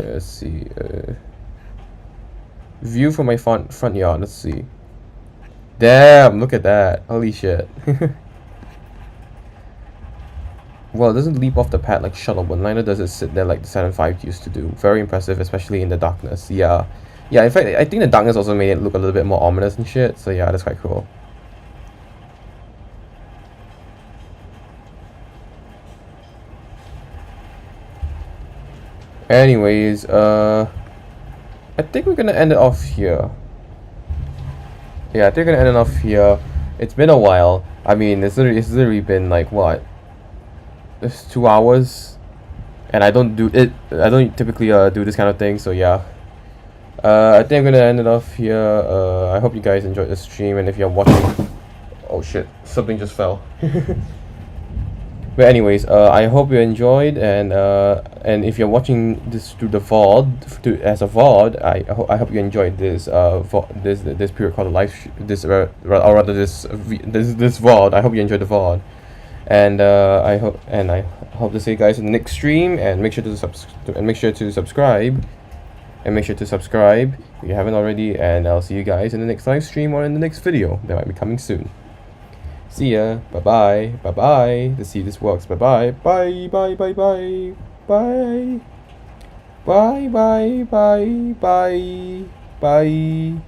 Let's see. View from my front yard. Let's see. Damn, look at that. Holy shit. Well, it doesn't leap off the pad like shuttle, but neither does it sit there like the Saturn V used to do. Very impressive, especially in the darkness. Yeah. Yeah, in fact, I think the darkness also made it look a little bit more ominous and shit. So yeah, that's quite cool. Anyways, I think we're gonna end it off here. Yeah, I think we're gonna end it off here. It's been a while. I mean, it's literally been like what? It's 2 hours, and I don't typically do this kind of thing. So yeah, I think I'm gonna end it off here. I hope you guys enjoyed the stream, and if you're watching, oh shit, something just fell. But anyways, I hope you enjoyed, and if you're watching this through the VOD, as a VOD, I hope you enjoyed this this period called this VOD. I hope you enjoyed the VOD, and I hope to see you guys in the next stream, and make sure to subscribe, if you haven't already, and I'll see you guys in the next live stream or in the next video that might be coming soon. See ya. Bye-bye. Bye-bye. Let's see if this works. Bye-bye. Bye. Bye. Bye. Bye. Bye. Bye. Bye. Bye. Bye. Bye.